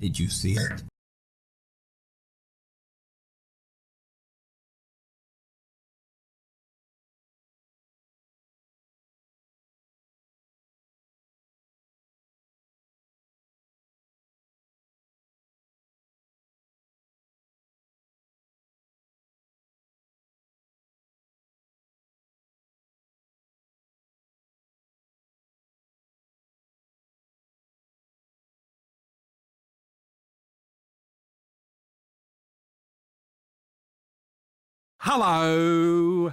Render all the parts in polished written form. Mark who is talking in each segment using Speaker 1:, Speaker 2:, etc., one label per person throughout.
Speaker 1: Did you see it?
Speaker 2: Hello!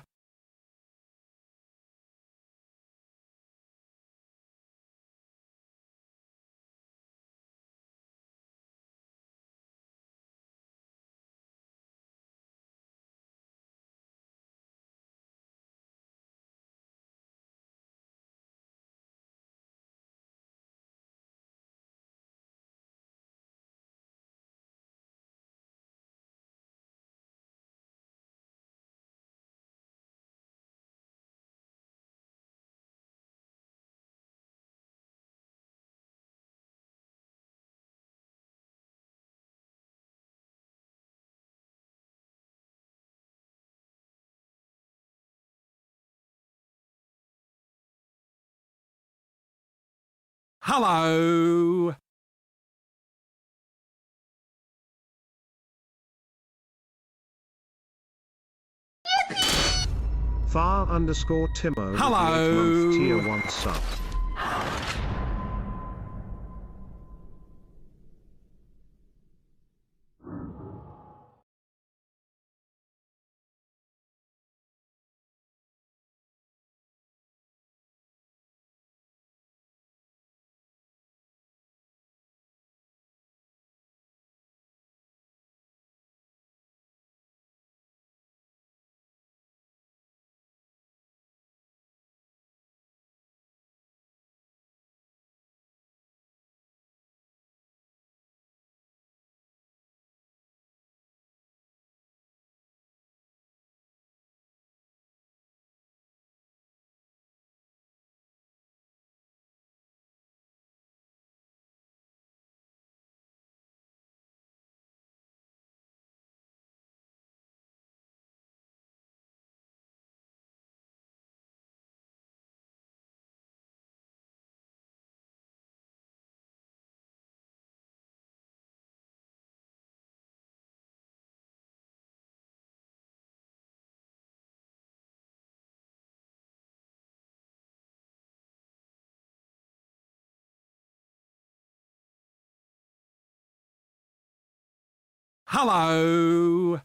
Speaker 2: Hello!
Speaker 3: Far_Timo with the
Speaker 2: Hello.
Speaker 3: 8-month tier 1 sub.
Speaker 2: Hello!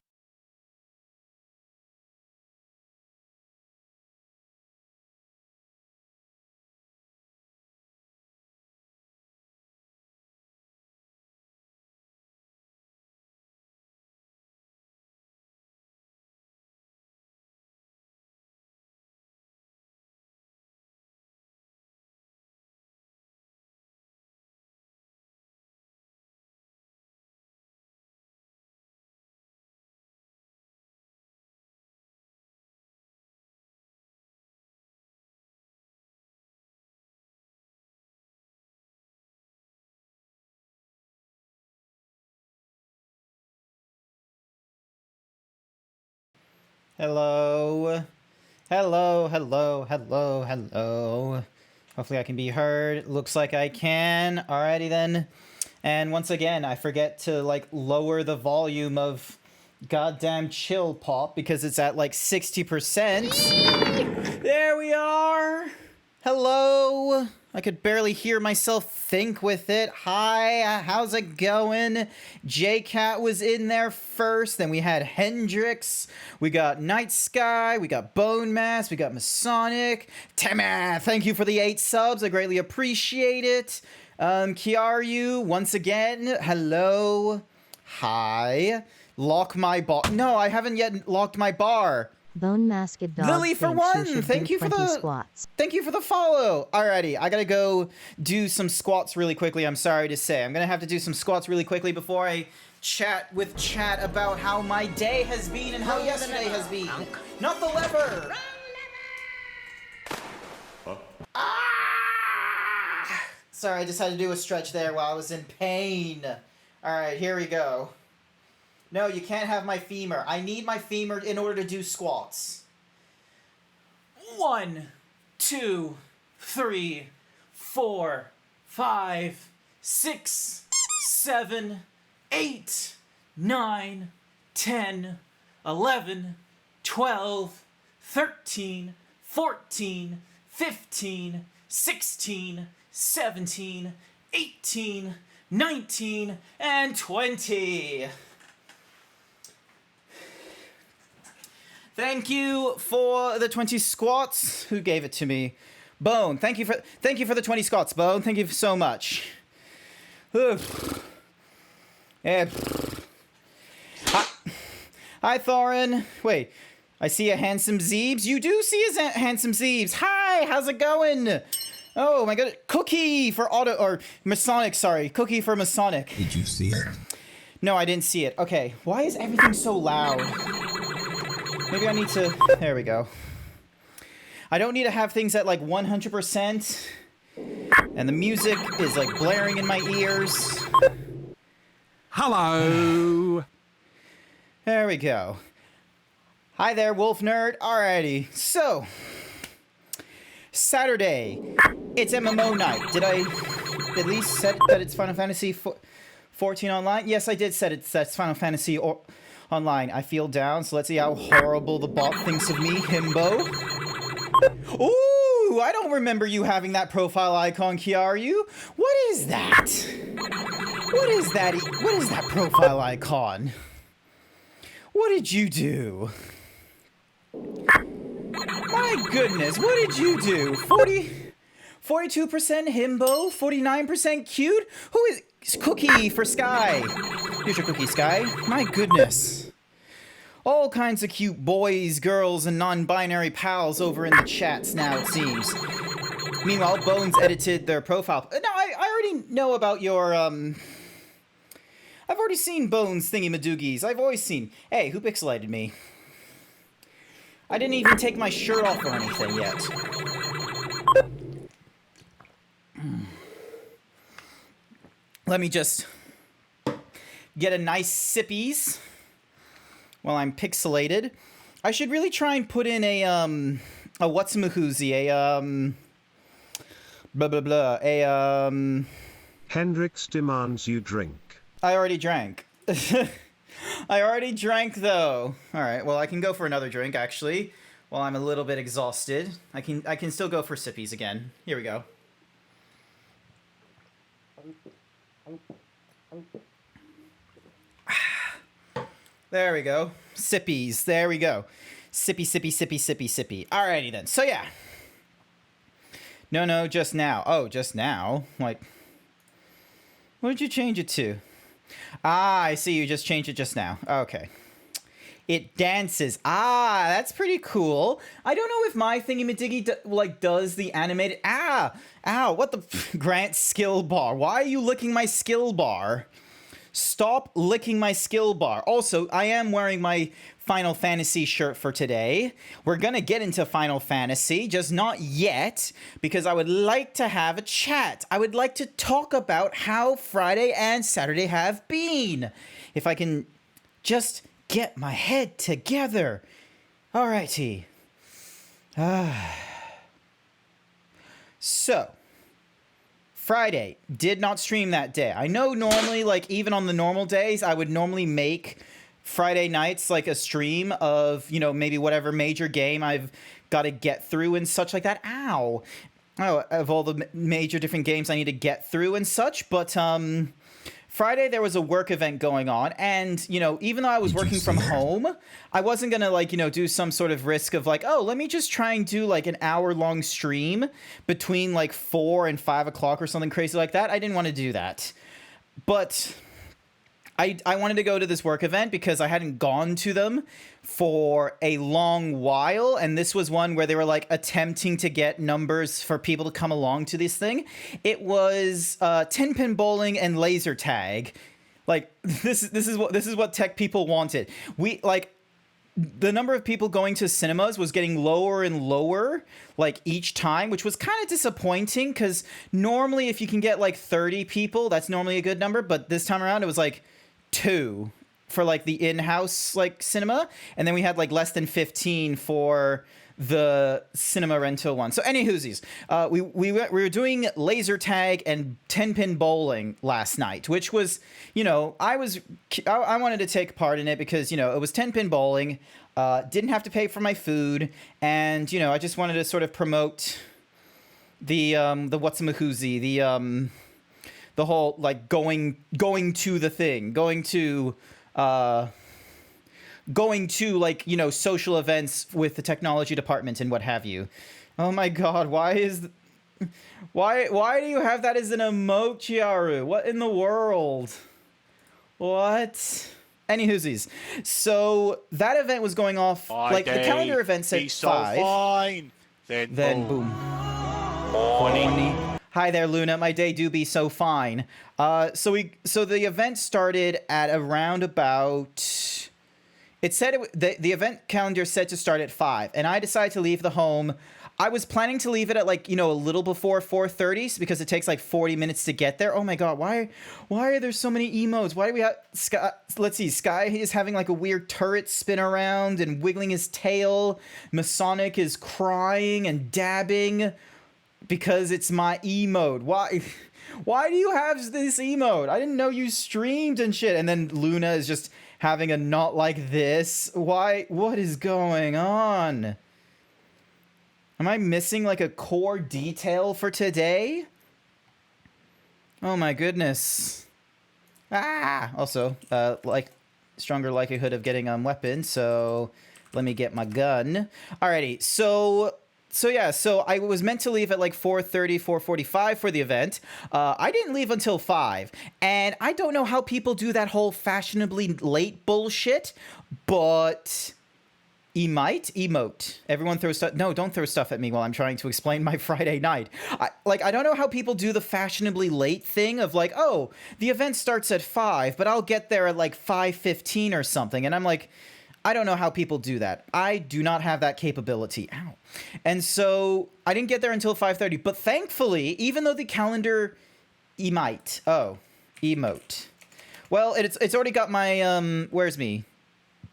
Speaker 4: Hello. Hello, hello, hello, hello. Hopefully I can be heard. Looks like I can. Alrighty then. And once again, I forget to like lower the volume of goddamn chill pop because it's at like 60%. There we are. Hello. I could barely hear myself think with it. Hi, how's it going? J-Cat was in there first, then we had Hendrix, we got Night Sky, we got Bone Mass, we got Masonic. Tamma, thank you for the 8 subs, I greatly appreciate it. Kiaryu, once again, hello. Hi. Lock my bar. No, I haven't yet locked my bar.
Speaker 5: Bone Masked Dog
Speaker 4: Lily for
Speaker 5: thinks you
Speaker 4: one.
Speaker 5: should
Speaker 4: Thank
Speaker 5: do
Speaker 4: you for
Speaker 5: 20
Speaker 4: the
Speaker 5: squats.
Speaker 4: Thank you for the follow. Alrighty, I gotta go do some squats really quickly. I'm sorry to say, I'm gonna have to do some squats really quickly before I chat with chat about how my day has been and how yesterday has been. Not the lever. Ah! Sorry, I just had to do a stretch there while I was in pain. Alright, here we go. No, you can't have my femur. I need my femur in order to do squats. 1, 2, 3, 4, 5, 6, 7, 8, 9, 10, 11, 12, 13, 14, 15, 16, 17, 18, 19, and 20. Thank you for the 20 squats. Who gave it to me? Bone. Thank you for the 20 squats, Bone. Thank you so much. Yeah. Hi, Thorin. Wait, I see a handsome Zeebs. You do see a handsome Zeebs. Hi, how's it going? Oh my god, Cookie for Masonic, sorry. Cookie for Masonic.
Speaker 1: Did you see it?
Speaker 4: No, I didn't see it. Okay, why is everything so loud? Maybe I need to... There we go. I don't need to have things at like 100%. And the music is like blaring in my ears.
Speaker 2: Hello.
Speaker 4: There we go. Hi there, Wolf Nerd. Alrighty, so... Saturday. It's MMO night. Did I at least set that it's Final Fantasy 14 online? Yes, I did set it. That's Final Fantasy online. I feel down, so let's see how horrible the bot thinks of me, Himbo. Ooh, I don't remember you having that profile icon, Kiaru. What is that? What is that? What is that profile icon? What did you do? My goodness, what did you do? 42% Himbo, 49% cute? Who is Cookie for Sky? Here's your Cookie, Sky. My goodness. All kinds of cute boys, girls, and non-binary pals over in the chats now, it seems. Meanwhile, Bones edited their profile. No, I already know about your, I've already seen Bones thingy-madoogies. I've always seen... Hey, who pixelated me? I didn't even take my shirt off or anything yet. Let me just get a nice sippies while I'm pixelated. I should really try and put in a whatsamahoozy, blah blah blah,
Speaker 3: Hendrix demands you drink.
Speaker 4: I already drank. I already drank, though. All right, well, I can go for another drink, actually, while I'm a little bit exhausted. I can still go for sippies again. Here we go. There we go. Sippies. There we go. Sippy, sippy, sippy, sippy, sippy. Alrighty, then. So, yeah. No, just now. Oh, just now? Like, what did you change it to? Ah, I see. You just changed it just now. Okay. It dances. Ah, that's pretty cool. I don't know if my thingy-majiggy does the animated... Ow, what the... Grant skill bar. Why are you licking my skill bar? Stop licking my skill bar. Also, I am wearing my Final Fantasy shirt for today. We're gonna get into Final Fantasy, just not yet, because I would like to have a chat. I would like to talk about how Friday and Saturday have been. If I can just get my head together. Alrighty. So, Friday, did not stream that day. I know normally, like, even on the normal days, I would normally make Friday nights, like, a stream of, you know, maybe whatever major game I've got to get through and such like that. Ow. Oh, of all the major different games I need to get through and such, but, Friday, there was a work event going on, and, you know, even though I was working from home, I wasn't gonna, like, you know, do some sort of risk of, like, oh, let me just try and do, like, an hour-long stream between, like, 4 and 5 o'clock or something crazy like that. I didn't want to do that. But I wanted to go to this work event because I hadn't gone to them for a long while, and this was one where they were, like, attempting to get numbers for people to come along to this thing. It was 10-pin bowling and laser tag. Like, this is what tech people wanted. the number of people going to cinemas was getting lower and lower, like, each time, which was kind of disappointing, because normally if you can get, like, 30 people, that's normally a good number, but this time around it was, like, 2 for, like, the in-house, like, cinema, and then we had, like, less than 15 for the cinema rental one. So anywhoosies, we were doing laser tag and 10-pin bowling last night, which was, you know, I wanted to take part in it because, you know, it was 10-pin bowling, didn't have to pay for my food, and, you know, I just wanted to sort of promote the whatsamahoozy, the whole, like, going to the thing, going to, like, you know, social events with the technology department and what have you. Oh my god, why do you have that as an emote, Chiaru? What in the world? What? Anywhoosies. So that event was going off, like, the calendar event said 5.
Speaker 1: So fine. Then
Speaker 4: boom. 20. Hi there, Luna. My day do be so fine. So the event started at around about... It said the event calendar said to start at 5, and I decided to leave the home. I was planning to leave it at, like, you know, a little before 4:30 because it takes like 40 minutes to get there. Oh my god, why are there so many emotes? Why do we have Sky? Let's see, Sky is having like a weird turret spin around and wiggling his tail. Masonic is crying and dabbing because it's my emote. Why do you have this emote? I didn't know you streamed and shit. And then Luna is just having a not like this. Why? What is going on? Am I missing like a core detail for today? Oh my goodness. Also, like, stronger likelihood of getting weapons, so let me get my gun. Alrighty, so yeah, so I was meant to leave at like 4:30, 4:45 for the event. I didn't leave until 5, and I don't know how people do that whole fashionably late bullshit, but emote. Everyone throws stuff. No, don't throw stuff at me while I'm trying to explain my Friday night. I don't know how people do the fashionably late thing of like, oh, the event starts at 5, but I'll get there at like 5:15 or something, and I'm like, I don't know how people do that. I do not have that capability. Ow. And so I didn't get there until 5:30. But thankfully, even though the calendar emote. Well, it's already got my where's me?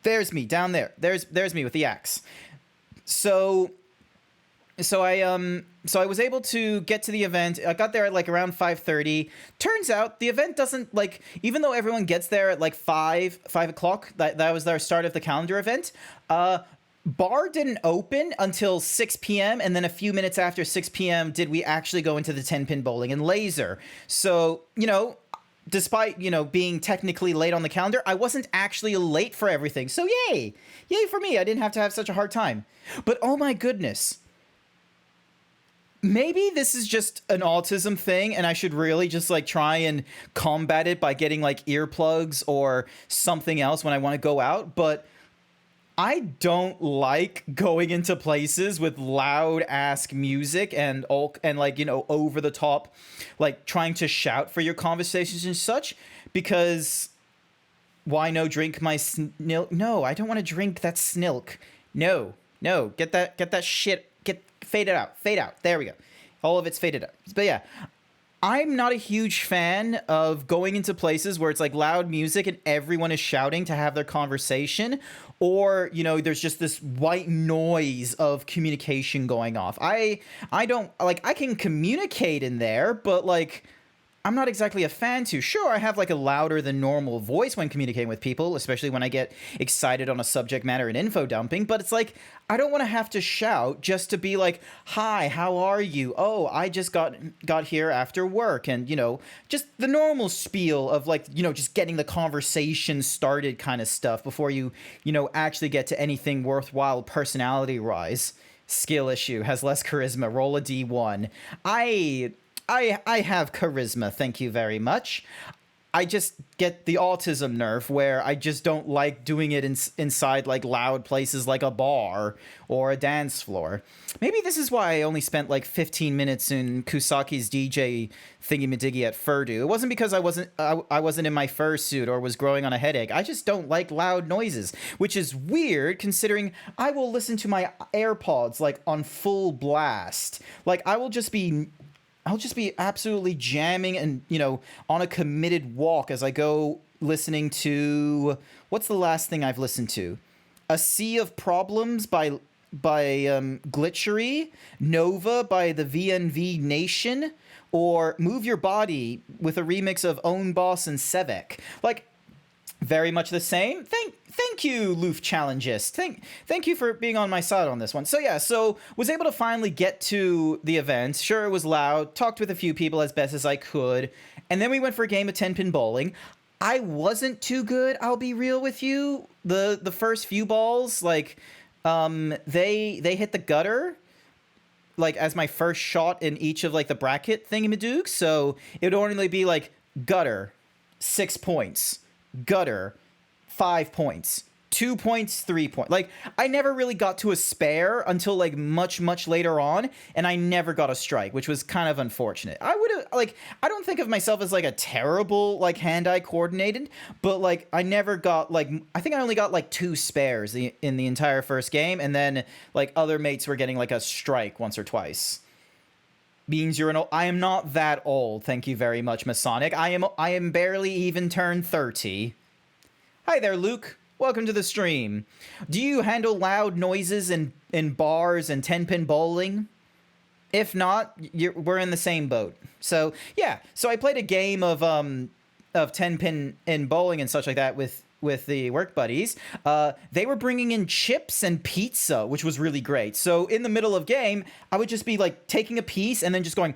Speaker 4: There's me down there. There's me with the axe. So I was able to get to the event. I got there at like around 5:30. Turns out the event doesn't, like, even though everyone gets there at like 5 o'clock, that was their start of the calendar event, bar didn't open until 6 p.m. and then a few minutes after 6 p.m. did we actually go into the 10-pin bowling and laser. So, you know, despite, you know, being technically late on the calendar, I wasn't actually late for everything. So yay for me. I didn't have to have such a hard time. But oh my goodness. Maybe this is just an autism thing and I should really just like try and combat it by getting like earplugs or something else when I want to go out. But I don't like going into places with loud ass music and like, you know, over the top, like trying to shout for your conversations and such, because why no drink my snilk? No, I don't want to drink that snilk. No, get that shit. Fade out. There we go. All of it's faded out. But yeah, I'm not a huge fan of going into places where it's like loud music and everyone is shouting to have their conversation, or, you know, there's just this white noise of communication going off. I don't, like, I can communicate in there, but like, I'm not exactly a fan to. Sure, I have like a louder than normal voice when communicating with people, especially when I get excited on a subject matter and info dumping, but it's like, I don't want to have to shout just to be like, hi, how are you? Oh, I just got here after work, and, you know, just the normal spiel of like, you know, just getting the conversation started kind of stuff before you know, actually get to anything worthwhile personality-wise. Skill issue, has less charisma, roll a D1. I have charisma, thank you very much. I just get the autism nerve where I just don't like doing it inside like loud places like a bar or a dance floor. Maybe this is why I only spent like 15 minutes in Kusaki's DJ thingy-madiggy at Furdu. It wasn't because I wasn't in my fursuit or was growing on a headache. I just don't like loud noises, which is weird considering I will listen to my AirPods like on full blast. Like I'll just be absolutely jamming and, on a committed walk as I go listening to... What's the last thing I've listened to? A Sea of Problems by Glitchery, Nova by the VNV Nation, or Move Your Body with a remix of Own Boss and Sevek. Like, very much the same. Thank you, Loof Challengist. Thank you for being on my side on this one. So yeah, was able to finally get to the event. Sure, it was loud. Talked with a few people as best as I could. And then we went for a game of 10-pin bowling. I wasn't too good, I'll be real with you. The first few balls, like, they hit the gutter, like, as my first shot in each of, like, the bracket thingamadooks. So it would only be, like, gutter, 6 points. Gutter, 5 points, 2 points, 3 points. Like, I never really got to a spare until like much later on, and I never got a strike, which was kind of unfortunate. I would have, like, I don't think of myself as like a terrible like hand-eye coordinated, but like I never got like, I think I only got like 2 spares in the entire first game, and then like other mates were getting like a strike once or twice. Means you're I am not that old, thank you very much, Masonic. I am barely even turned 30. Hi there, Luke. Welcome to the stream. Do you handle loud noises in bars and 10-pin bowling? If not, we're in the same boat. So yeah, so I played a game of 10-pin in bowling and such like that with the work buddies. They were bringing in chips and pizza, which was really great. So in the middle of game, I would just be like taking a piece and then just going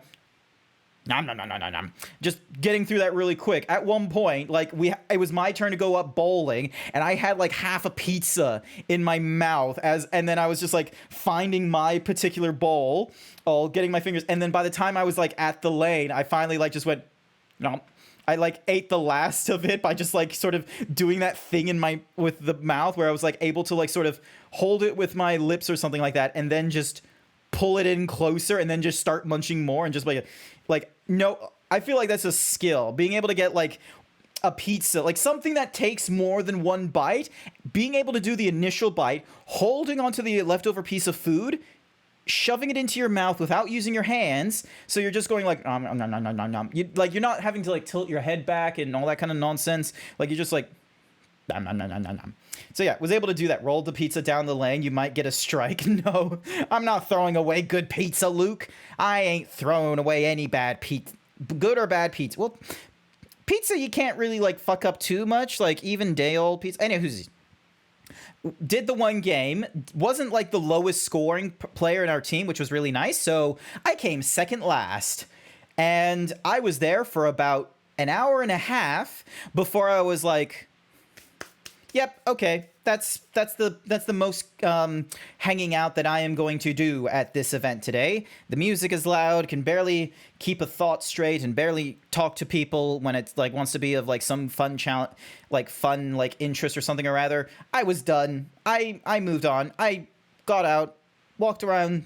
Speaker 4: nom nom nom nom nom nom, just getting through that really quick. At one point, like it was my turn to go up bowling, and I had like half a pizza in my mouth and then I was just like finding my particular bowl, getting my fingers, and then by the time I was like at the lane, I finally like just went nom. I like ate the last of it by just like sort of doing that thing with the mouth where I was like able to like sort of hold it with my lips or something like that, and then just pull it in closer and then just start munching more and just like no, I feel like that's a skill. Being able to get like a pizza, like something that takes more than one bite, being able to do the initial bite, holding onto the leftover piece of food, shoving it into your mouth without using your hands, so you're just going like nom nom nom nom nom nom. You're not having to like tilt your head back and all that kind of nonsense. Like you're just like nom nom nom nom nom nom. So yeah, was able to do that. Rolled the pizza down the lane. You might get a strike. No, I'm not throwing away good pizza, Luke. I ain't throwing away any bad pizza, good or bad pizza. Well, pizza you can't really like fuck up too much. Like even day old pizza. Anywho, did the one game, wasn't like the lowest scoring player in our team, which was really nice. So I came second last, and I was there for about an hour and a half before I was like, yep, okay, that's the most hanging out that I am going to do at this event today. The music is loud, can barely keep a thought straight, and barely talk to people when it's like wants to be of like some fun challenge, like fun like interest or something or rather. I was done. I moved on. I got out, walked around,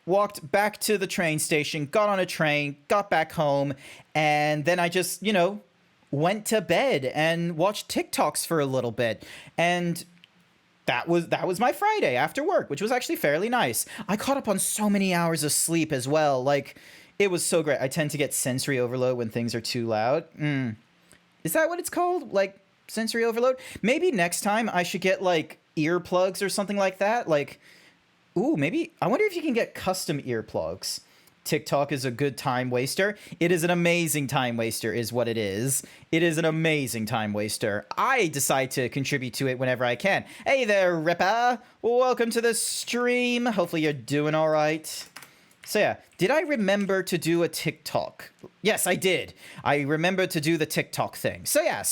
Speaker 4: walked back to the train station, got on a train, got back home, and then I just, went to bed and watched TikToks for a little bit. And that was my Friday after work, which was actually fairly nice. I caught up on so many hours of sleep as well. Like, it was so great. I tend to get sensory overload when things are too loud. Is that what it's called? Like, sensory overload? Maybe next time I should get, like, earplugs or something like that. Like, ooh, maybe... I wonder if you can get custom earplugs. TikTok is a good time waster. It is an amazing time waster is what it is. It is an amazing time waster. I decide to contribute to it whenever I can. Hey there, Ripper. Welcome to the stream. Hopefully you're doing all right. So yeah, did I remember to do a TikTok? Yes, I did. I remember to do the TikTok thing. So yeah,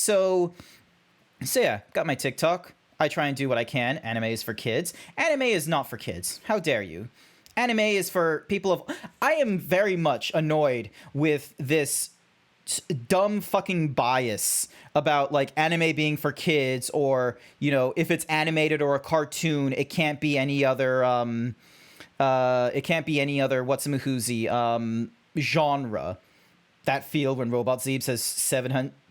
Speaker 4: got my TikTok. I try and do what I can. Anime is for kids. Anime is not for kids. How dare you? Anime is for people of... I am very much annoyed with this dumb fucking bias about like anime being for kids, or you know, if it's animated or a cartoon, it can't be any other genre. That field when Robot Zeebs has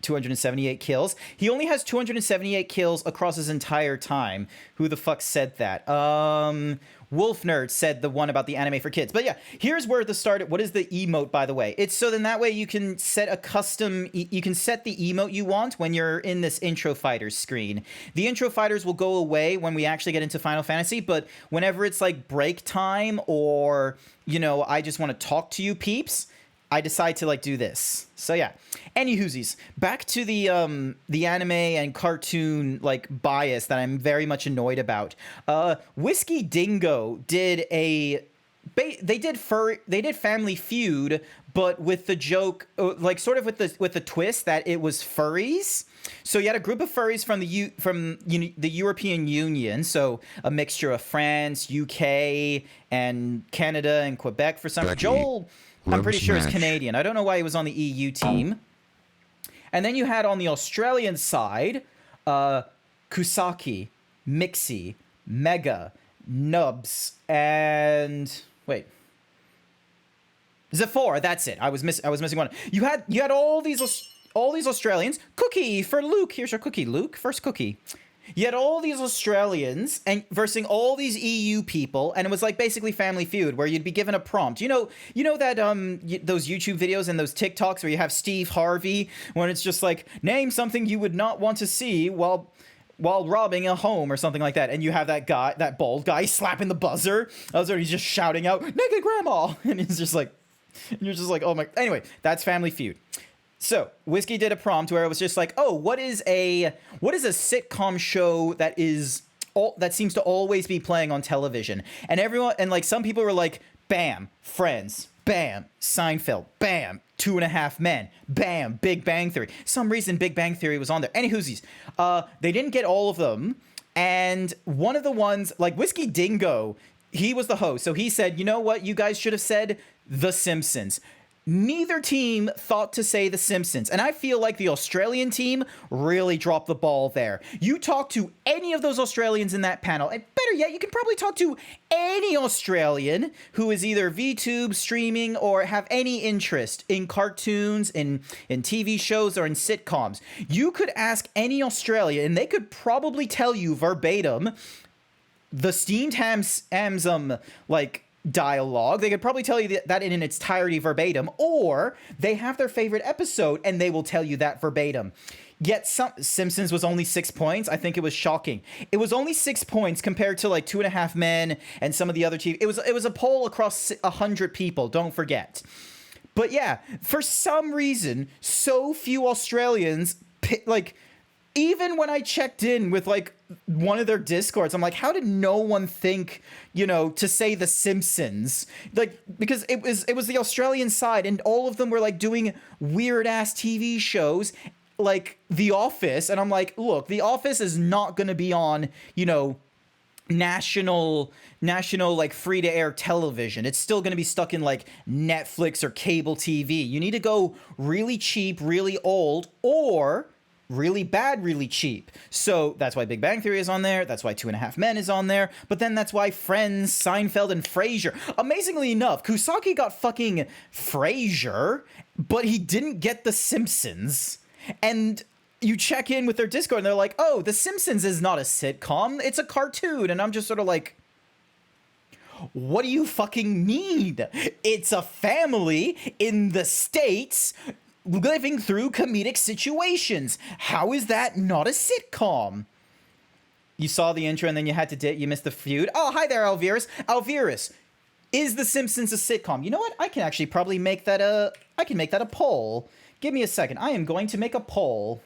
Speaker 4: 278 kills. He only has 278 kills across his entire time. Who the fuck said that? Wolf Nerd said the one about the anime for kids. But yeah, here's where the start. What is the emote, by the way? It's so then that way you can set a custom. You can set the emote you want when you're in this intro fighters screen. The intro fighters will go away when we actually get into Final Fantasy. But whenever it's like break time, or you know, I just want to talk to you peeps, I decide to like do this. So yeah. Anywhoosies, back to the anime and cartoon like bias that I'm very much annoyed about. Whiskey Dingo did they did Family Feud, but with the joke, like sort of with the twist that it was furries. So you had a group of furries from the European Union, so a mixture of France, UK, and Canada and Quebec for some reason. Joel, I'm pretty sure, is Canadian. I don't know why he was on the EU team. And then you had on the Australian side, Kusaki, Mixie, Mega, Nubs, and wait, Zephora. That's it. I was missing one. You had all these Australians. Cookie for Luke. Here's your cookie, Luke. First cookie. You had all these Australians and versing all these EU people, and it was like basically Family Feud, where you'd be given a prompt. You know that those YouTube videos and those TikToks where you have Steve Harvey, when it's just like, name something you would not want to see while robbing a home or something like that, and you have that bald guy slapping the buzzer. He's just shouting out "naked grandma," and it's just like, and you're just like, oh my. Anyway, that's Family Feud. So Whiskey did a prompt where it was just like, oh, what is a sitcom show that seems to always be playing on television? And like some people were like, bam, Friends, bam, Seinfeld, bam, 2.5 Men, bam, Big Bang Theory. Some reason Big Bang Theory was on there. Anywhoosies, they didn't get all of them, and one of the ones, like Whiskey Dingo, he was the host, so he said, you know what, you guys should have said The Simpsons. Neither team thought to say The Simpsons, and I feel like the Australian team really dropped the ball there. You talk to any of those Australians in that panel, and better yet, you can probably talk to any Australian who is either VTube streaming or have any interest in cartoons, in TV shows, or in sitcoms. You could ask any Australian, and they could probably tell you verbatim the steamed hams like dialogue. They could probably tell you that in its entirety verbatim, or they have their favorite episode and they will tell you that verbatim. Yet Simpsons was only 6 points. I think it was shocking. It was only 6 points compared to like 2.5 Men and some of the other TV. It was a poll across 100 people, don't forget. But yeah, for some reason, so few Australians like. Even when I checked in with like one of their Discords, I'm like, how did no one think, to say The Simpsons? Like, because it was the Australian side, and all of them were like doing weird ass TV shows like The Office, and I'm like, look, The Office is not going to be on, national like free to air television. It's still going to be stuck in like Netflix or cable TV. You need to go really cheap, really old, or really bad, really cheap. So that's why Big Bang Theory is on there. That's why 2.5 Men is on there. But then that's why Friends, Seinfeld, and Frasier. Amazingly enough, Kusaki got fucking Frasier, but he didn't get The Simpsons. And you check in with their Discord and they're like, oh, The Simpsons is not a sitcom. It's a cartoon. And I'm just sort of like, what do you fucking mean? It's a family in the States living through comedic situations. How is that not a sitcom? You saw the intro and then you had to you missed the feud. Oh, hi there, Alvirus. Alvirus, is The Simpsons a sitcom? You know what? I can actually probably make that a poll. Give me a second. I am going to make a poll.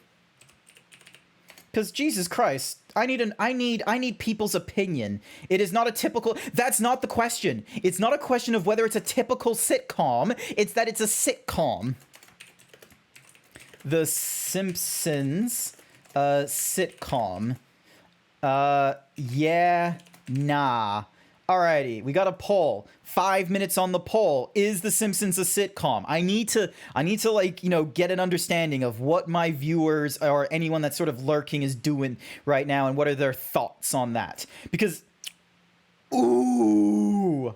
Speaker 4: Because Jesus Christ, I need people's opinion. It is not a typical. That's not the question. It's not a question of whether it's a typical sitcom. It's that it's a sitcom. The Simpsons sitcom. Yeah, nah. Alrighty, we got a poll. 5 minutes on the poll. Is The Simpsons a sitcom? I need to like, you know, get an understanding of what my viewers or anyone that's sort of lurking is doing right now and what are their thoughts on that. Because, ooh,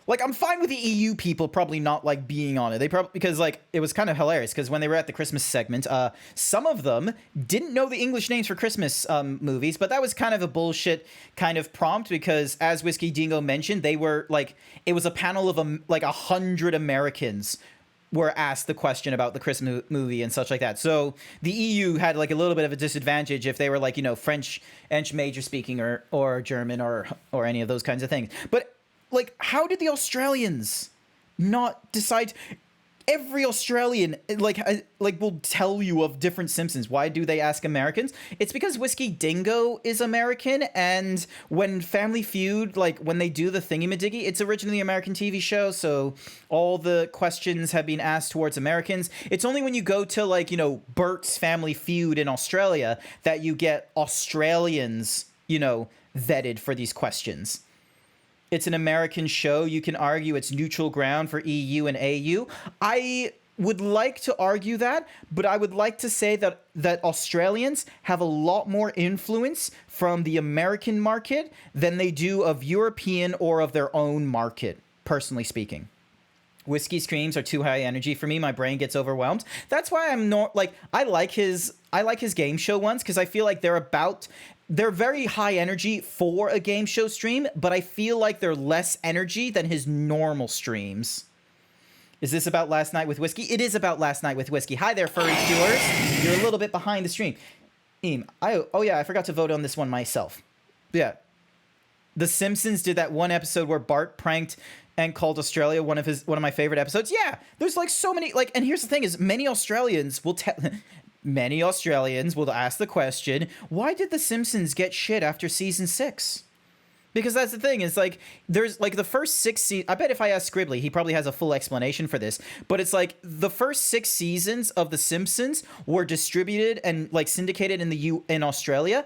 Speaker 4: like, I'm fine with the EU people probably not, like, being on it. They probably, because, like, it was kind of hilarious, because when they were at the Christmas segment, some of them didn't know the English names for Christmas movies, but that was kind of a bullshit kind of prompt, because, as Whiskey Dingo mentioned, they were, like, it was a panel of, like, 100 Americans were asked the question about the Christmas movie and such like that. So the EU had, like, a little bit of a disadvantage if they were, like, you know, French major speaking or German or any of those kinds of things. But, like, how did the Australians not decide? Every Australian, like will tell you of different Simpsons. Why do they ask Americans? It's because Whiskey Dingo is American, and when Family Feud, like, when they do the thingy-majiggy, it's originally an American TV show, so all the questions have been asked towards Americans. It's only when you go to, like, you know, Bert's Family Feud in Australia that you get Australians, you know, vetted for these questions. It's an American show. You can argue it's neutral ground for EU and AU. I would like to argue that, but I would like to say that Australians have a lot more influence from the American market than they do of European or of their own market, personally speaking. Whiskey streams are too high energy for me. My brain gets overwhelmed. That's why I'm not, like, I like his game show ones, because I feel like they're very high energy for a game show stream, but I feel like they're less energy than his normal streams. Is this about Last Night with Whiskey? It is about Last Night with Whiskey. Hi there, furry viewers. You're a little bit behind the stream. Oh yeah, I forgot to vote on this one myself. Yeah. The Simpsons did that one episode where Bart pranked and called Australia one of my favorite episodes. Yeah, there's, like, so many, like, and here's the thing is many Australians will ask the question, why did The Simpsons get shit after season 6? Because that's the thing, is, like, there's, like, the first 6 seasons, I bet if I ask Scribbly, he probably has a full explanation for this, but it's, like, the first 6 seasons of The Simpsons were distributed and, like, syndicated in Australia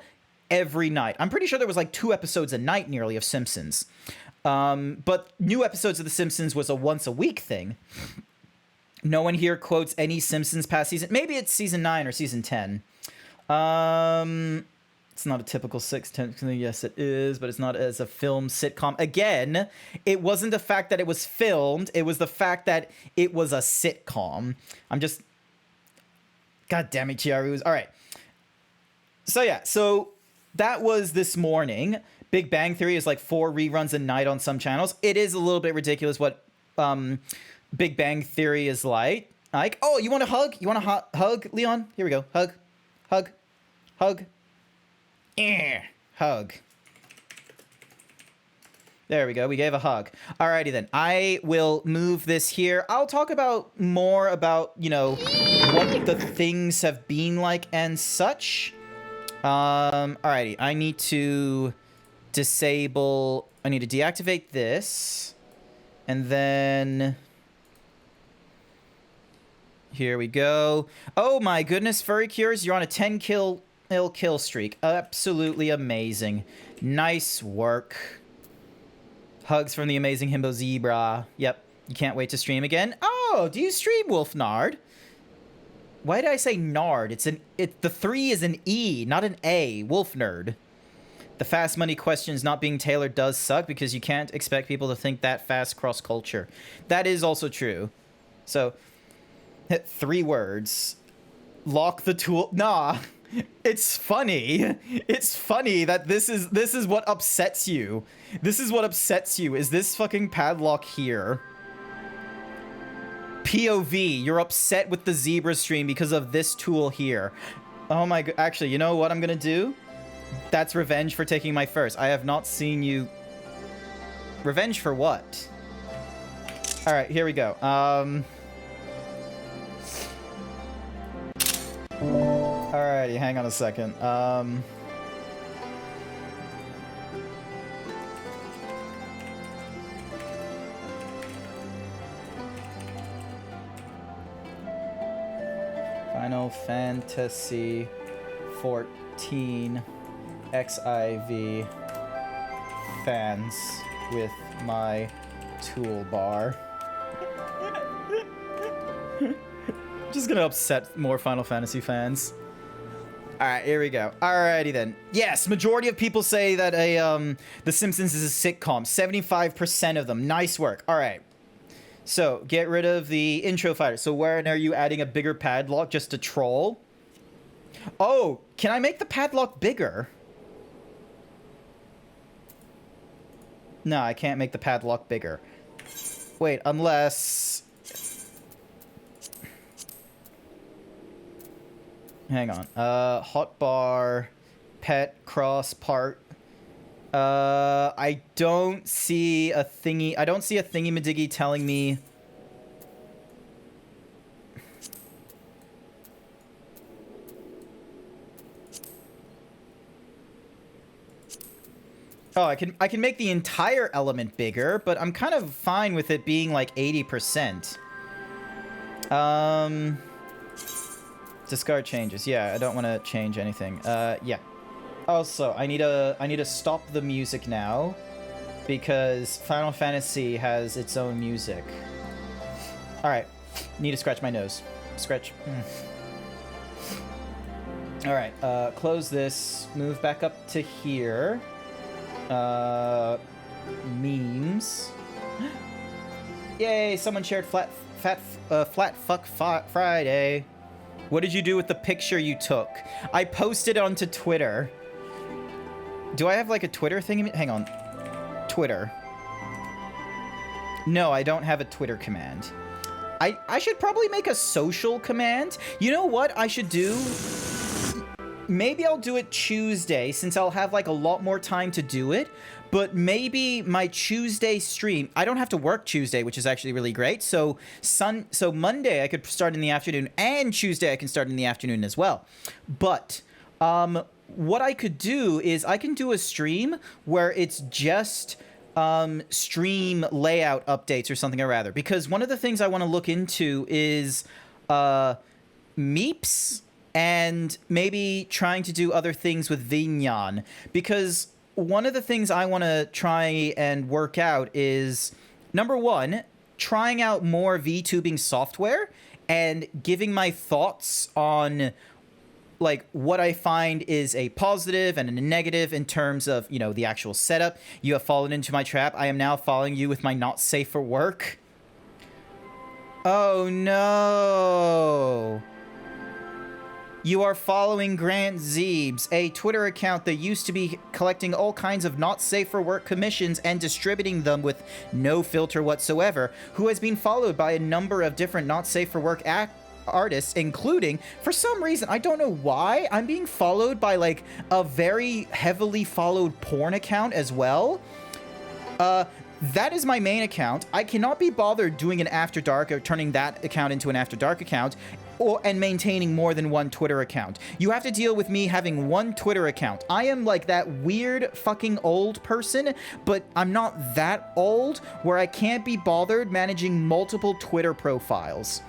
Speaker 4: every night. I'm pretty sure there was, like, 2 episodes a night nearly of Simpsons. But new episodes of The Simpsons was a once-a-week thing. No one here quotes any Simpsons past season. Maybe it's season 9 or season 10. It's not a typical 6. Technically, yes, it is, but it's not as a film sitcom. Again, it wasn't the fact that it was filmed. It was the fact that it was a sitcom. God damn it, Chiarus. All right. So, yeah. So, that was this morning. Big Bang Theory is like 4 reruns a night on some channels. It is a little bit ridiculous what Big Bang Theory is like. Oh, you want a hug? You want a hug, Leon? Here we go. Hug. Hug. Hug. Hug. There we go. We gave a hug. Alrighty then. I will move this here. I'll talk more about, you know, what the things have been like and such. Alrighty. I need to deactivate this. And then here we go. Oh my goodness, Furry Cures, you're on a 10 kill streak. Absolutely amazing. Nice work. Hugs from the amazing Himbo Zebra. Yep, you can't wait to stream again. Oh, do you stream, Wolf Nard? Why did I say Nard? The 3 is an E, not an A. Wolf Nerd. The fast money questions not being tailored does suck because you can't expect people to think that fast cross-culture. That is also true. So, 3 words. Lock the tool. Nah. It's funny. It's funny that this is what upsets you. This is what upsets you, is this fucking padlock here. POV, you're upset with the zebra stream because of this tool here. Oh my god. Actually, you know what I'm gonna do? That's revenge for taking my first. I have not seen you... Revenge for what? Alright, here we go. Alrighty, hang on a second. Final Fantasy 14 XIV fans. with my toolbar. Just gonna upset more Final Fantasy fans. Alright, here we go. Alrighty then. Yes, majority of people say that The Simpsons is a sitcom. 75% of them. Nice work. Alright. So, get rid of the intro fighter. So, where are you adding a bigger padlock just to troll? Oh, can I make the padlock bigger? No, I can't make the padlock bigger. Wait, unless... Hang on. Hotbar, pet, cross, part. I don't see a thingy. I don't see a thingy-madiggy telling me... Oh, I can make the entire element bigger, but I'm kind of fine with it being like 80%. Discard changes. Yeah, I don't want to change anything. Yeah. Also, I need to stop the music now because Final Fantasy has its own music. All right. Need to scratch my nose. Scratch. All right. Close this. Move back up to here. Memes. Yay! Someone shared Flat Fuck Friday. What did you do with the picture you took? I posted it onto Twitter. Do I have like a Twitter thing? Hang on. Twitter. No, I don't have a Twitter command. I should probably make a social command. You know what I should do? Maybe I'll do it Tuesday, since I'll have like a lot more time to do it. But maybe my Tuesday stream, I don't have to work Tuesday, which is actually really great. So Monday I could start in the afternoon, and Tuesday I can start in the afternoon as well. But what I could do is I can do a stream where it's just stream layout updates or something or rather. Because one of the things I want to look into is meeps. And maybe trying to do other things with Vignan. Because one of the things I want to try and work out is, number one, trying out more VTubing software and giving my thoughts on, like, what I find is a positive and a negative in terms of, you know, the actual setup. You have fallen into my trap. I am now following you with my not safe for work. Oh, no. You are following GrantZeebs, a Twitter account that used to be collecting all kinds of not safe for work commissions and distributing them with no filter whatsoever, who has been followed by a number of different not safe for work artists, including, for some reason, I don't know why, I'm being followed by like a very heavily followed porn account as well. That is my main account. I cannot be bothered doing an After Dark or turning that account into an After Dark account and maintaining more than one Twitter account. You have to deal with me having one Twitter account. I am like that weird fucking old person, but I'm not that old where I can't be bothered managing multiple Twitter profiles.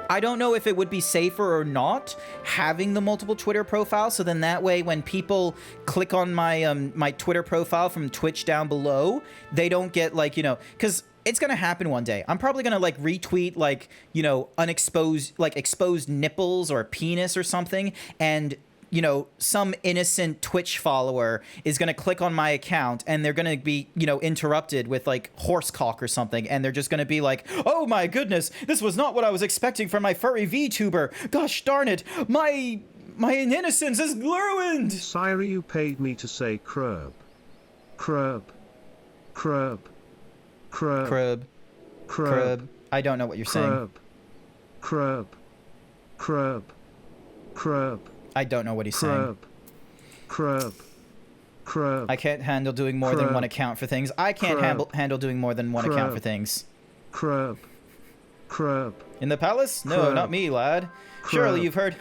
Speaker 4: I don't know if it would be safer or not having the multiple Twitter profiles, so then that way when people click on my my Twitter profile from Twitch down below, they don't get like, you know, because it's gonna happen one day. I'm probably gonna like retweet like, you know, exposed nipples or a penis or something, and you know, some innocent Twitch follower is going to click on my account and they're going to be, you know, interrupted with like horsecock or something. And they're just going to be like, oh my goodness, this was not what I was expecting from my furry VTuber. Gosh darn it. My innocence is ruined.
Speaker 3: Sire, you paid me to say crub. Crub. Crub. Crub.
Speaker 4: Crub. Crub. I don't know what you're saying.
Speaker 3: Crub. Crub. Crub.
Speaker 4: I don't know what he's saying.
Speaker 3: Crub.
Speaker 4: I can't handle doing more than one account for things. I can't handle doing more than one account for things.
Speaker 3: Crub.
Speaker 4: In the palace? No, not me, lad. Surely you've heard...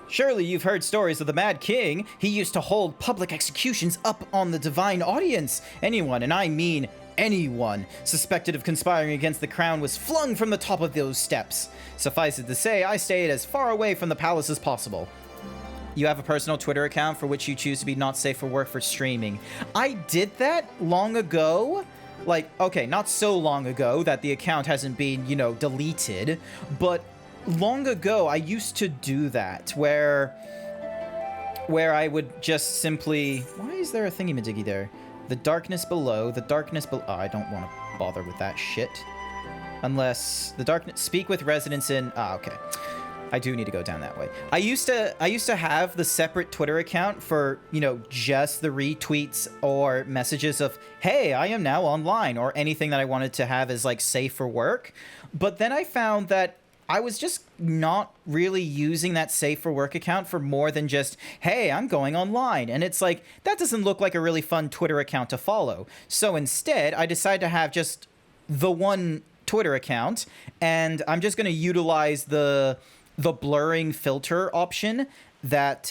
Speaker 4: Surely you've heard stories of the Mad King. He used to hold public executions up on the divine audience. Anyone, and I mean anyone, suspected of conspiring against the crown was flung from the top of those steps. Suffice it to say, I stayed as far away from the palace as possible. You have a personal Twitter account for which you choose to be not safe for work for streaming. I did that long ago. Like, okay, not so long ago that the account hasn't been, you know, deleted, but long ago I used to do that where I would just simply... Why is there a thingy-majiggy there? The darkness below, the darkness below... Oh, I don't want to bother with that shit. Unless the darkness... Speak with residents in... Ah, okay. I do need to go down that way. I used to have the separate Twitter account for, you know, just the retweets or messages of, hey, I am now online, or anything that I wanted to have as, like, safe for work. But then I found that I was just not really using that safe for work account for more than just, hey, I'm going online. And it's like, that doesn't look like a really fun Twitter account to follow. So instead, I decided to have just the one Twitter account, and I'm just going to utilize the blurring filter option that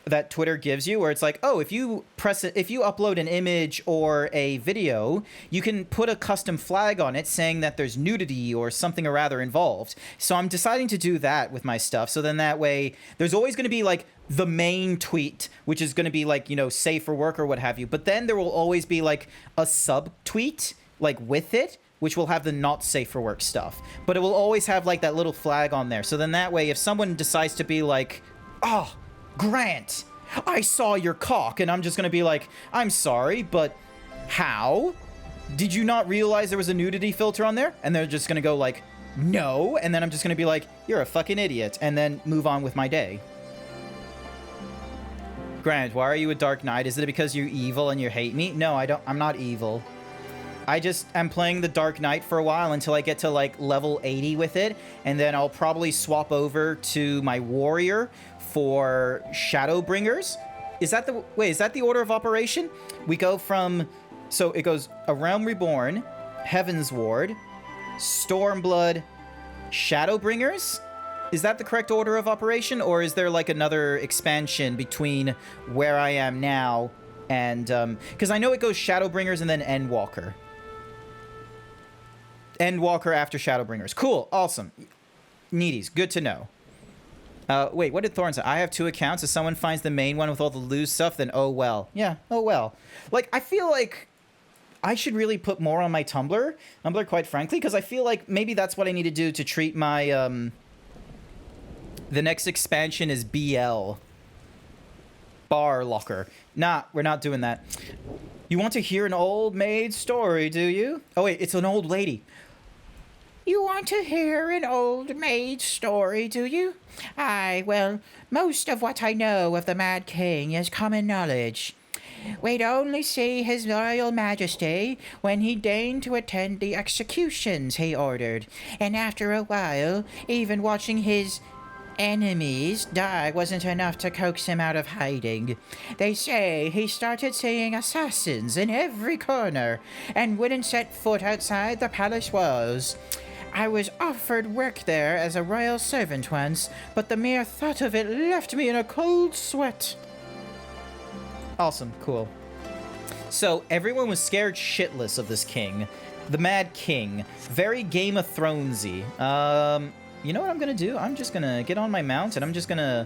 Speaker 4: that Twitter gives you, where it's like, oh, if you upload an image or a video, you can put a custom flag on it saying that there's nudity or something or rather involved. So I'm deciding to do that with my stuff. So then that way there's always going to be like the main tweet, which is going to be like, you know, safe for work or what have you. But then there will always be like a sub tweet like with it, which will have the not safe for work stuff. But it will always have like that little flag on there. So then that way, if someone decides to be like, oh, Grant, I saw your cock, and I'm just gonna be like, I'm sorry, but how? Did you not realize there was a nudity filter on there? And they're just gonna go like, no, and then I'm just gonna be like, you're a fucking idiot, and then move on with my day. Grant, why are you a Dark Knight? Is it because you're evil and you hate me? No, I'm not evil. I just am playing the Dark Knight for a while until I get to like level 80 with it, and then I'll probably swap over to my warrior for Shadowbringers. Is that the order of operation? We go from, so it goes A Realm Reborn, Heaven's Ward, Stormblood, Shadowbringers? Is that the correct order of operation, or is there like another expansion between where I am now and, because I know it goes Shadowbringers and then Endwalker. Endwalker after Shadowbringers. Cool. Awesome. Needies. Good to know. Wait, what did Thorn say? I have 2 accounts. If someone finds the main one with all the loose stuff, then oh well. Yeah, oh well. Like, I feel like I should really put more on my Tumblr, quite frankly, because I feel like maybe that's what I need to do to treat my, the next expansion is BL. Bar Locker. Nah, we're not doing that. You want to hear an old maid story, do you? Oh, wait, it's an old lady. You want to hear an old maid story, do you? Aye, well, most of what I know of the Mad King is common knowledge. We'd only see his royal majesty when he deigned to attend the executions he ordered, and after a while, even watching his enemies die wasn't enough to coax him out of hiding. They say he started seeing assassins in every corner and wouldn't set foot outside the palace walls. I was offered work there as a royal servant once, but the mere thought of it left me in a cold sweat. Awesome, cool. So everyone was scared shitless of this king, the Mad King, very Game of Thronesy. You know what I'm gonna do? I'm just gonna get on my mount and I'm just gonna...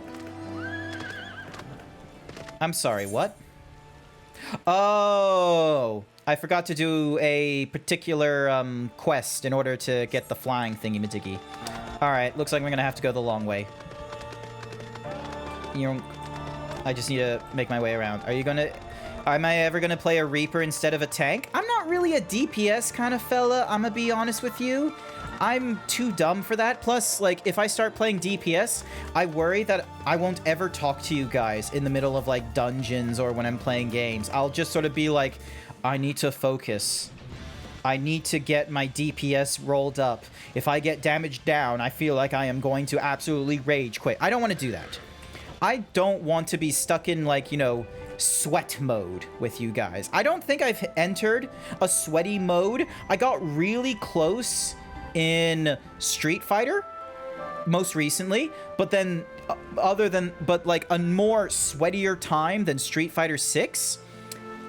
Speaker 4: I'm sorry, what? Oh, I forgot to do a particular quest in order to get the flying thingy-majiggy. Alright, looks like we're gonna have to go the long way. I just need to make my way around. Am I ever gonna play a Reaper instead of a tank? I'm not really a DPS kind of fella, I'm gonna be honest with you. I'm too dumb for that. Plus, like, if I start playing DPS, I worry that I won't ever talk to you guys in the middle of, like, dungeons or when I'm playing games. I'll just sort of be like, I need to focus. I need to get my DPS rolled up. If I get damage down, I feel like I am going to absolutely rage quit. I don't want to do that. I don't want to be stuck in, like, you know, sweat mode with you guys. I don't think I've entered a sweaty mode. I got really close in Street Fighter most recently, but then but like a more sweatier time than Street Fighter 6,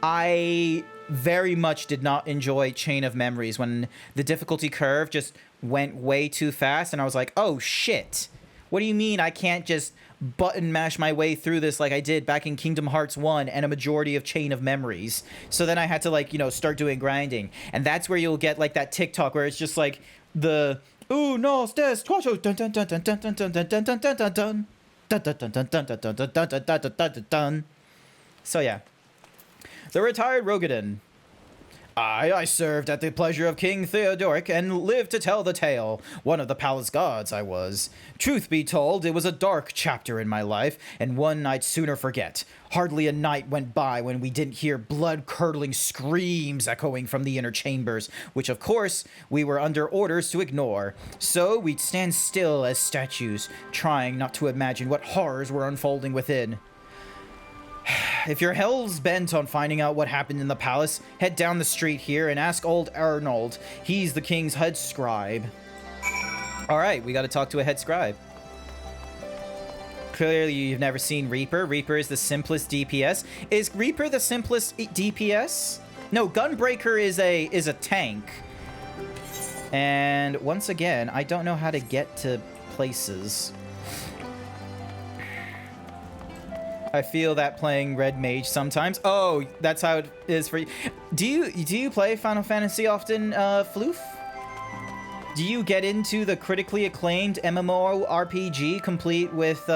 Speaker 4: I very much did not enjoy Chain of Memories when the difficulty curve just went way too fast and I was like, oh shit, What do you mean I can't just button mash my way through this like I did back in Kingdom Hearts 1 and a majority of Chain of Memories? So then I had to, like, you know, start doing grinding. And that's where you'll get, like, that TikTok where it's just, like, the... Ooh, no, stairs, dun dun dun dun dun dun dun dun dun dun dun dun dun dun. Dun, dun, dun, dun, dun, dun, dun, dun, dun, dun, dun, dun, dun. So yeah. The retired Rogadin. I served at the pleasure of King Theodoric and lived to tell the tale. One of the palace guards I was. Truth be told, it was a dark chapter in my life, and one I'd sooner forget. Hardly a night went by when we didn't hear blood-curdling screams echoing from the inner chambers, which of course we were under orders to ignore. So we'd stand still as statues, trying not to imagine what horrors were unfolding within. If you're hell's bent on finding out what happened in the palace, head down the street here and ask old Arnold. He's the king's head scribe. Alright, we gotta talk to a head scribe. Clearly you've never seen Reaper. Reaper is the simplest DPS. Is Reaper the simplest DPS? No, Gunbreaker is a tank. And once again, I don't know how to get to places. I feel that playing Red Mage sometimes. Oh, that's how it is for you. Do you play Final Fantasy often, Floof? Do you get into the critically acclaimed MMORPG complete with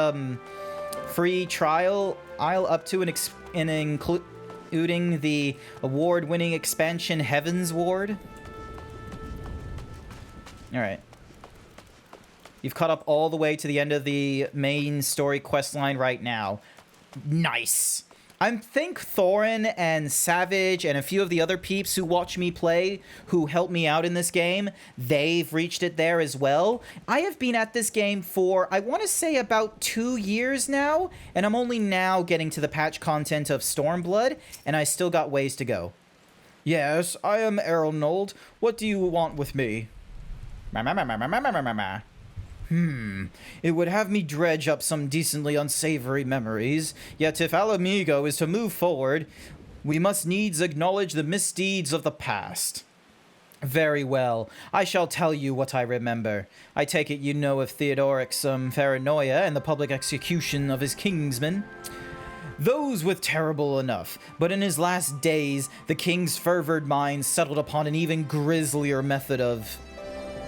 Speaker 4: free trial up to and including the award-winning expansion Heaven's Ward? All right. You've caught up all the way to the end of the main story questline right now. Nice. I think Thorin and Savage and a few of the other peeps who watch me play, who help me out in this game, they've reached it there as well. I have been at this game for, I want to say, about 2 years now, and I'm only now getting to the patch content of Stormblood, and I still got ways to go. Yes, I am Arnold. What do you want with me? It would have me dredge up some decently unsavory memories, yet if Alamigo is to move forward, we must needs acknowledge the misdeeds of the past. Very well, I shall tell you what I remember. I take it you know of Theodoric's paranoia and the public execution of his kingsmen. Those were terrible enough, but in his last days, the king's fervored mind settled upon an even grislier method of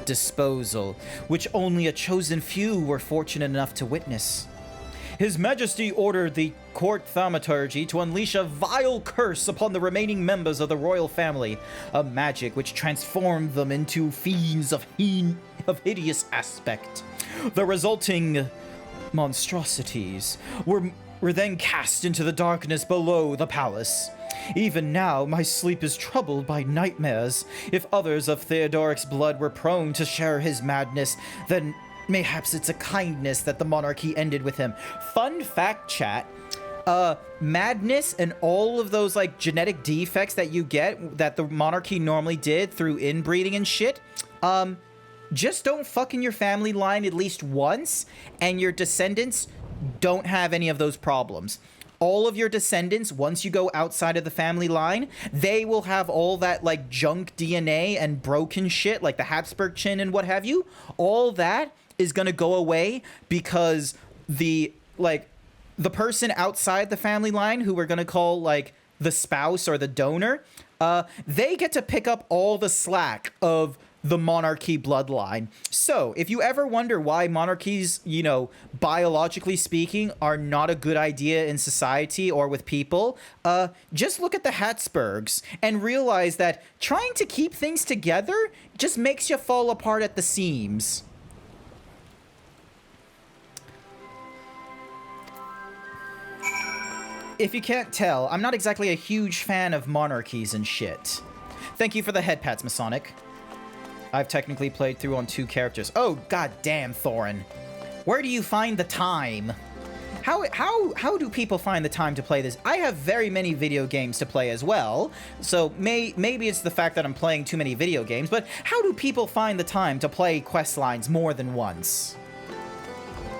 Speaker 4: disposal, which only a chosen few were fortunate enough to witness. His Majesty ordered the court thaumaturgy to unleash a vile curse upon the remaining members of the royal family, a magic which transformed them into fiends of hideous aspect. The resulting monstrosities were then cast into the darkness below the palace. Even now, my sleep is troubled by nightmares. If others of Theodoric's blood were prone to share his madness, then mayhaps it's a kindness that the monarchy ended with him. Fun fact, chat. Madness and all of those, like, genetic defects that you get that the monarchy normally did through inbreeding and shit, just don't fuck in your family line at least once, and your descendants don't have any of those problems. All of your descendants, once you go outside of the family line, they will have all that, like, junk DNA and broken shit, like the Habsburg chin and what have you. All that is gonna go away because the person outside the family line, who we're gonna call, like, the spouse or the donor, they get to pick up all the slack of the monarchy bloodline. So, if you ever wonder why monarchies, you know, biologically speaking, are not a good idea in society or with people, just look at the Habsburgs and realize that trying to keep things together just makes you fall apart at the seams. If you can't tell, I'm not exactly a huge fan of monarchies and shit. Thank you for the head pats, Masonic. I've technically played through on 2 characters. Oh, goddamn, Thorin. Where do you find the time? How do people find the time to play this? I have very many video games to play as well, so maybe it's the fact that I'm playing too many video games, but how do people find the time to play quest lines more than once?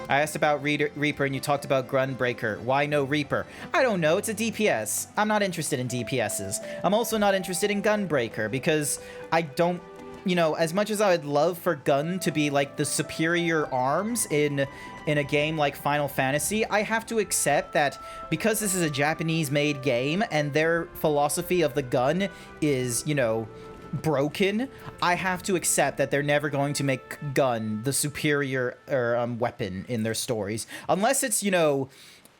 Speaker 4: I asked about Reaper and you talked about Gunbreaker. Why no Reaper? I don't know, it's a DPS. I'm not interested in DPSs. I'm also not interested in Gunbreaker because I don't you know, as much as I would love for gun to be like the superior arms in a game like Final Fantasy, I have to accept that because this is a Japanese-made game and their philosophy of the gun is, you know, broken, I have to accept that they're never going to make gun the superior weapon in their stories. Unless it's, you know,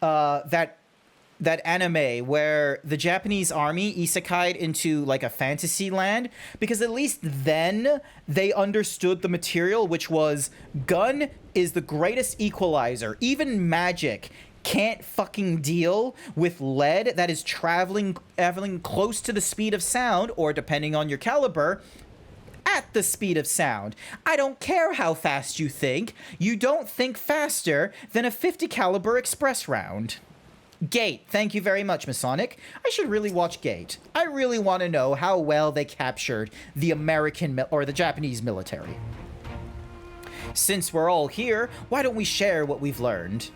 Speaker 4: that anime where the Japanese army isekai'd into like a fantasy land, because at least then they understood the material, which was gun is the greatest equalizer. Even magic can't fucking deal with lead that is traveling close to the speed of sound, or depending on your caliber, at the speed of sound. I don't care how fast you think. You don't think faster than a 50 caliber express round. Gate, thank you very much, Masonic. I should really watch Gate. I really want to know how well they captured the American or the Japanese military. Since we're all here, why don't we share what we've learned?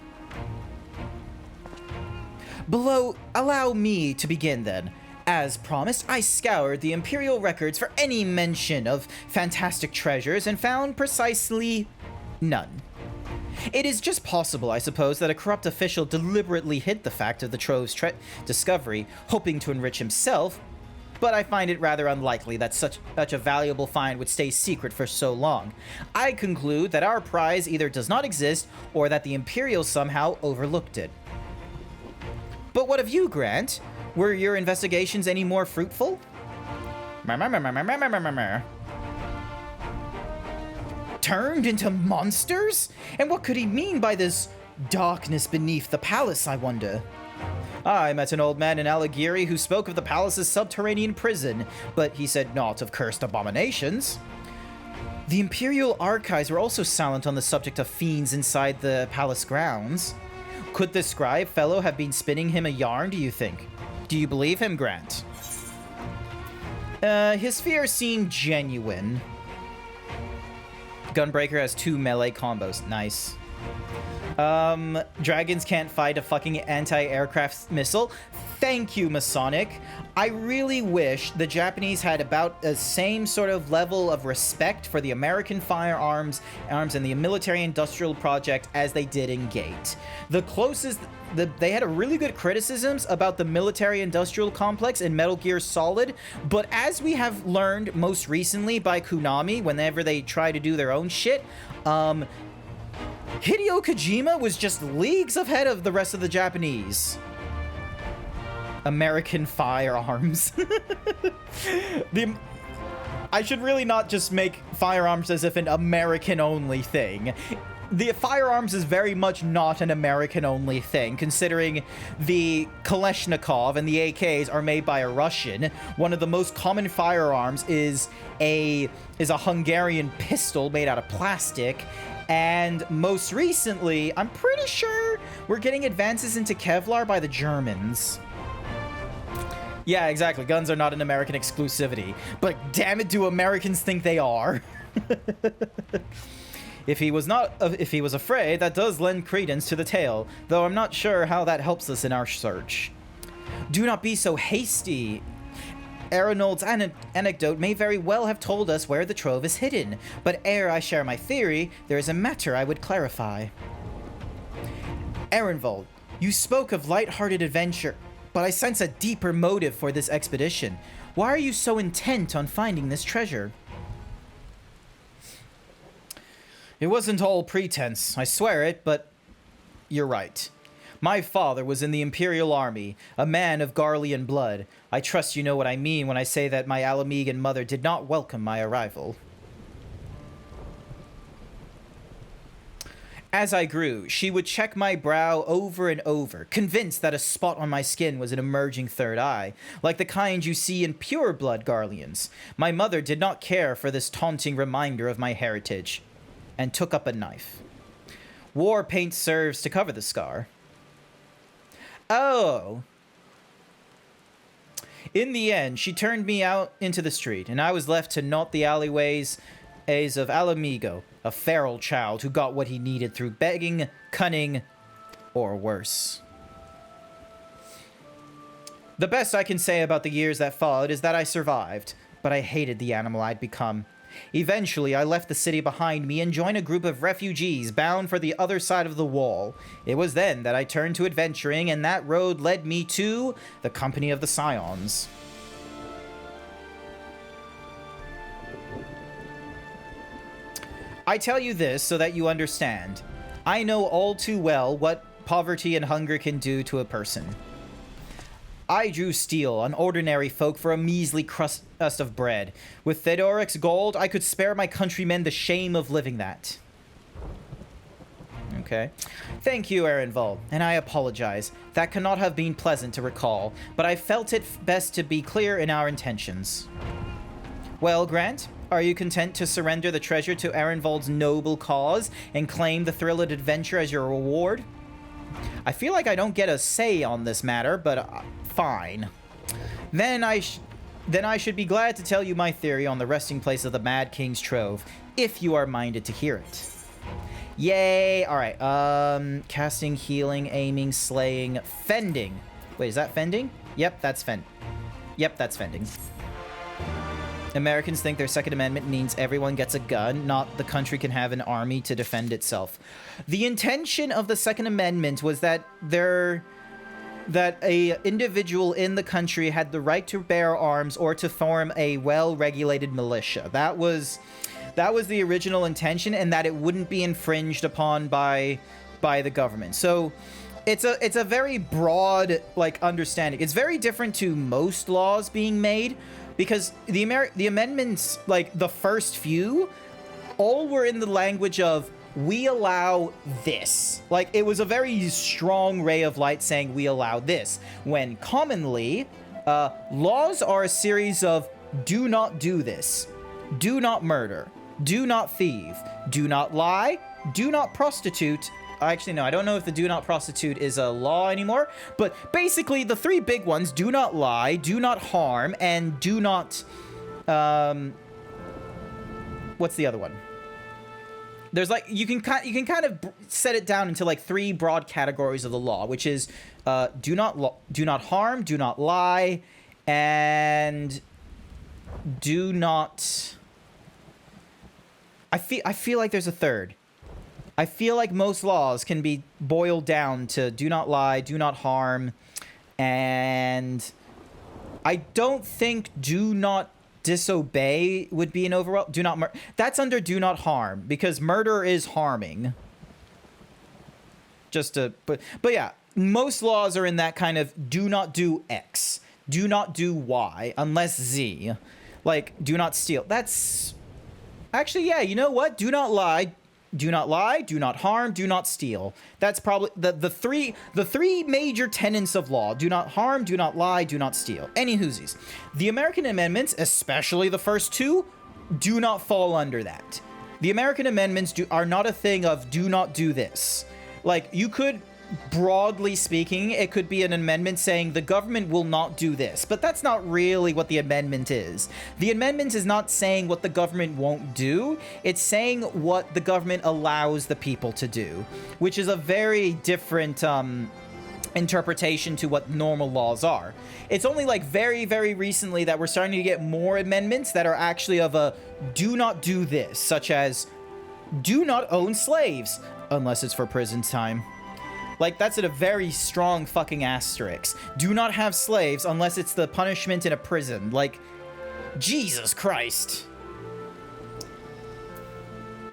Speaker 4: Below, allow me to begin then. As promised, I scoured the Imperial records for any mention of fantastic treasures and found precisely none. It is just possible, I suppose, that a corrupt official deliberately hid the fact of the trove's discovery, hoping to enrich himself, but I find it rather unlikely that such a valuable find would stay secret for so long. I conclude that our prize either does not exist, or that the Imperials somehow overlooked it. But what of you, Grant? Were your investigations any more fruitful? Turned into monsters? And what could he mean by this darkness beneath the palace, I wonder? I met an old man in Alighieri who spoke of the palace's subterranean prison, but he said naught of cursed abominations. The Imperial archives were also silent on the subject of fiends inside the palace grounds. Could the scribe fellow have been spinning him a yarn, do you think? Do you believe him, Grant? His fears seem genuine. Gunbreaker has 2 melee combos. Nice. Dragons can't fight a fucking anti-aircraft missile. Thank you, Masonic. I really wish the Japanese had about the same sort of level of respect for the American firearms and the military-industrial project as they did in Gate. The closest... they had a really good criticisms about the military-industrial complex in Metal Gear Solid, but as we have learned most recently by Konami, whenever they try to do their own shit, Hideo Kojima was just leagues ahead of the rest of the Japanese. American firearms. I should really not just make firearms as if an American-only thing. The firearms is very much not an American-only thing, considering the Kalashnikov and the AKs are made by a Russian. One of the most common firearms is a Hungarian pistol made out of plastic. And most recently, I'm pretty sure we're getting advances into Kevlar by the Germans. Yeah, exactly. Guns are not an American exclusivity. But damn it, do Americans think they are? If he was afraid, that does lend credence to the tale, though I'm not sure how that helps us in our search. Do not be so hasty. Arnold's anecdote may very well have told us where the trove is hidden, but ere I share my theory, there is a matter I would clarify. Ehrenwald, you spoke of light-hearted adventure, but I sense a deeper motive for this expedition. Why are you so intent on finding this treasure? It wasn't all pretense, I swear it, but you're right. My father was in the Imperial Army, a man of Garlean blood. I trust you know what I mean when I say that my Alamegan mother did not welcome my arrival. As I grew, she would check my brow over and over, convinced that a spot on my skin was an emerging third eye, like the kind you see in pure-blood Garleans. My mother did not care for this taunting reminder of my heritage, and took up a knife. War paint serves to cover the scar. Oh. In the end, she turned me out into the street, and I was left to knot the alleyways of Alamigo, a feral child who got what he needed through begging, cunning, or worse. The best I can say about the years that followed is that I survived, but I hated the animal I'd become. Eventually, I left the city behind me and joined a group of refugees bound for the other side of the wall. It was then that I turned to adventuring, and that road led me to the Company of the Scions. I tell you this so that you understand. I know all too well what poverty and hunger can do to a person. I drew steel on ordinary folk for a measly crust of bread. With Theodoric's gold, I could spare my countrymen the shame of living that. Okay. Thank you, Erenvald, and I apologize. That cannot have been pleasant to recall, but I felt it best to be clear in our intentions. Well, Grant, are you content to surrender the treasure to Erenvald's noble cause and claim the thrill of adventure as your reward? I feel like I don't get a say on this matter, but fine. Then I should be glad to tell you my theory on the resting place of the Mad King's Trove, if you are minded to hear it. Yay! Alright, casting, healing, aiming, slaying, fending. Wait, is that fending? Yep, that's fending. Americans think their Second Amendment means everyone gets a gun, not the country can have an army to defend itself. The intention of the Second Amendment was that a individual in the country had the right to bear arms or to form a well-regulated militia. That was the original intention, and that it wouldn't be infringed upon by the government. So it's a very broad understanding. It's very different to most laws being made, because the amendments, the first few, all were in the language of, we allow this. It was a very strong ray of light saying we allow this, when commonly, laws are a series of do not do this, do not murder, do not thieve, do not lie, do not prostitute. Actually, no, I don't know if the do not prostitute is a law anymore, but basically the three big ones: do not lie, do not harm, and do not, what's the other one? There's you can kind of set it down into three broad categories of the law, which is do not harm, do not lie, and do not. I feel like there's a third. I feel like most laws can be boiled down to do not lie, do not harm, and I don't think do not disobey would be an overall. Do not that's under do not harm, because murder is harming. But yeah, most laws are in that kind of do not do X, do not do Y, unless Z. Do not steal. That's actually, yeah, you know what? Do not lie, do not harm, do not steal. That's probably the three major tenets of law. Do not harm, do not lie, do not steal. Any whoosies. The American amendments, especially the first two, do not fall under that. The American amendments are not a thing of do not do this. You could, broadly speaking, it could be an amendment saying the government will not do this, but that's not really what the amendment is. The amendment is not saying what the government won't do, it's saying what the government allows the people to do, which is a very different interpretation to what normal laws are. It's only very, very recently that we're starting to get more amendments that are actually of a do not do this, such as do not own slaves, unless it's for prison time. That's at a very strong fucking asterisk. Do not have slaves unless it's the punishment in a prison. Jesus Christ.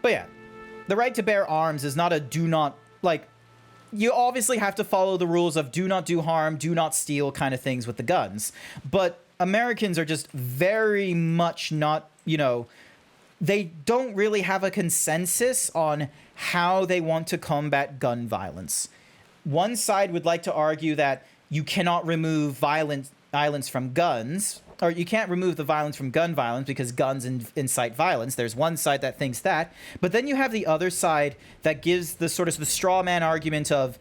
Speaker 4: But yeah, the right to bear arms is not a do not, you obviously have to follow the rules of do not do harm, do not steal kind of things with the guns. But Americans are just very much not, they don't really have a consensus on how they want to combat gun violence. One side would like to argue that you cannot remove violence from guns, or you can't remove the violence from gun violence because guns incite violence. There's one side that thinks that, but then you have the other side that gives the sort of the straw man argument of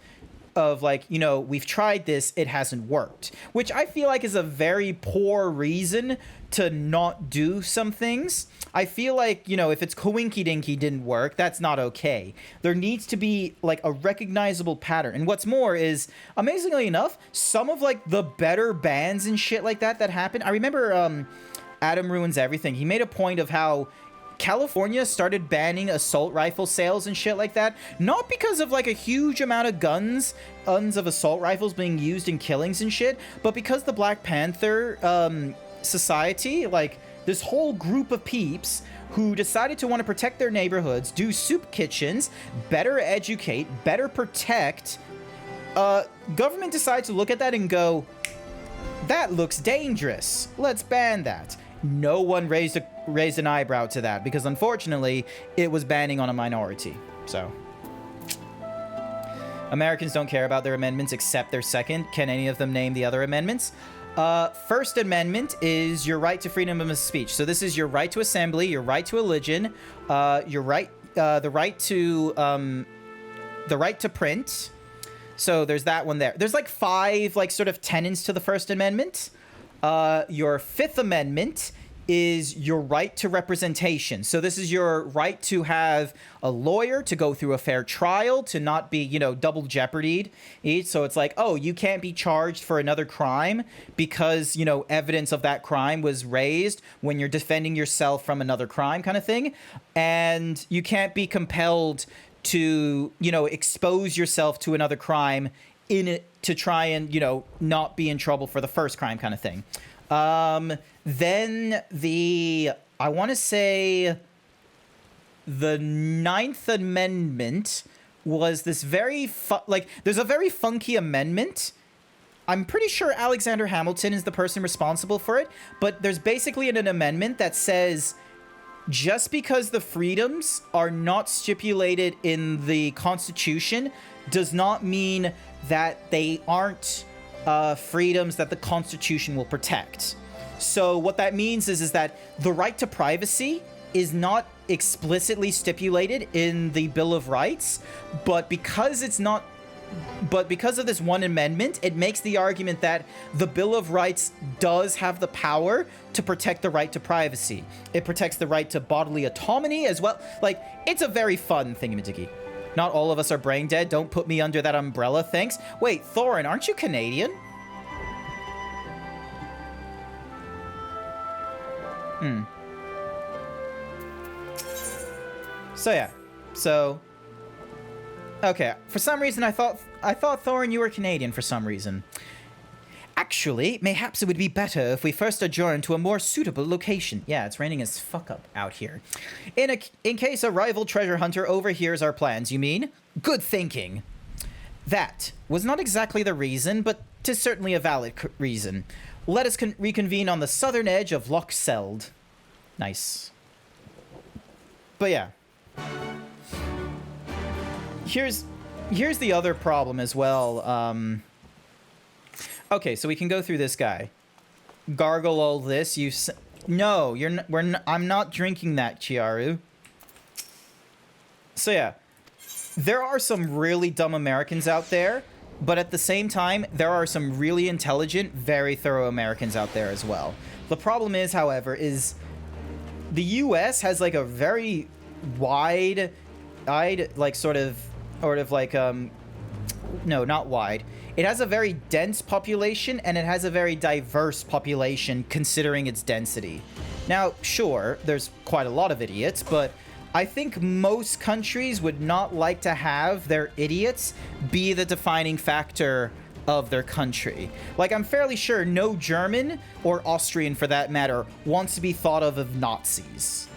Speaker 4: we've tried this, it hasn't worked, which I feel like is a very poor reason to not do some things. I feel like, if it's coinky dinky didn't work, that's not okay. There needs to be a recognizable pattern. And what's more is, amazingly enough, some of the better bans and shit that happen. I remember Adam Ruins Everything. He made a point of how California started banning assault rifle sales and shit like that, not because of like a huge amount of guns of assault rifles being used in killings and shit, but because the Black Panther society, like this whole group of peeps who decided to want to protect their neighborhoods, do soup kitchens, better educate, better protect, government decided to look at that and go, that looks dangerous. Let's ban that. No one raised an eyebrow to that because unfortunately it was banning on a minority. So Americans don't care about their amendments except their second. Can any of them name the other amendments? First Amendment is your right to freedom of speech. So this is your right to assembly, your right to religion, your right, the right to print. So there's that one there. There's like 5 like sort of tenets to the First Amendment. Your Fifth Amendment is your right to representation. So this is your right to have a lawyer, to go through a fair trial, to not be, you know, double jeopardied. So it's like, oh, you can't be charged for another crime because, you know, evidence of that crime was raised when you're defending yourself from another crime kind of thing. And you can't be compelled to, you know, expose yourself to another crime in it to try and, you know, not be in trouble for the first crime kind of thing. Then I want to say the Ninth Amendment was this very, there's a very funky amendment. I'm pretty sure Alexander Hamilton is the person responsible for it, but there's basically an amendment that says just because the freedoms are not stipulated in the Constitution does not mean that they aren't freedoms that the Constitution will protect. So what that means is that the right to privacy is not explicitly stipulated in the Bill of Rights, but because of this one amendment, it makes the argument that the Bill of Rights does have the power to protect the right to privacy. It protects the right to bodily autonomy as well. Like, it's a very fun thingamajiggy. Not all of us are brain dead. Don't put me under that umbrella, thanks. Wait, Thorin, aren't you Canadian? So yeah. So okay, for some reason I thought Thorin you were Canadian for some reason. Actually, mayhaps it would be better if we first adjourn to a more suitable location. Yeah, it's raining as fuck up out here. In case a rival treasure hunter overhears our plans, you mean? Good thinking. That was not exactly the reason, but 'tis certainly a valid reason. Let us reconvene on the southern edge of Loch Seld. Nice. But yeah. Here's the other problem as well. Okay, so we can go through this guy. Gargle all this. No, I'm not drinking that, Chiaru. So yeah. There are some really dumb Americans out there, but at the same time, there are some really intelligent, very thorough Americans out there as well. The problem is, however, is the US has like a very wide, like no, not wide. It has a very dense population and it has a very diverse population considering its density. Now, sure, there's quite a lot of idiots, but I think most countries would not like to have their idiots be the defining factor of their country. Like, I'm fairly sure no German, or Austrian for that matter, wants to be thought of Nazis.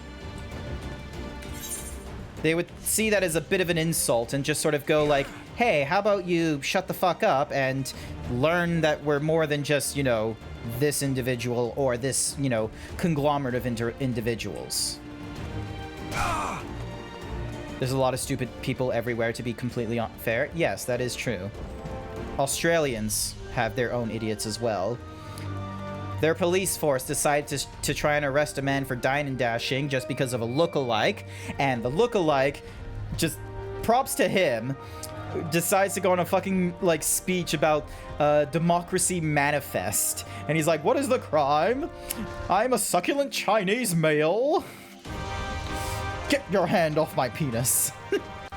Speaker 4: They would see that as a bit of an insult and just sort of go like, hey, how about you shut the fuck up and learn that we're more than just, you know, this individual or this, you know, conglomerate of individuals. There's a lot of stupid people everywhere, to be completely fair. Yes, that is true. Australians have their own idiots as well. Their police force decided to try and arrest a man for dine and dashing just because of a look-alike, and the look-alike, just props to him, decides to go on a fucking, like, speech about democracy manifest. And he's like, what is the crime? I'm a succulent Chinese male. Get your hand off my penis.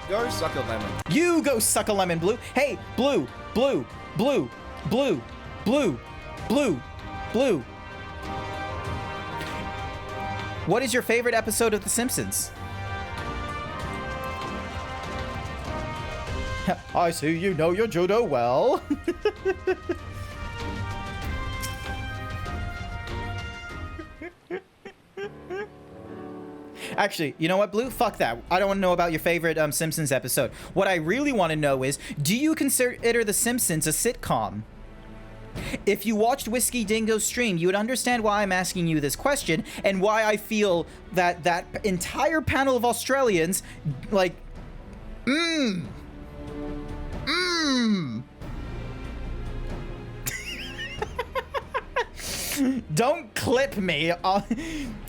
Speaker 5: Go suck a lemon.
Speaker 4: You go suck a lemon, Blue. Hey, Blue, Blue, Blue, Blue, Blue, Blue, Blue. What is your favorite episode of The Simpsons? I see you know your judo well. Actually, you know what, Blue? Fuck that. I don't want to know about your favorite Simpsons episode. What I really want to know is, do you consider The Simpsons a sitcom? If you watched Whiskey Dingo's stream, you would understand why I'm asking you this question and why I feel that that entire panel of Australians, like, Don't clip me.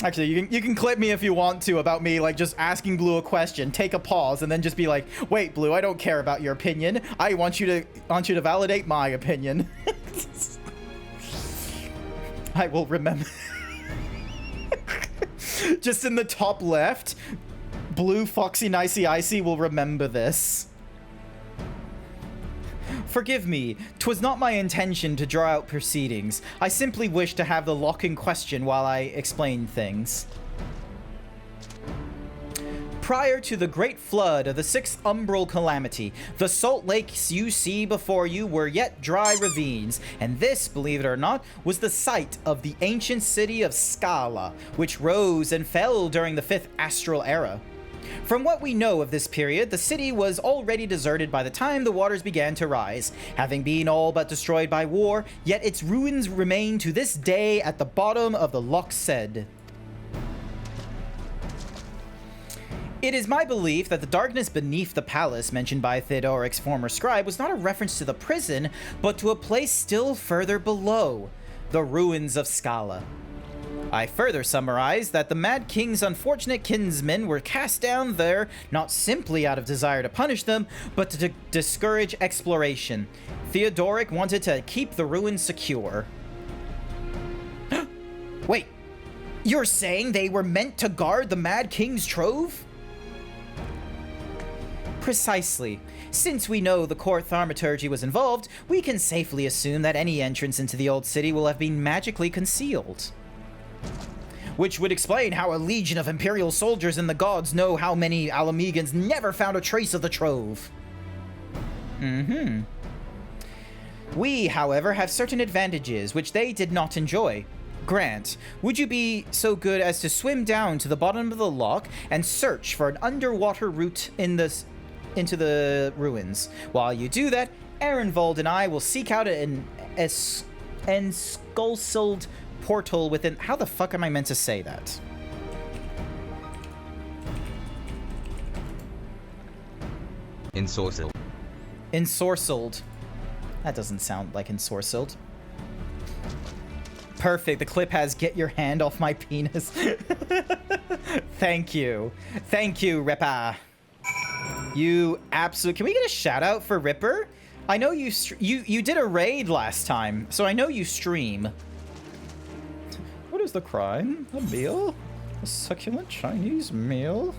Speaker 4: Actually, you can clip me if you want to about me like just asking Blue a question. Take a pause and then just be like, "Wait, Blue, I don't care about your opinion. I want you to validate my opinion." I will remember. Just in the top left, Blue Foxy Nicey Icy will remember this. Forgive me, 'twas not my intention to draw out proceedings. I simply wish to have the lock in question while I explain things. Prior to the great flood of the 6th umbral calamity, the salt lakes you see before you were yet dry ravines, and this, believe it or not, was the site of the ancient city of Scala, which rose and fell during the 5th astral era. From what we know of this period, the city was already deserted by the time the waters began to rise, having been all but destroyed by war, yet its ruins remain to this day at the bottom of the Loch Sed. It is my belief that the darkness beneath the palace mentioned by Theodoric's former scribe was not a reference to the prison, but to a place still further below, the ruins of Scala. I further summarize that the Mad King's unfortunate kinsmen were cast down there not simply out of desire to punish them, but to discourage exploration. Theodoric wanted to keep the ruins secure. Wait, you're saying they were meant to guard the Mad King's trove? Precisely. Since we know the court thaumaturgy was involved, we can safely assume that any entrance into the old city will have been magically concealed. Which would explain how a legion of Imperial soldiers and the gods know how many Alamegans never found a trace of the trove. We, however, have certain advantages which they did not enjoy. Grant, would you be so good as to swim down to the bottom of the loch and search for an underwater route into the ruins? While you do that, Ehrenwald and I will seek out an enskulcelled portal within... How the fuck am I meant to say that?
Speaker 5: Ensorcelled.
Speaker 4: Ensorcelled. That doesn't sound like ensorcelled. Perfect. The clip has "get your hand off my penis." Thank you. Thank you, Ripper. You absolutely... Can we get a shout out for Ripper? I know you did a raid last time, so I know you stream. What is the crime? A meal? A succulent Chinese meal?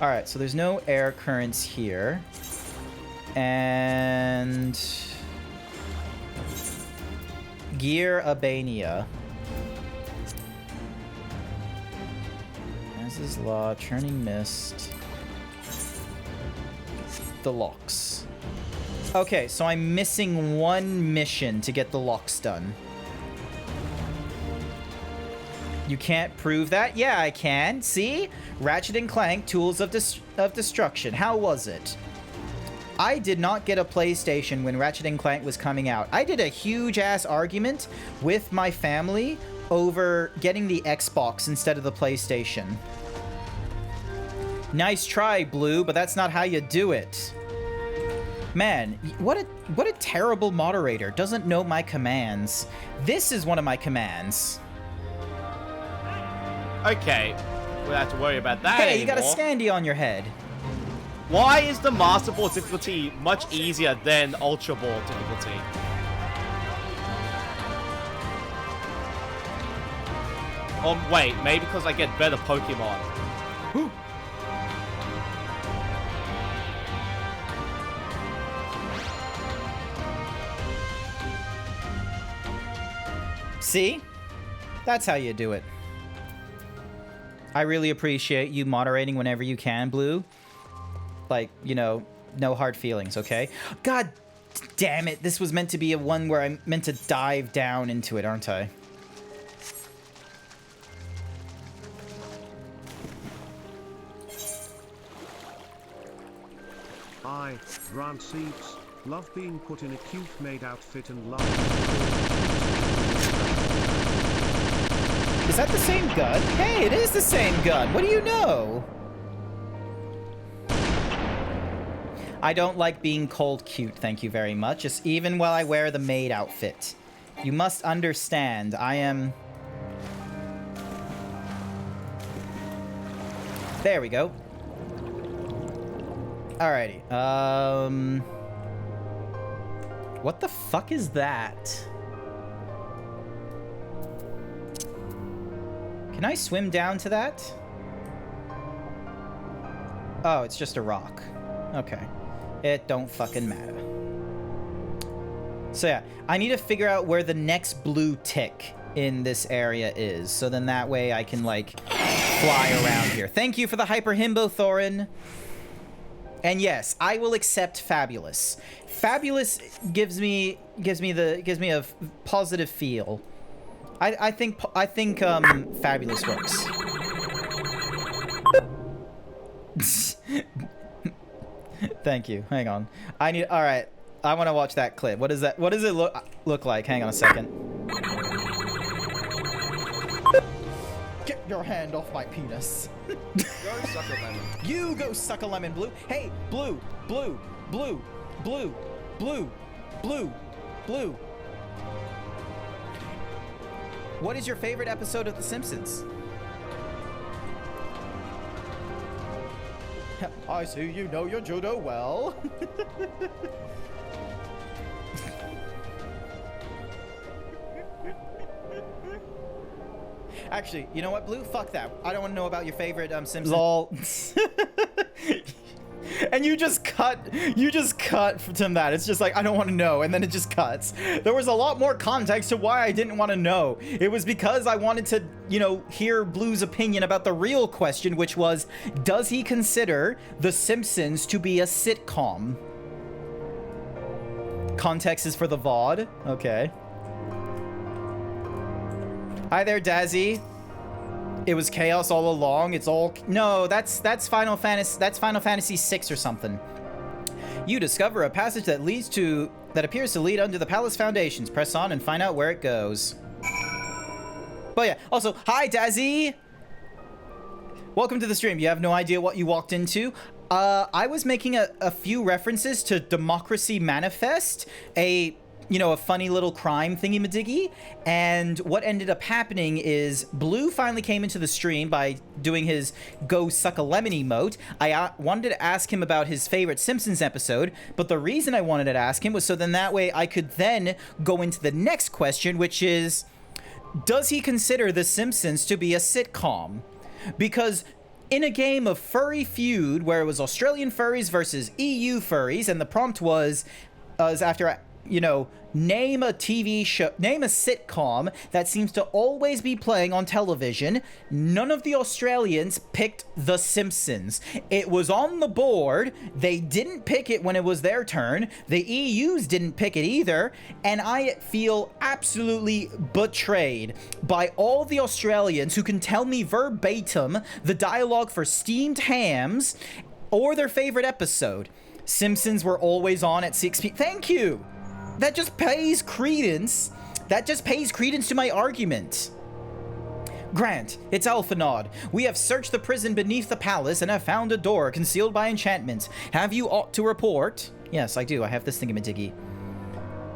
Speaker 4: Alright, so there's no air currents here. And... Gear Albania. As is law, churning mist. The locks. Okay, so I'm missing one mission to get the locks done. You can't prove that? Yeah, I can. See? Ratchet & Clank, Tools of Destruction. How was it? I did not get a PlayStation when Ratchet & Clank was coming out. I did a huge-ass argument with my family over getting the Xbox instead of the PlayStation. Nice try, Blue, but that's not how you do it. Man, what a terrible moderator. Doesn't know my commands. This is one of my commands.
Speaker 1: Okay, we don't have to worry about that
Speaker 4: Hey,
Speaker 1: anymore.
Speaker 4: you got a Scandy on your head.
Speaker 1: Why is the Master Ball difficulty much easier than Ultra Ball difficulty? Wait, maybe because I get better Pokemon.
Speaker 4: See? That's how you do it. I really appreciate you moderating whenever you can, Blue. Like, you know, no hard feelings, okay? God damn it. This was meant to be a one where I'm meant to dive down into it, aren't I?
Speaker 3: GrantZeebs, love being put in a cute maid outfit and love.
Speaker 4: Is that the same gun? Hey, it is the same gun. What do you know? I don't like being called cute, thank you very much. Just even while I wear the maid outfit. You must understand, I am... There we go. Alrighty. What the fuck is that? Can I swim down to that? Oh, it's just a rock. Okay. It don't fucking matter. So yeah, I need to figure out where the next blue tick in this area is. So then that way I can, like, fly around here. Thank you for the hyper himbo, Thorin. And yes, I will accept fabulous. Fabulous gives me a positive feel. I think fabulous works. Thank you. Hang on. All right. I want to watch that clip. What is that? What does it look like? Hang on a second. Get your hand off my penis.
Speaker 5: Go suck a lemon.
Speaker 4: You go suck a lemon, Blue. Hey, Blue, Blue, Blue, Blue, Blue, Blue, Blue. What is your favorite episode of The Simpsons? I see you know your judo well. Actually, you know what, Blue? Fuck that. I don't want to know about your favorite Simpsons. LOL. And you just cut from that. It's just like, I don't want to know, and then it just cuts. There was a lot more context to why I didn't want to know. It was because I wanted to, you know, hear Blue's opinion about the real question, which was, does he consider The Simpsons to be a sitcom? Context is for the VOD. Okay. Hi there, Dazzy. It was chaos all along. It's all... No, that's Final Fantasy... That's Final Fantasy VI or something. You discover a passage that appears to lead under the palace foundations. Press on and find out where it goes. But yeah, also, hi, Dazzy! Welcome to the stream. You have no idea what you walked into. I was making a few references to Democracy Manifest, a funny little crime thingy-madiggy, and what ended up happening is Blue finally came into the stream by doing his go suck a lemon emote. I wanted to ask him about his favorite Simpsons episode, but the reason I wanted to ask him was so then that way I could then go into the next question, which is, does he consider The Simpsons to be a sitcom? Because in a game of furry feud where it was Australian furries versus EU furries, and the prompt was after... name a TV show, name a sitcom that seems to always be playing on television. None of the Australians picked The Simpsons. It was on the board. They didn't pick it when it was their turn. The EUs didn't pick it either. And I feel absolutely betrayed by all the Australians who can tell me verbatim the dialogue for Steamed Hams or their favorite episode. Simpsons were always on at 6 p.m. Thank you. That just pays credence. That just pays credence to my argument. Grant, it's Alphanod. We have searched the prison beneath the palace and have found a door concealed by enchantments. Have you aught to report? Yes, I do. I have this thingamadiggy.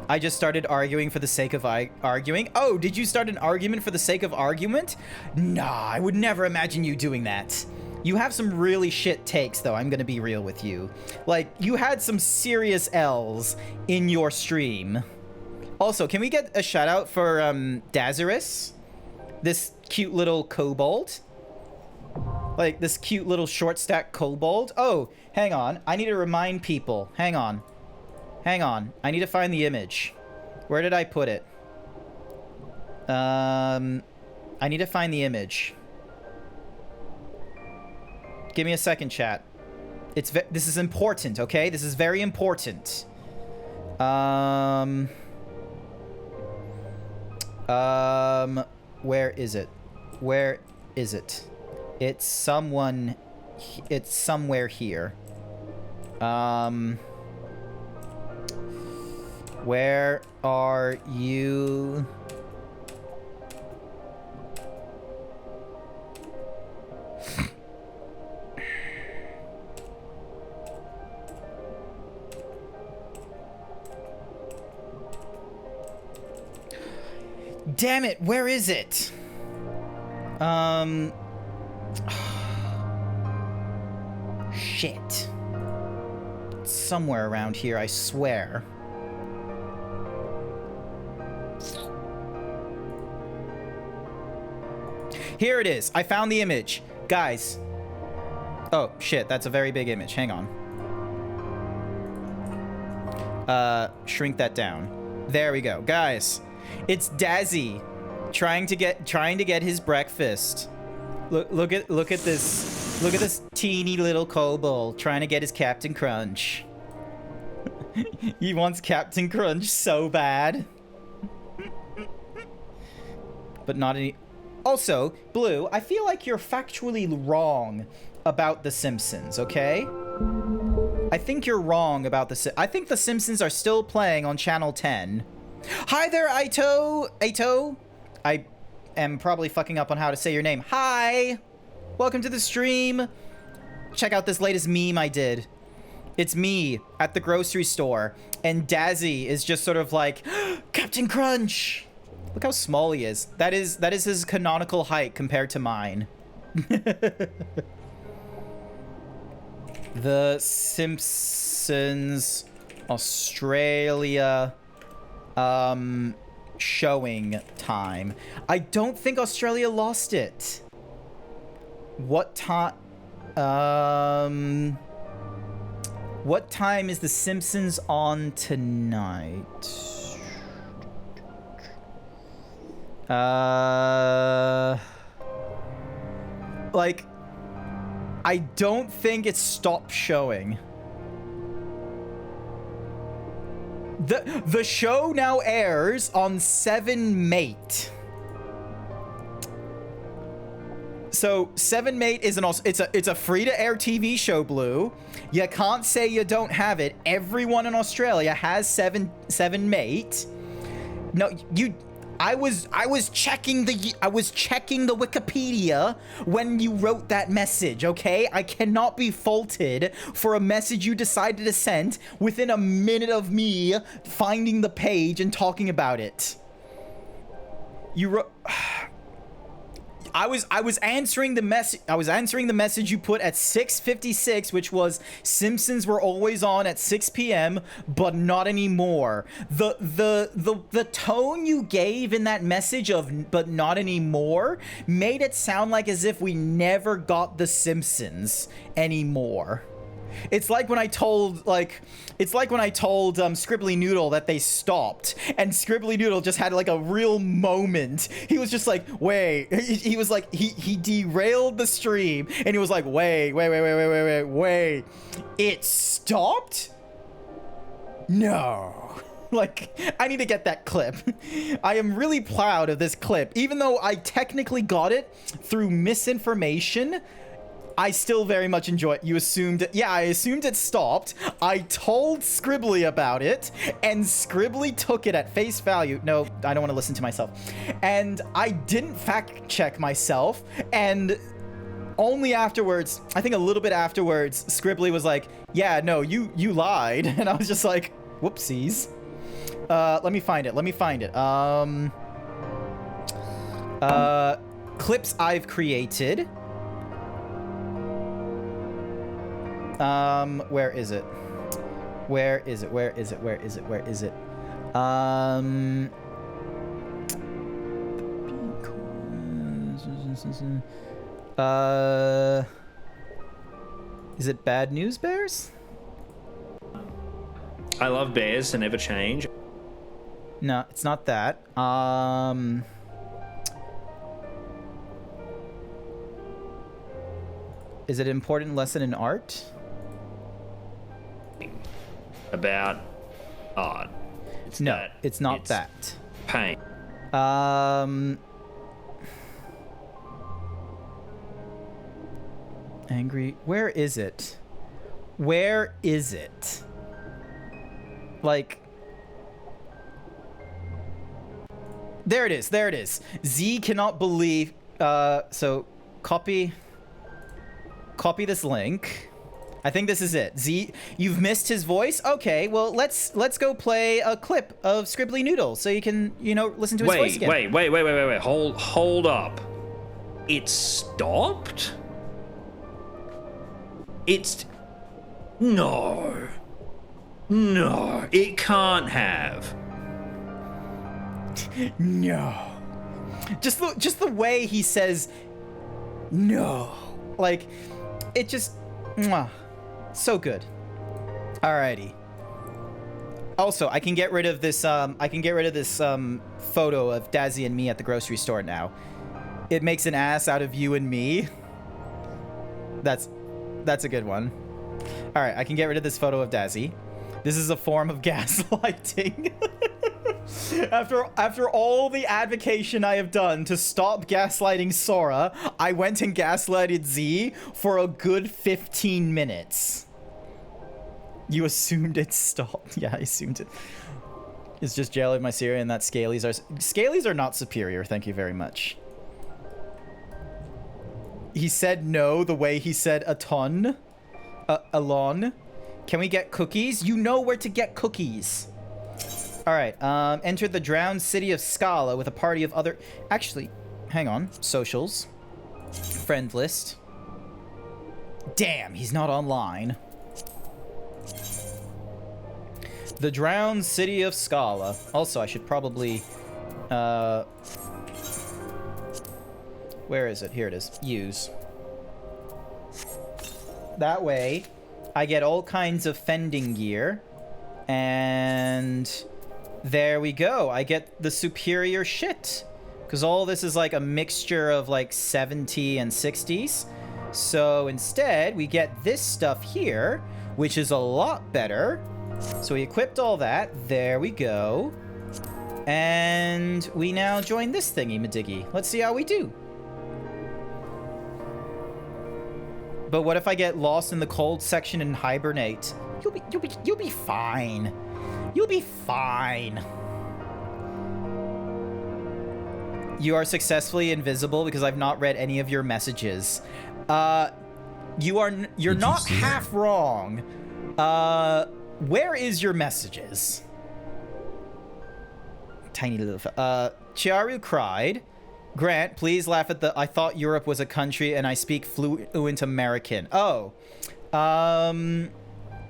Speaker 4: I just started arguing for the sake of arguing. Oh, did you start an argument for the sake of argument? Nah, I would never imagine you doing that. You have some really shit takes, though. I'm gonna be real with you. Like, you had some serious L's in your stream. Also, can we get a shout out for Dazarus? This cute little kobold. Like, this cute little short stack kobold. Oh, hang on. I need to remind people. Hang on. Hang on. I need to find the image. Where did I put it? I need to find the image. Give me a second, chat. This is important, okay? This is very important. Where is it? Where is it? It's somewhere here. Where are you? Damn it, where is it? Shit. It's somewhere around here, I swear. Here it is. I found the image. Guys. Oh, shit, that's a very big image. Hang on. Shrink that down. There we go. Guys. It's Dazzy trying to get his breakfast. Look at this. Look at this teeny little kobold trying to get his Captain Crunch. He wants Captain Crunch so bad. But not any. Also, Blue, I feel like you're factually wrong about The Simpsons, okay? I think you're wrong about I think The Simpsons are still playing on Channel 10. Hi there, Aito! Aito? I am probably fucking up on how to say your name. Hi! Welcome to the stream. Check out this latest meme I did. It's me at the grocery store, and Dazzy is just sort of like, Captain Crunch! Look how small he is. That is his canonical height compared to mine. The Simpsons Australia showing time. I don't think Australia lost it. What time is The Simpsons on tonight? Like, I don't think it stopped showing. The show now airs on 7 Mate. So 7 Mate is it's a free-to-air TV show, Blue. You can't say you don't have it. Everyone in Australia has 7 Mate. No, I was checking the Wikipedia when you wrote that message, okay? I cannot be faulted for a message you decided to send within a minute of me finding the page and talking about it. You wrote I was answering the message you put at 6:56, which was Simpsons were always on at 6 p.m., but not anymore. The tone you gave in that message of "but not anymore" made it sound like as if we never got the Simpsons anymore. It's like when I told Scribbly Noodle that they stopped, and Scribbly Noodle just had like a real moment. He was just like, wait, he was like, he derailed the stream, and he was like, wait, it stopped? No. Like, I need to get that clip. I am really proud of this clip. Even though I technically got it through misinformation, I still very much enjoy it. You assumed, yeah, I assumed it stopped. I told Scribbly about it, and Scribbly took it at face value. No, I don't want to listen to myself. And I didn't fact check myself, and only afterwards, I think a little bit afterwards, Scribbly was like, yeah, no, you lied. And I was just like, whoopsies. Let me find it. Clips I've created. Where is it? Is it Bad News Bears?
Speaker 6: I love bears and never change.
Speaker 4: No, it's not that. Is it an important lesson in art?
Speaker 6: About art.
Speaker 4: No, it's not
Speaker 6: it's
Speaker 4: that.
Speaker 6: Pain.
Speaker 4: Angry. Where is it? Where is it? Like... There it is. There it is. Z cannot believe... so, copy this link. I think this is it. Z, you've missed his voice? Okay, well, let's go play a clip of Scribbly Noodle so you can, you know, listen to his voice again.
Speaker 6: Wait. Hold up. It stopped? It's... No, it can't have.
Speaker 4: No. Just the way he says no. Like, it just... Mwah. So good. Alrighty. Also, I can get rid of this, photo of Dazzy and me at the grocery store now. It makes an ass out of you and me. That's a good one. Alright, I can get rid of this photo of Dazzy. This is a form of gaslighting. After all the advocation I have done to stop gaslighting Sora, I went and gaslighted Z for a good 15 minutes. You assumed it stopped. Yeah, I assumed it. It's just jelly, Materia, and that Scalies are not superior, thank you very much. He said no the way he said a ton. Alon. Can we get cookies? You know where to get cookies. Alright, entered the drowned city of Scala with a party of other... Actually, hang on. Socials. Friend list. Damn, he's not online. The drowned city of Scala. Also, I should probably... Where is it? Here it is. Use. That way, I get all kinds of fending gear. And... there we go. I get the superior shit. Because all this is like a mixture of like 70 and 60s. So instead, we get this stuff here, which is a lot better. So we equipped all that. There we go. And we now join this thingy-madiggy. Let's see how we do. But what if I get lost in the cold section and hibernate? You'll be fine. You'll be fine. You are successfully invisible because I've not read any of your messages. You're not half wrong. Where is your messages? Tiny little... Chiaru cried. Grant, please laugh at the... I thought Europe was a country and I speak fluent American. Oh.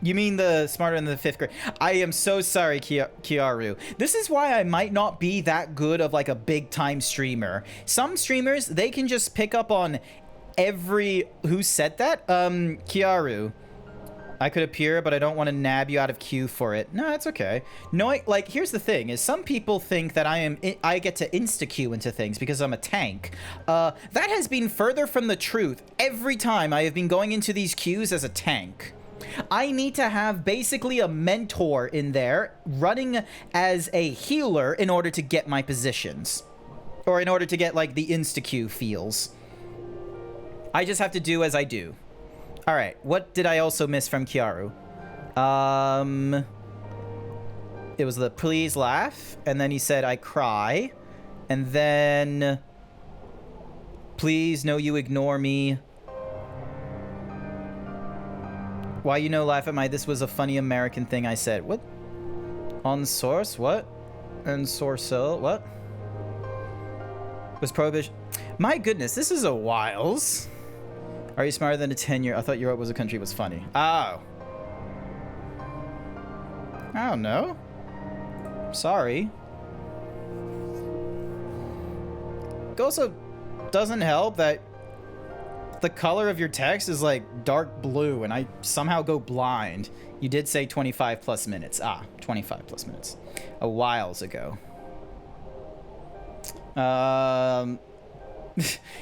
Speaker 4: You mean the smarter in the 5th grade. I am so sorry, Kiaru. This is why I might not be that good of like a big time streamer. Some streamers, they can just pick up on every... Who said that? Kiaru. I could appear, but I don't want to nab you out of queue for it. No, that's okay. No, like, here's the thing, is some people think that I get to insta-queue into things because I'm a tank. That has been further from the truth every time I have been going into these queues as a tank. I need to have basically a mentor in there running as a healer in order to get my positions. Or in order to get, like, the insta-queue feels. I just have to do as I do. Alright, what did I also miss from Kiaru? It was the please laugh, and then he said I cry, and then please no you ignore me. Why you no laugh at my this was a funny American thing I said. What? On source? What? And sourcel? What? Was prohibition? My goodness, this is a whiles. Are you smarter than a 10-year? I thought Europe was a country was funny. Oh. I don't know. Sorry. It also doesn't help that the color of your text is like dark blue and I somehow go blind. You did say 25 plus minutes. 25 plus minutes. A whiles ago.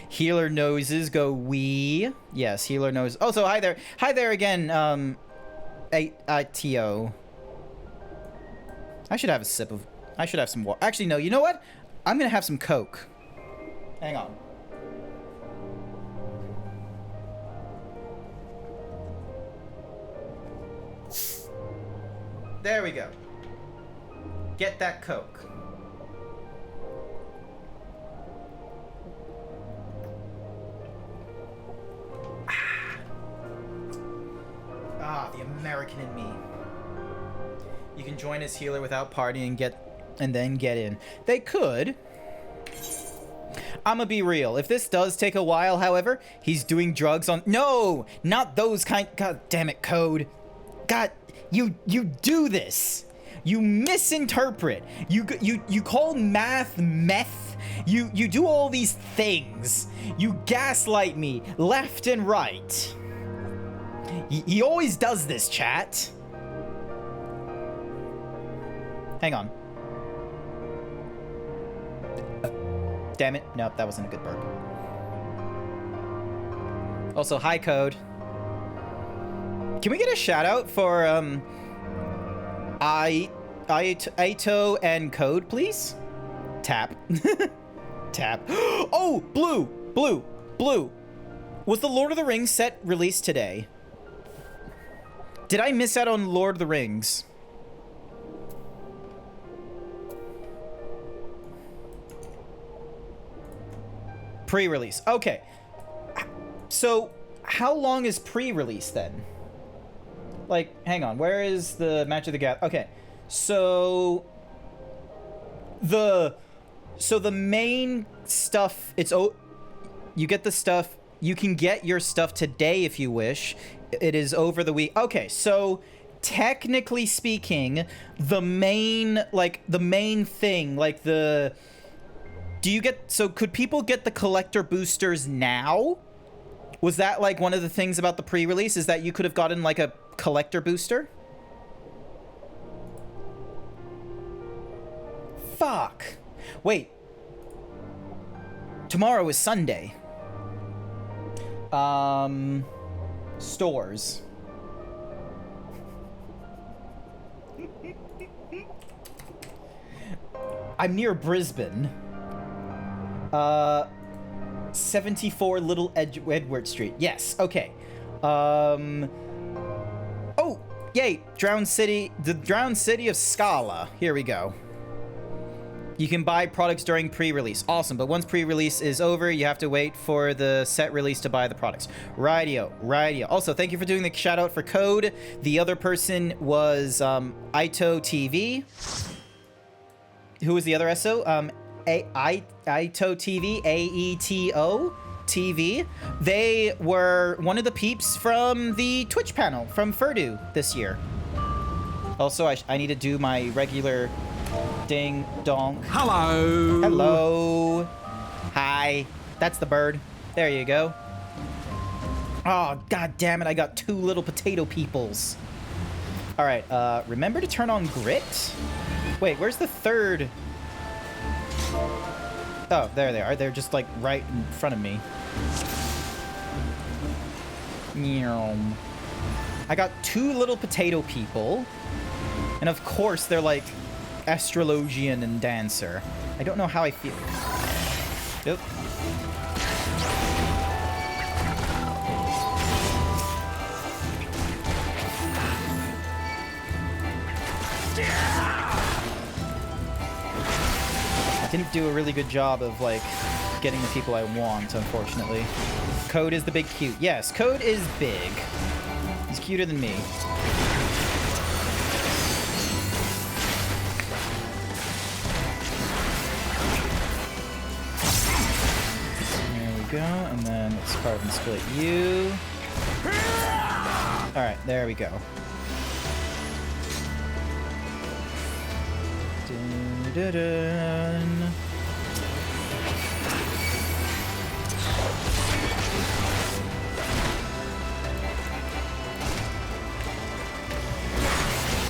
Speaker 4: Healer noses go wee. Yes, healer nose. Also, hi there. Hi there again, T.O. I should have a sip of... I should have some water. Actually, no, you know what? I'm gonna have some Coke. Hang on. There we go. Get that Coke. Ah, the American in me. You can join as healer without partying and then get in. They could. I'ma be real. If this does take a while, however, he's doing drugs on... No! Not those kind... God damn it, Code. God, you do this. You misinterpret. You call math meth. You do all these things. You gaslight me left and right. He always does this, chat. Hang on. Damn it. Nope, that wasn't a good burp. Also, hi, Code. Can we get a shout out for, Aito and Code, please? Tap. Tap. Oh, Blue. Was the Lord of the Rings set released today? Did I miss out on Lord of the Rings? Pre-release. Okay. So, how long is pre-release then? Like, hang on. Where is the Match of the Gap? Okay. So the main stuff, you get the stuff, you can get your stuff today if you wish. It is over the week. Okay, so technically speaking, the main thing, like could people get the collector boosters now? Was that like one of the things about the pre-release, is that you could have gotten like a collector booster? Fuck. Wait. Tomorrow is Sunday. Stores. I'm near Brisbane. 74 Little Edward Street. Yes, okay. Oh, yay, the Drowned City of Scala. Here we go. You can buy products during pre-release. Awesome, but once pre-release is over, you have to wait for the set release to buy the products. Rightio. Also, thank you for doing the shout out for Code. The other person was Aito TV. Who was the other SO? Aito TV, AETO TV. They were one of the peeps from the Twitch panel from Furdu this year. Also, I need to do my regular ding donk. Hello. Hi. That's the bird. There you go. Oh, god damn it. I got 2 little potato peoples. All right. Remember to turn on grit. Wait, where's the third? Oh, there they are. They're just like right in front of me. I got 2 little potato people. And of course, they're like astrologian and dancer. I don't know how I feel. Nope. I didn't do a really good job of like getting the people I want, unfortunately. Code is the big cute. Yes, Code is big. He's cuter than me. Go, and then let's carbon split you. Alright, there we go. Dun-dun-dun.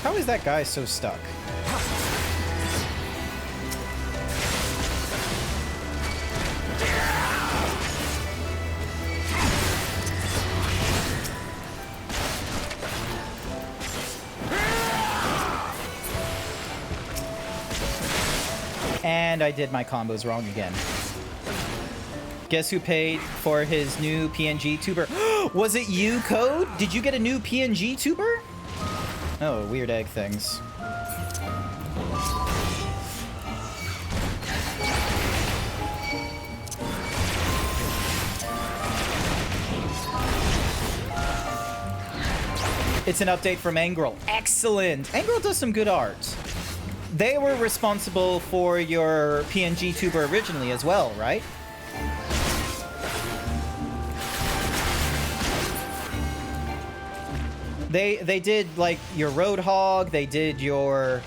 Speaker 4: How is that guy so stuck? And I did my combos wrong again. Guess who paid for his new PNG tuber? Was it you, Code? Did you get a new PNG tuber? Oh, weird egg things. It's an update from Angrel. Excellent! Angrel does some good art. They were responsible for your PNG tuber originally as well, right? They did like your Roadhog, they did your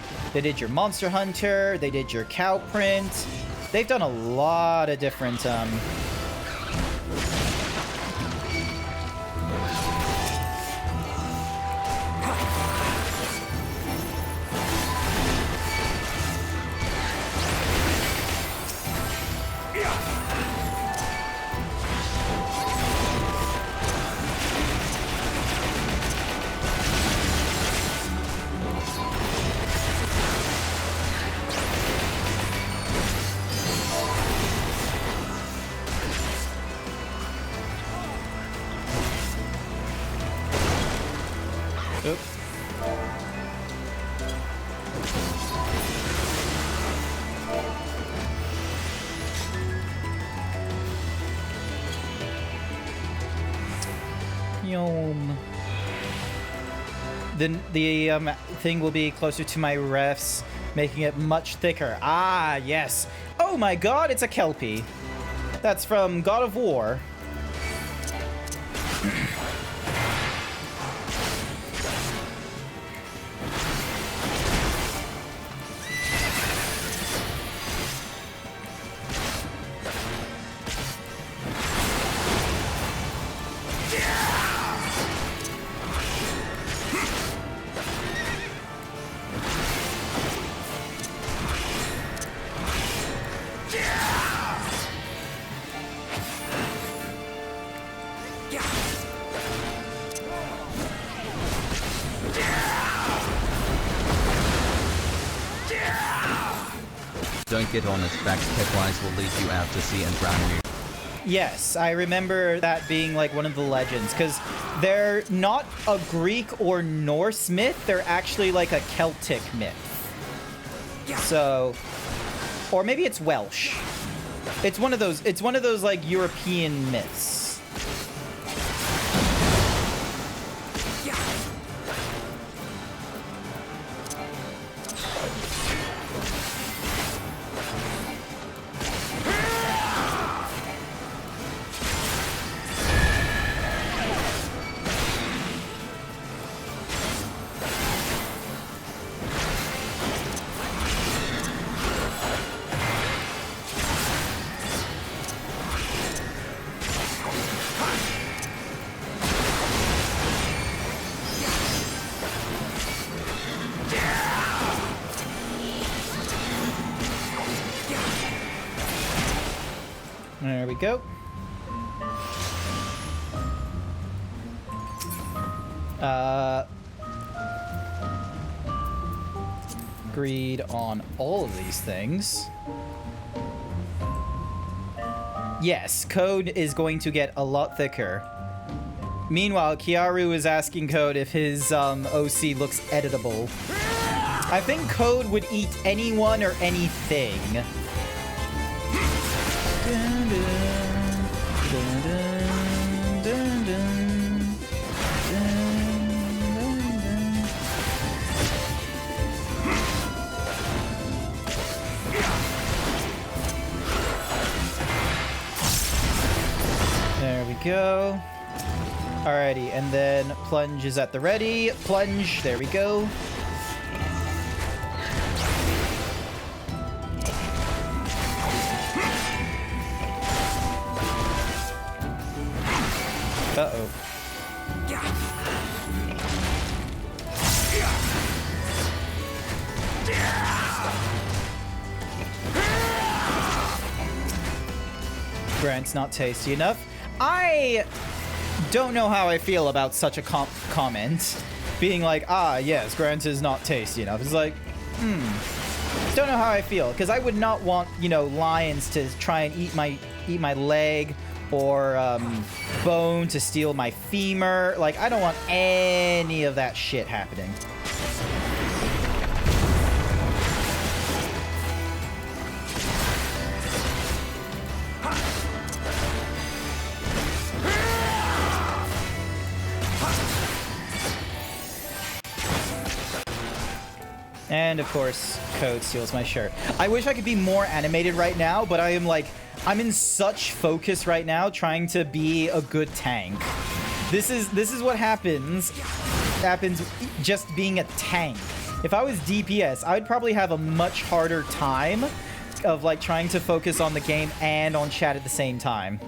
Speaker 4: Monster Hunter, they did your Cow Print. They've done a lot of different Oops. Yum. Then the thing will be closer to my refs, making it much thicker. Ah, yes. Oh my god, it's a Kelpie. That's from God of War.
Speaker 7: Don't get on it, Pepwise will lead you out to sea and drown you.
Speaker 4: Yes, I remember that being like one of the legends, because they're not a Greek or Norse myth, they're actually like a Celtic myth. So, or maybe it's Welsh. It's one of those like European myths. There we go. Agreed on all of these things. Yes, Code is going to get a lot thicker. Meanwhile, Kiaru is asking Code if his OC looks editable. I think Code would eat anyone or anything. Dun, dun, dun, dun, dun, dun, dun, dun. There we go. Alrighty, and then Plunge is at the ready. Plunge, there we go. Uh-oh. Grant's not tasty enough. I don't know how I feel about such a comment. Being like, ah, yes, Grant is not tasty enough. It's like, Don't know how I feel, because I would not want, you know, lions to try and eat my leg, or bone to steal my femur. Like, I don't want any of that shit happening. And of course, Code steals my shirt. I wish I could be more animated right now, but I am like, I'm in such focus right now trying to be a good tank. This is what happens just being a tank. If I was DPS, I would probably have a much harder time of like trying to focus on the game and on chat at the same time.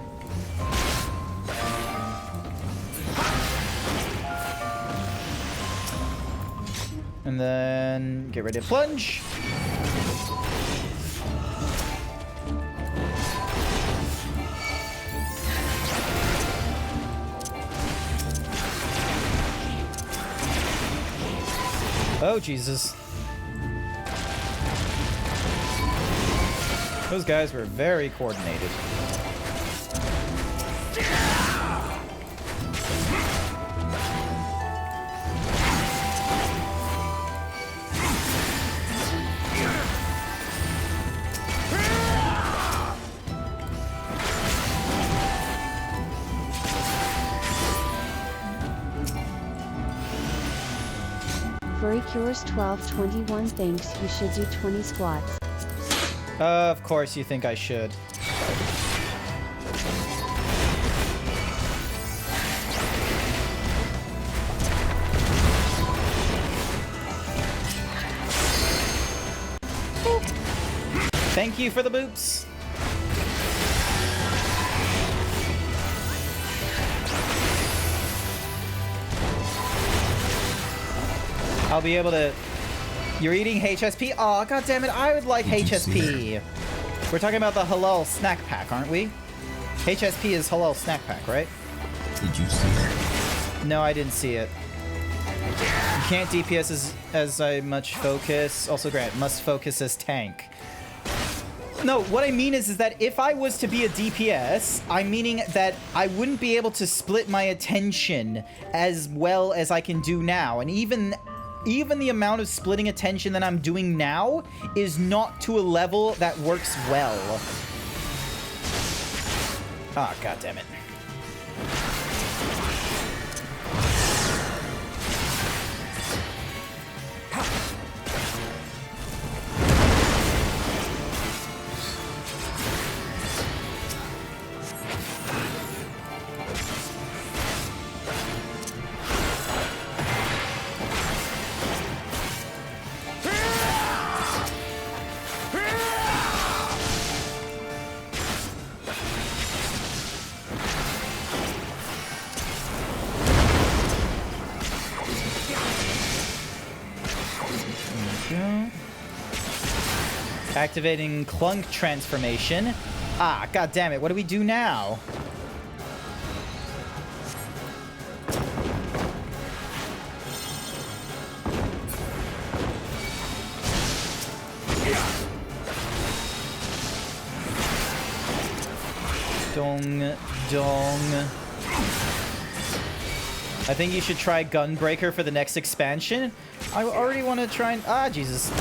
Speaker 4: And then get ready to plunge. Oh, Jesus. Those guys were very coordinated.
Speaker 8: Furry Cures 1221 thinks you should do 20 squats.
Speaker 4: Of course you think I should. Boop. Thank you for the boops. I'll be able to... You're eating HSP? Aw, god damn it, I would like HSP. We're talking about the halal snack pack, aren't we? HSP is halal snack pack, right?
Speaker 7: Did you see it?
Speaker 4: No, I didn't see it. You can't DPS as I much focus. Also, Grant, must focus as tank. No, what I mean is that if I was to be a DPS, I'm meaning that I wouldn't be able to split my attention as well as I can do now. And even the amount of splitting attention that I'm doing now is not to a level that works well. Ah, god damn it. Activating Clunk transformation. Ah, god damn it. What do we do now? Dong, dong. I think you should try Gunbreaker for the next expansion. I already want to try and... Ah, Jesus.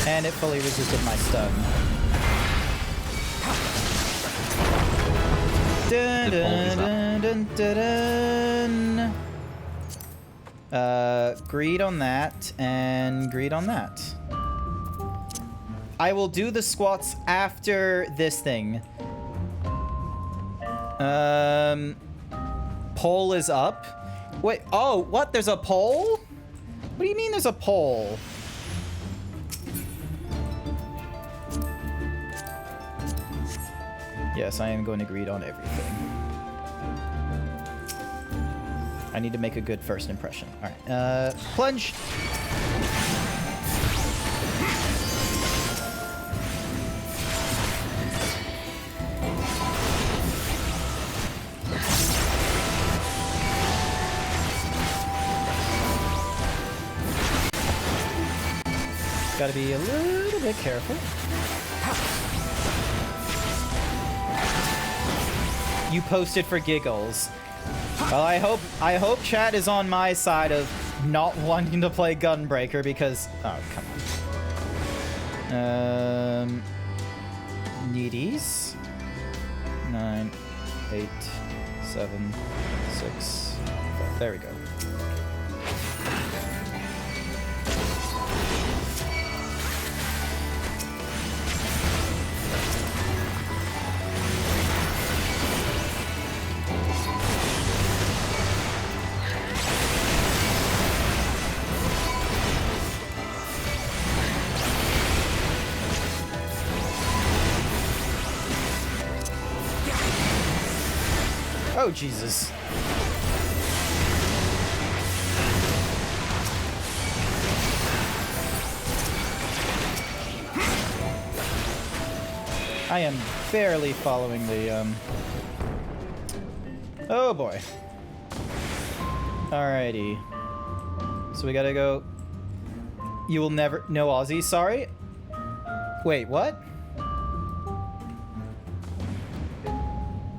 Speaker 4: And it fully resisted my stun. Dun, dun, dun, dun, dun. Greed on that, and greed on that. I will do the squats after this thing. Pole is up. Wait, oh, what? There's a pole? What do you mean there's a pole? Yes, I am going to greet on everything. I need to make a good first impression. All right, plunge. Gotta be a little bit careful. You posted for giggles. Well, I hope chat is on my side of not wanting to play Gunbreaker because oh come on. Needies. 9, 8, 7, 6. 5. There we go. Oh, Jesus. I am barely following the, Oh, boy. Alrighty. So we gotta go... You will never... No Aussie, sorry? Wait, what?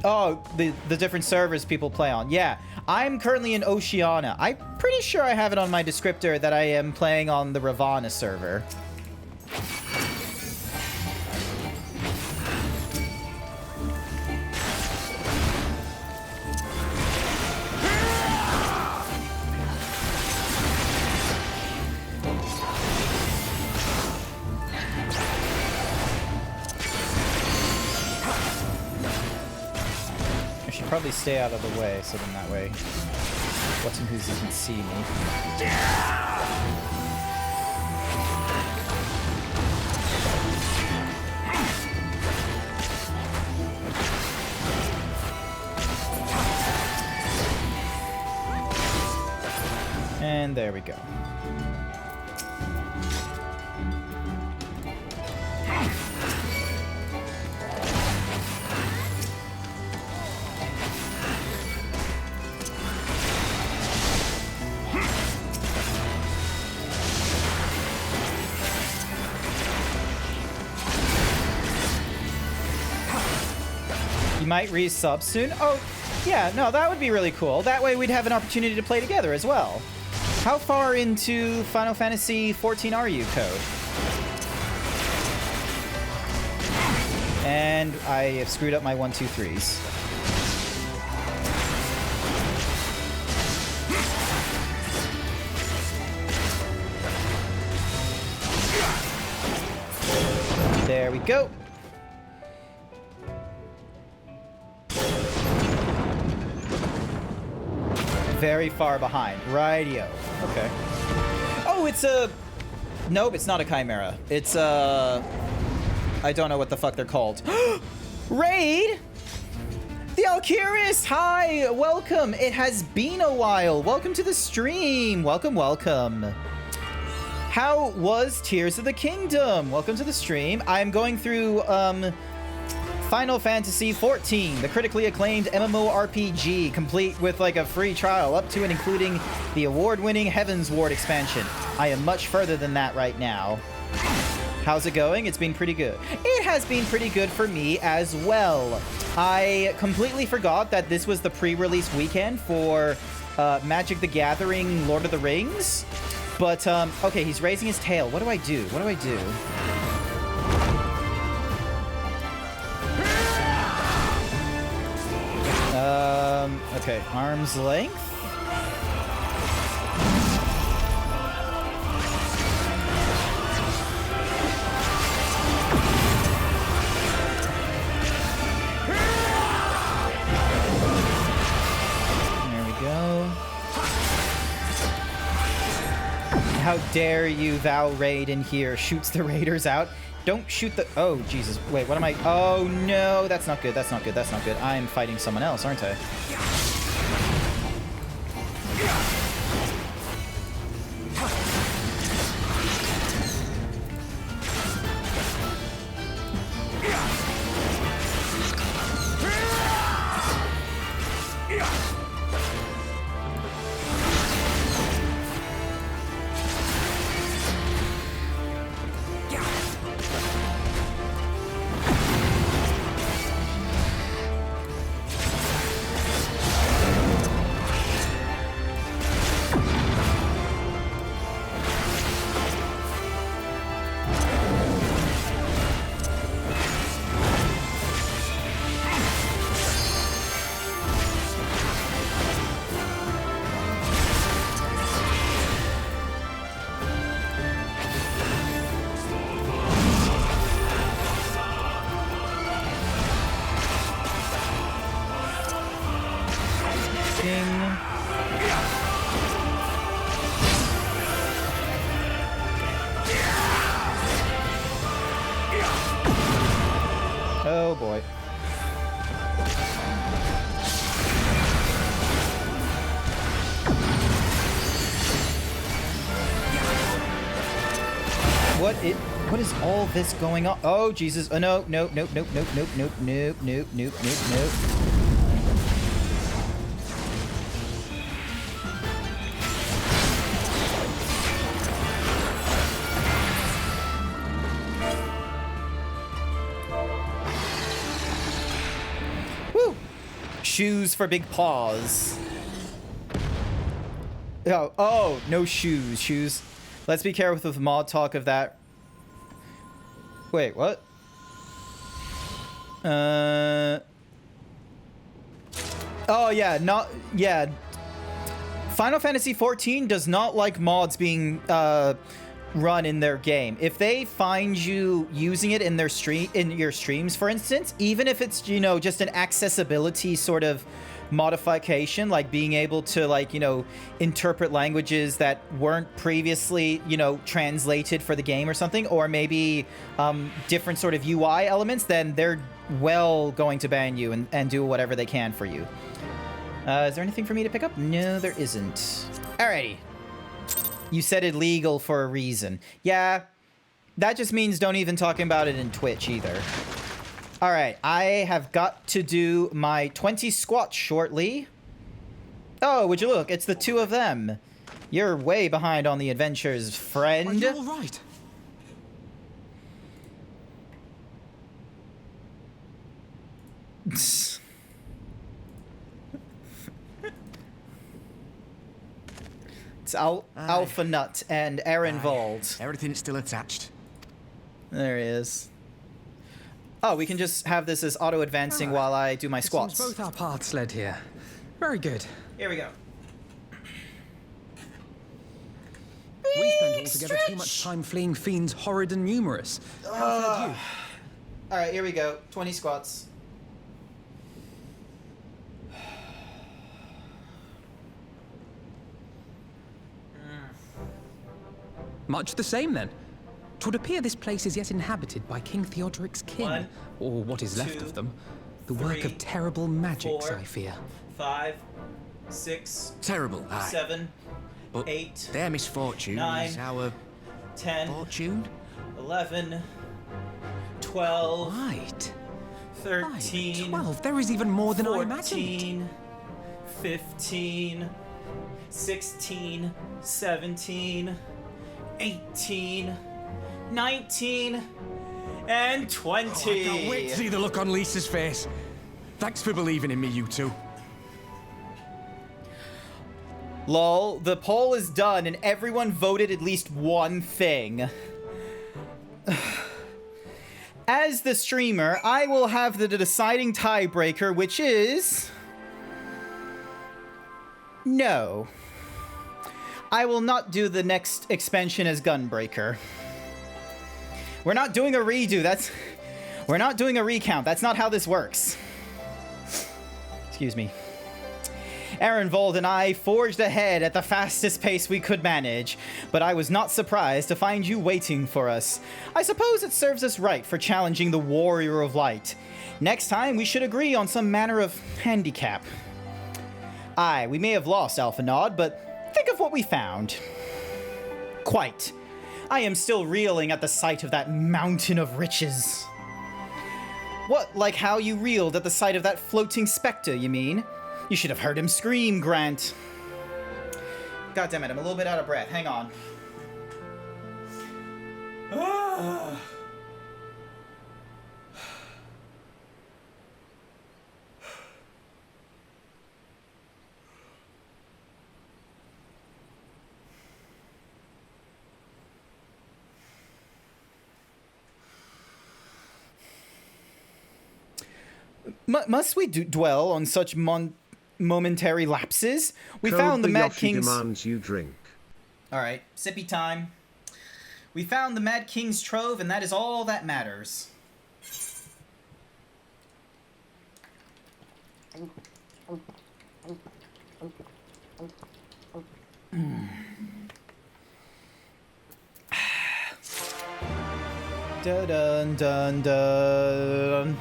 Speaker 4: Oh, the different servers people play on. Yeah, I'm currently in Oceania. I'm pretty sure I have it on my descriptor that I am playing on the Ravana server. Probably stay out of the way, so then that way what's and who's can see me. And there we go. Might resub soon. Oh, yeah, no, that would be really cool. That way we'd have an opportunity to play together as well. How far into Final Fantasy 14 are you, Code? And I have screwed up my 1, 2, 3s. There we go. Very far behind. Rightio. Okay. Oh, it's a... Nope, it's not a Chimera. It's a... I don't know what the fuck they're called. Raid! The Alcurus! Hi! Welcome! It has been a while. Welcome to the stream. Welcome, welcome. How was Tears of the Kingdom? Welcome to the stream. I'm going through, Final Fantasy 14, the critically acclaimed MMORPG, complete with like a free trial up to and including the award-winning Heaven's Ward expansion. I am much further than that right now. How's it going? It's been pretty good. It has been pretty good for me as well. I completely forgot that this was the pre-release weekend for Magic the Gathering Lord of the Rings. But, okay, he's raising his tail. What do I do? What do I do? Okay, arm's length. There we go. How dare you, thou raid in here, shoots the raiders out. Don't shoot the... Oh, Jesus. Wait, what am I... Oh, no. That's not good. That's not good. That's not good. I'm fighting someone else, aren't I? Oh boy. What is all this going on? Oh Jesus! Oh no! Nope! Nope! Nope! Nope! Nope! Nope! Nope! Nope! Nope! Nope! Nope! Woo! Shoes for big paws. Oh, no shoes. Shoes. Let's be careful with mod talk of that. Wait, what? Oh, yeah, yeah. Final Fantasy XIV does not like mods being, run in their game. If they find you using it in their in your streams, for instance, even if it's, you know, just an accessibility sort of modification, like being able to, like, you know, interpret languages that weren't previously, you know, translated for the game or something, or maybe different sort of UI elements, then they're well going to ban you and do whatever they can for you. Is there anything for me to pick up? No, there isn't. Alrighty. You said illegal for a reason. Yeah, that just means don't even talk about it in Twitch either. All right, I have got to do my 20 squats shortly. Oh, would you look? It's the two of them. You're way behind on the adventures, friend.
Speaker 2: Are you all right? It's Alpha Nut and Aaron Vold.
Speaker 9: Everything's still attached.
Speaker 4: There he is. Oh, we can just have this as auto-advancing while I do my squats.
Speaker 2: Both our paths led here. Very good.
Speaker 4: Here we go.
Speaker 2: We spent altogether too much time fleeing fiends horrid and numerous. How fared you?
Speaker 4: All right, here we go. 20 squats.
Speaker 2: Much the same then. 'Twould appear this place is yet inhabited by King Theodoric's kin,
Speaker 4: 1,
Speaker 2: or what is left
Speaker 4: 2,
Speaker 2: of them. The work
Speaker 4: 3,
Speaker 2: of terrible magics,
Speaker 4: 4,
Speaker 2: I fear.
Speaker 4: 5, 6,
Speaker 9: Terrible, aye.
Speaker 4: 7,
Speaker 9: But
Speaker 4: 8,
Speaker 9: their misfortune
Speaker 4: 9,
Speaker 9: is our
Speaker 4: 10,
Speaker 9: fortune.
Speaker 4: 11, 12,
Speaker 2: Right.
Speaker 4: 13,
Speaker 2: 12. There is even more than I imagined.
Speaker 4: 14, 15, 16, 17, 18, 19, and 20.
Speaker 9: I can't wait to see the look on Lisa's face. Thanks for believing in me, you two.
Speaker 4: Lol, the poll is done and everyone voted at least one thing. As the streamer, I will have the deciding tiebreaker, which is... no. I will not do the next expansion as Gunbreaker. We're not doing a redo, we're not doing a recount, that's not how this works. Excuse me. Ehrenwald and I forged ahead at the fastest pace we could manage, but I was not surprised to find you waiting for us. I suppose it serves us right for challenging the Warrior of Light. Next time, we should agree on some manner of handicap. Aye, we may have lost Alphanod, but think of what we found. Quite. I am still reeling at the sight of that mountain of riches. What, like how you reeled at the sight of that floating specter, you mean? You should have heard him scream, Grant. God damn it, I'm a little bit out of breath. Hang on. Must we dwell on such momentary lapses? We found the Mad King's...
Speaker 3: demands you drink.
Speaker 4: Alright, sippy time. We found the Mad King's trove, and that is all that matters. Dun dun dun.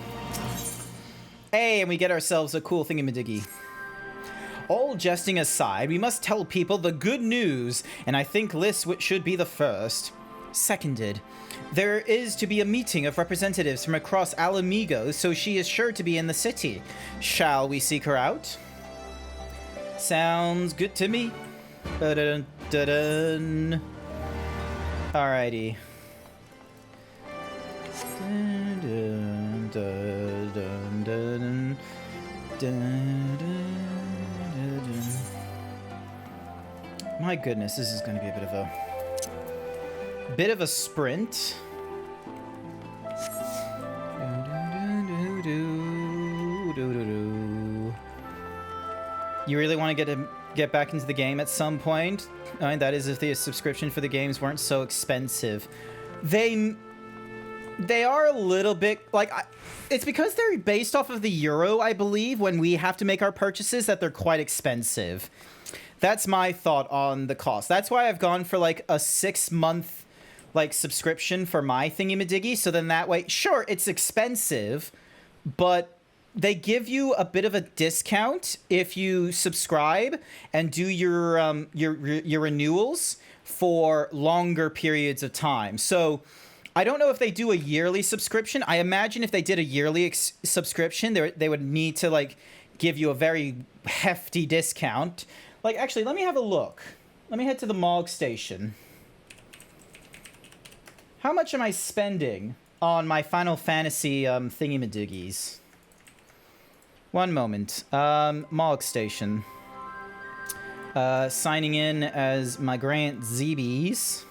Speaker 4: Hey, and we get ourselves a cool thingamadiggy. All jesting aside, we must tell people the good news, and I think Liz should be the first. Seconded. There is to be a meeting of representatives from across Alamigos, so she is sure to be in the city. Shall we seek her out? Sounds good to me. Dun dun dun. Alrighty. Dun, dun, dun, dun, dun, dun, dun, dun. My goodness, this is going to be a bit of a sprint. You really want to get back into the game at some point? I mean, that is if the subscription for the games weren't so expensive. They are a little bit like it's because they're based off of the euro, I believe, when we have to make our purchases, that they're quite expensive. That's my thought on the cost. That's why I've gone for like a 6-month like subscription for my thingy-majiggy. So then that way, sure, it's expensive, but they give you a bit of a discount if you subscribe and do your renewals for longer periods of time. So I don't know if they do a yearly subscription. I imagine if they did a yearly subscription, they would need to like give you a very hefty discount. Like, actually, let me have a look. Let me head to the Mog station. How much am I spending on my Final Fantasy thingy-majiggies? One moment. Mog station. Signing in as my GrantZeebs.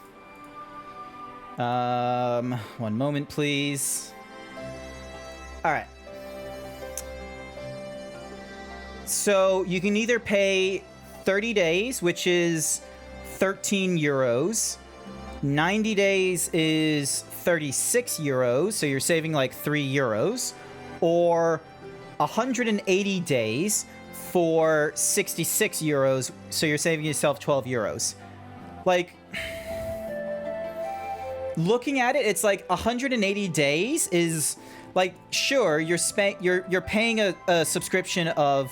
Speaker 4: One moment, please. Alright. So, you can either pay 30 days, which is 13 euros. 90 days is 36 euros, so you're saving like 3 euros. Or 180 days for 66 euros, so you're saving yourself 12 euros. Like, looking at it, it's like 180 days is like, sure, you're paying a subscription of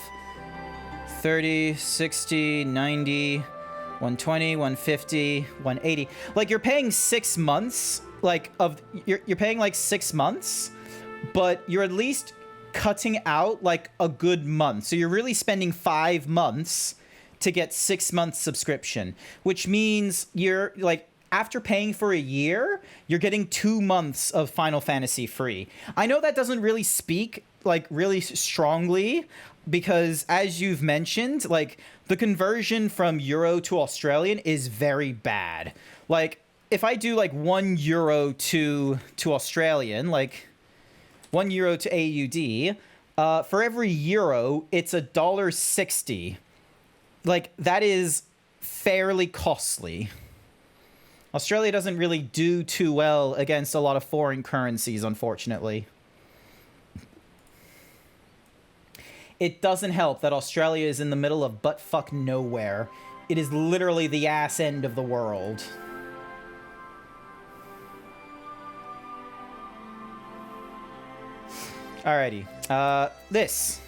Speaker 4: 30, 60, 90, 120, 150, 180. Like, you're paying 6 months, like, you're paying like 6 months, but you're at least cutting out like a good month. So you're really spending 5 months to get 6 months subscription, which means you're like, after paying for a year, you're getting 2 months of Final Fantasy free. I know that doesn't really speak like really strongly, because as you've mentioned, like the conversion from euro to Australian is very bad. Like if I do like €1 to Australian, like €1 to AUD, for every euro, it's $1.60. Like that is fairly costly. Australia doesn't really do too well against a lot of foreign currencies, unfortunately. It doesn't help that Australia is in the middle of butt-fuck nowhere. It is literally the ass end of the world. Alrighty. This.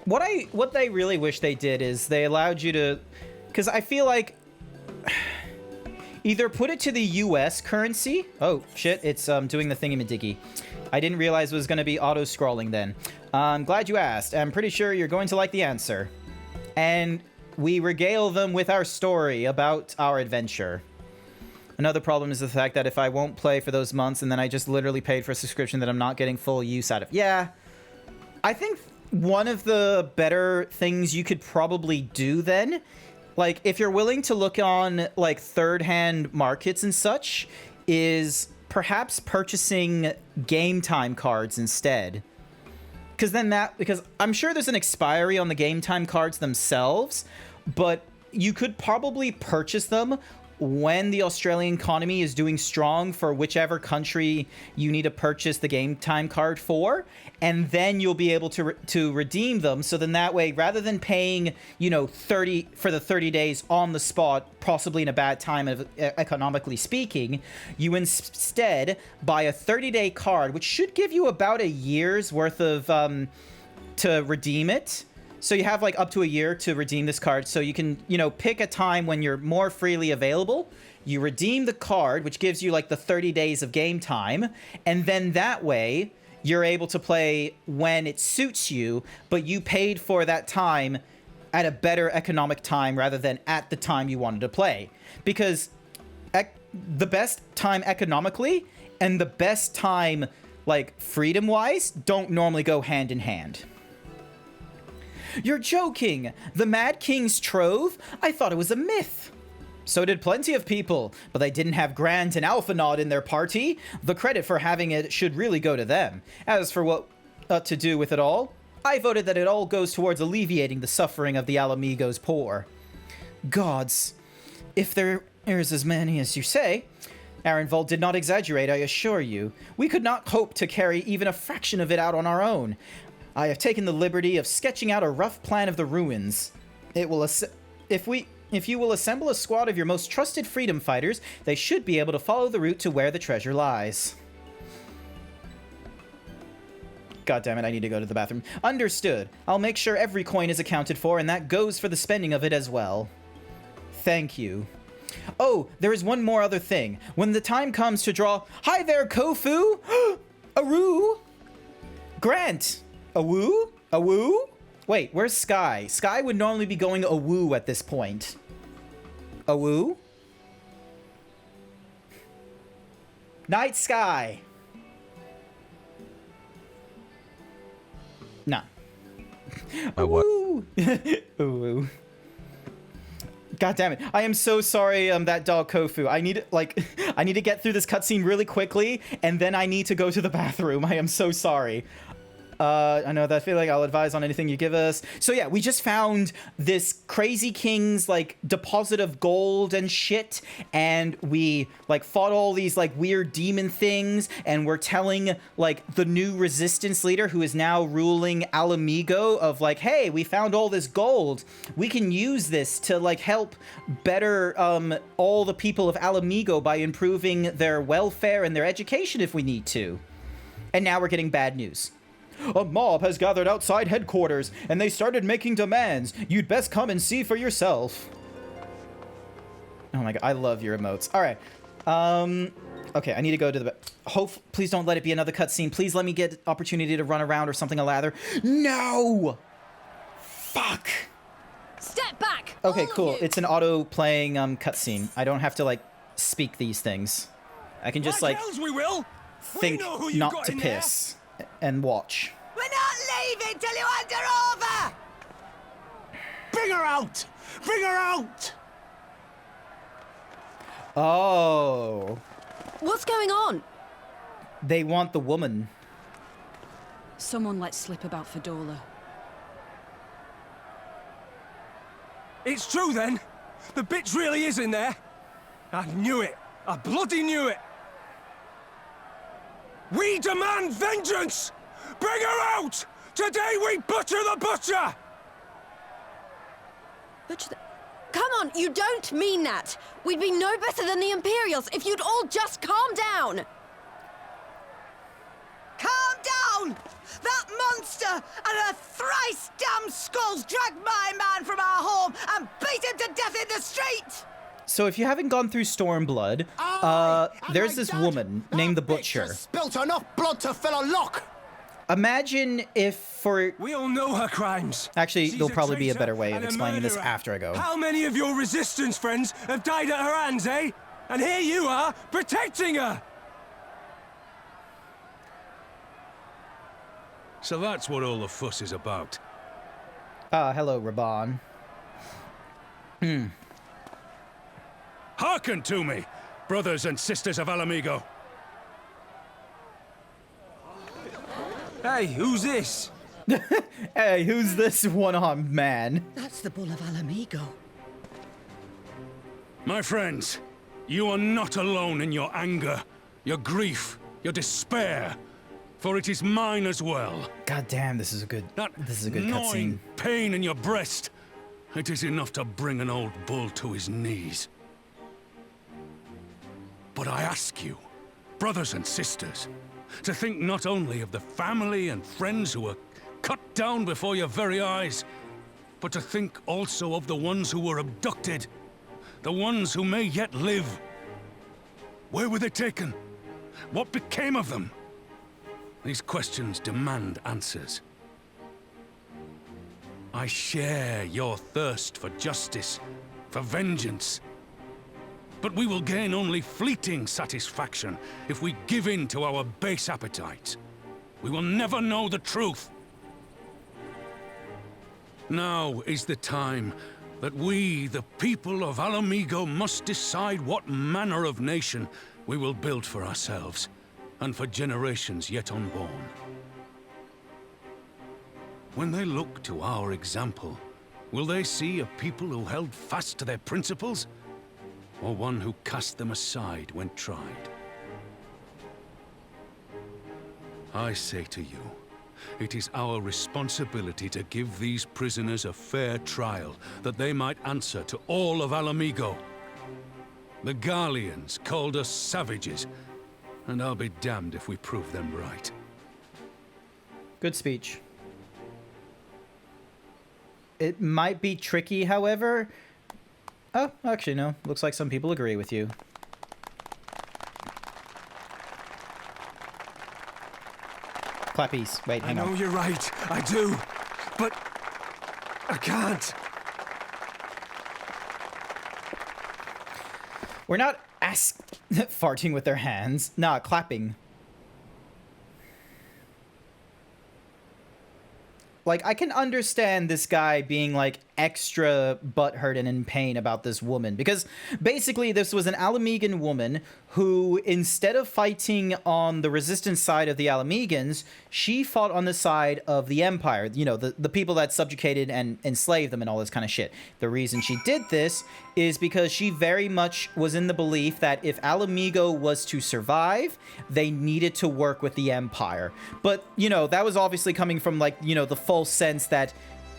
Speaker 4: What they really wish they did is they allowed you to, because I feel like either put it to the US currency. Oh shit, it's doing the thingy-majiggy. I didn't realize it was going to be auto-scrolling then. I'm glad you asked. I'm pretty sure you're going to like the answer. And we regale them with our story about our adventure. Another problem is the fact that if I won't play for those months and then I just literally paid for a subscription that I'm not getting full use out of. Yeah, I think one of the better things you could probably do then, like if you're willing to look on like third-hand markets and such, is perhaps purchasing game time cards instead. Because I'm sure there's an expiry on the game time cards themselves, but you could probably purchase them when the Australian economy is doing strong for whichever country you need to purchase the game time card for, and then you'll be able to redeem them. So then that way, rather than paying, you know, 30 for the 30 days on the spot, possibly in a bad time of economically speaking, you instead buy a 30-day card, which should give you about a year's worth of to redeem it. So you have like up to a year to redeem this card. So you can, you know, pick a time when you're more freely available. You redeem the card, which gives you like the 30 days of game time. And then that way you're able to play when it suits you, but you paid for that time at a better economic time rather than at the time you wanted to play. Because the best time economically and the best time like freedom-wise don't normally go hand in hand. You're joking! The Mad King's Trove? I thought it was a myth. So did plenty of people, but they didn't have Grant and Alphanaud in their party. The credit for having it should really go to them. As for what to do with it all, I voted that it all goes towards alleviating the suffering of the Alamigos poor. Gods, if there is as many as you say, Arenvold did not exaggerate, I assure you. We could not hope to carry even a fraction of it out on our own. I have taken the liberty of sketching out a rough plan of the ruins. It will if you will assemble a squad of your most trusted freedom fighters, they should be able to follow the route to where the treasure lies. God damn it, I need to go to the bathroom. Understood. I'll make sure every coin is accounted for, and that goes for the spending of it as well. Thank you. Oh, there is one more other thing. When the time comes to draw... Hi there, Kofu! Aru! Grant! Awoo? Awoo? Wait, where's Sky? Sky would normally be going awoo at this point. Awoo? Night Sky! Nah. Awoo! Awoo. God damn it. I am so sorry, that dog Kofu. I need to get through this cutscene really quickly, and then I need to go to the bathroom. I am so sorry. I know that feeling. I'll advise on anything you give us. So yeah, we just found this crazy king's like deposit of gold and shit, and we like fought all these like weird demon things, and we're telling like the new resistance leader who is now ruling Alamigo of like, hey, we found all this gold. We can use this to like help better all the people of Alamigo by improving their welfare and their education if we need to. And now we're getting bad news. A mob has gathered outside headquarters, and they started making demands. You'd best come and see for yourself. Oh my god, I love your emotes. All right. Okay, I need to go to the... Please don't let it be another cutscene. Please let me get opportunity to run around or something a lather. No! Fuck!
Speaker 10: Step back!
Speaker 4: Okay, cool. It's an auto-playing cutscene. I don't have to, like, speak these things. I can just, like,
Speaker 9: we will.
Speaker 4: think not to piss. And watch.
Speaker 10: We're not leaving till you hand her over!
Speaker 9: Bring her out! Bring her out!
Speaker 4: Oh.
Speaker 10: What's going on?
Speaker 4: They want the woman.
Speaker 10: Someone let slip about Fedorla.
Speaker 9: It's true then. The bitch really is in there. I knew it. I bloody knew it. We demand vengeance! Bring her out! Today we butcher the butcher!
Speaker 10: Butcher the... Come on, you don't mean that! We'd be no better than the Imperials if you'd all just calm down!
Speaker 11: Calm down! That monster and her thrice damned skulls dragged my man from our home and beat him to death in the street!
Speaker 4: So if you haven't gone through Stormblood, there's this woman named the Butcher.
Speaker 11: Spilt enough blood to fill a lock!
Speaker 4: Imagine if for...
Speaker 9: We all know her crimes.
Speaker 4: Actually,
Speaker 9: She's
Speaker 4: there'll
Speaker 9: a
Speaker 4: probably be a
Speaker 9: traitor
Speaker 4: better way of
Speaker 9: and a
Speaker 4: explaining this
Speaker 9: murderer.
Speaker 4: after I go.
Speaker 9: How many of your resistance friends have died at her hands, eh? And here you are, protecting her!
Speaker 12: So that's what all the fuss is about.
Speaker 4: Hello, Ravana.
Speaker 12: Hearken to me, brothers and sisters of Alamigo.
Speaker 9: Hey, who's this?
Speaker 4: Hey, who's this one-armed man?
Speaker 11: That's the Bull of Alamigo.
Speaker 12: My friends, you are not alone in your anger, your grief, your despair, for it is mine as well.
Speaker 4: God damn, this is a good cutscene.
Speaker 12: Gnawing pain in your breast, it is enough to bring an old bull to his knees. But I ask you, brothers and sisters, to think not only of the family and friends who were cut down before your very eyes, but to think also of the ones who were abducted, the ones who may yet live. Where were they taken? What became of them? These questions demand answers. I share your thirst for justice, for vengeance. But we will gain only fleeting satisfaction if we give in to our base appetites. We will never know the truth. Now is the time that we, the people of Alamigo, must decide what manner of nation we will build for ourselves, and for generations yet unborn. When they look to our example, will they see a people who held fast to their principles, or one who cast them aside when tried? I say to you, it is our responsibility to give these prisoners a fair trial, that they might answer to all of Alamigo. The Garleans called us savages, and I'll be damned if we prove them right.
Speaker 4: Good speech. It might be tricky, however. Oh, actually, no. Looks like some people agree with you. Clappies. Wait, hang on.
Speaker 9: I know you're right. I do. But I can't.
Speaker 4: We're not farting with their hands. Nah, clapping. Like, I can understand this guy being, like, extra butthurt and in pain about this woman. Because, basically, this was an Alamegan woman who, instead of fighting on the resistance side of the Alamegans, she fought on the side of the Empire. You know, the people that subjugated and enslaved them and all this kind of shit. The reason she did this is because she very much was in the belief that if Alamigo was to survive, they needed to work with the Empire. But, you know, that was obviously coming from, like, you know, the full sense that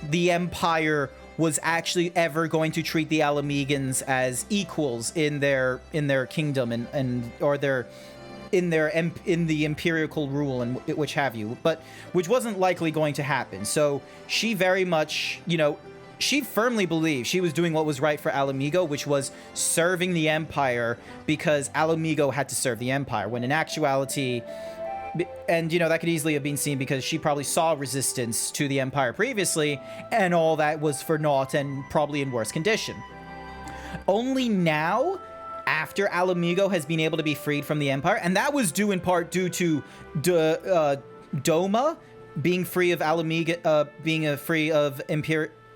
Speaker 4: the Empire was actually ever going to treat the Alamegans as equals in their kingdom and or their in the imperial rule and which have you, but which wasn't likely going to happen. So she very much, you know, she firmly believed she was doing what was right for Alamigo, which was serving the Empire because Alamigo had to serve the Empire, when in actuality, and, you know, that could easily have been seen because she probably saw resistance to the Empire previously, and all that was for naught and probably in worse condition. Only now, after Alamigo has been able to be freed from the Empire, and that was due in part due to Doma being free of Alamigo, being free of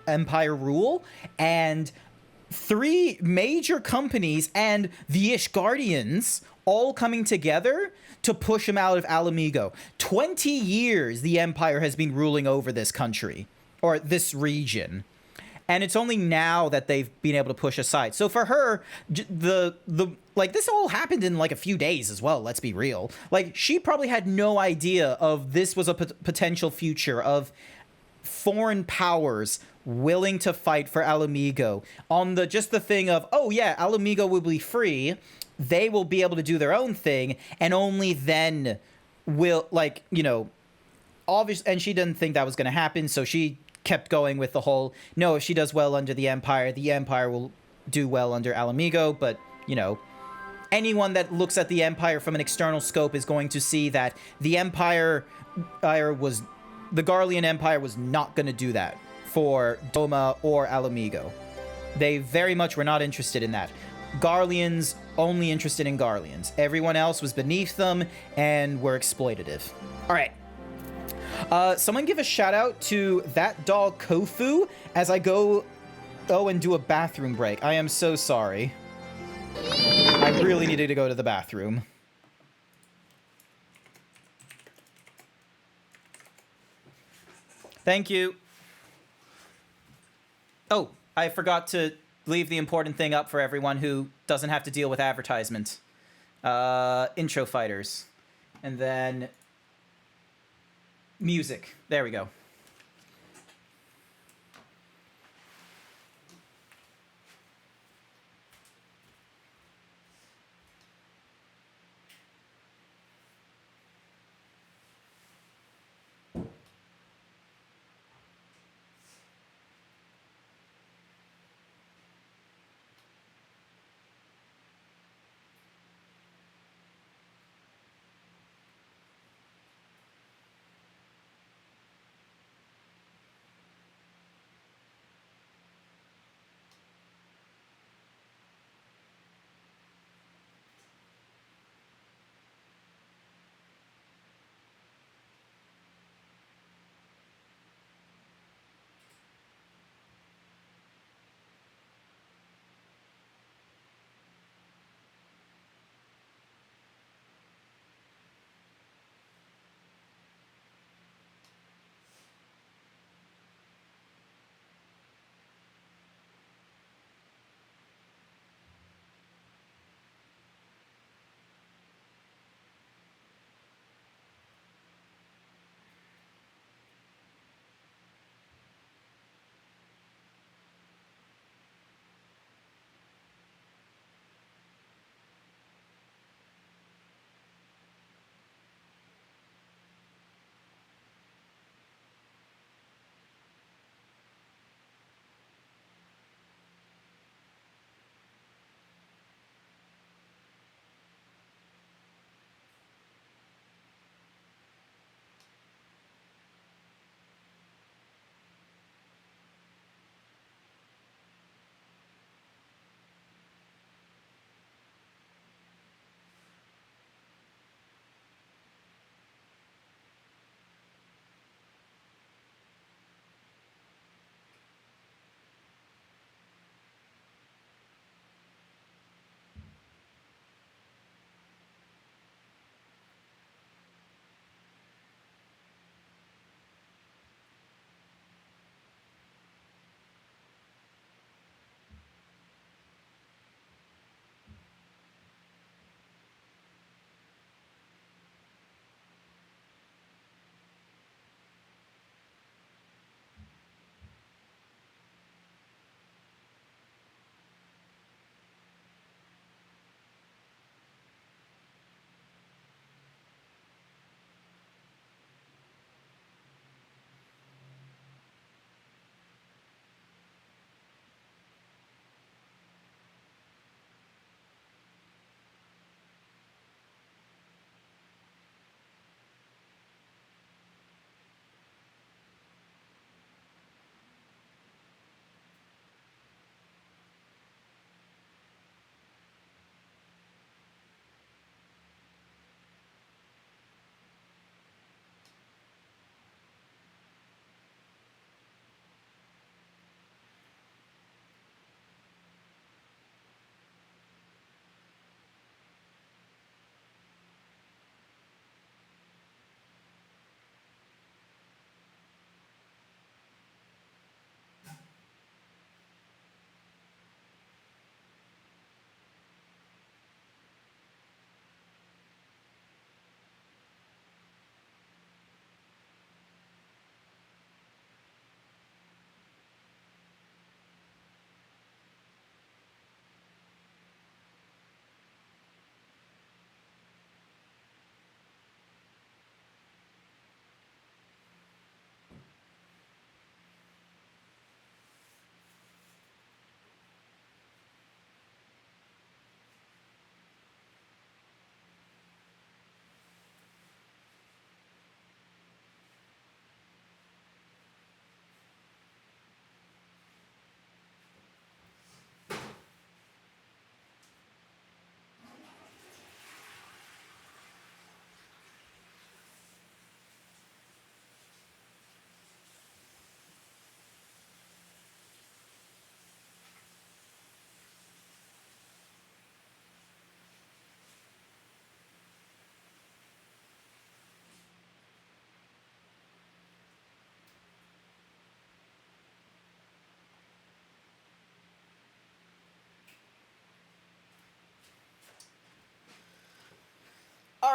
Speaker 4: Empire rule, and 3 major companies and the Ishgardians all coming together to push him out of Alamigo. 20 years the Empire has been ruling over this country, or this region. and it's only now that they've been able to push aside. So for her, like, this all happened in like a few days as well, let's be real. Like, she probably had no idea of this was a potential future of foreign powers willing to fight for Alamigo on the thing of, oh yeah, Alamigo will be free, they will be able to do their own thing, and only then will, like, you know, obviously. And she didn't think that was going to happen, so she kept going with the whole, no, if she does well under the Empire will do well under Alamigo. But, you know, anyone that looks at the Empire from an external scope is going to see that the Garlean Empire was not going to do that for Doma or Alamigo. They very much were not interested in that. Garleans only interested in Garleans. Everyone else was beneath them and were exploitative. All right. Someone give a shout out to that dog Kofu as I go and do a bathroom break. I am so sorry. I really needed to go to the bathroom. Thank you. Oh, I forgot to leave the important thing up for everyone who doesn't have to deal with advertisement. Intro fighters. And then music. There we go.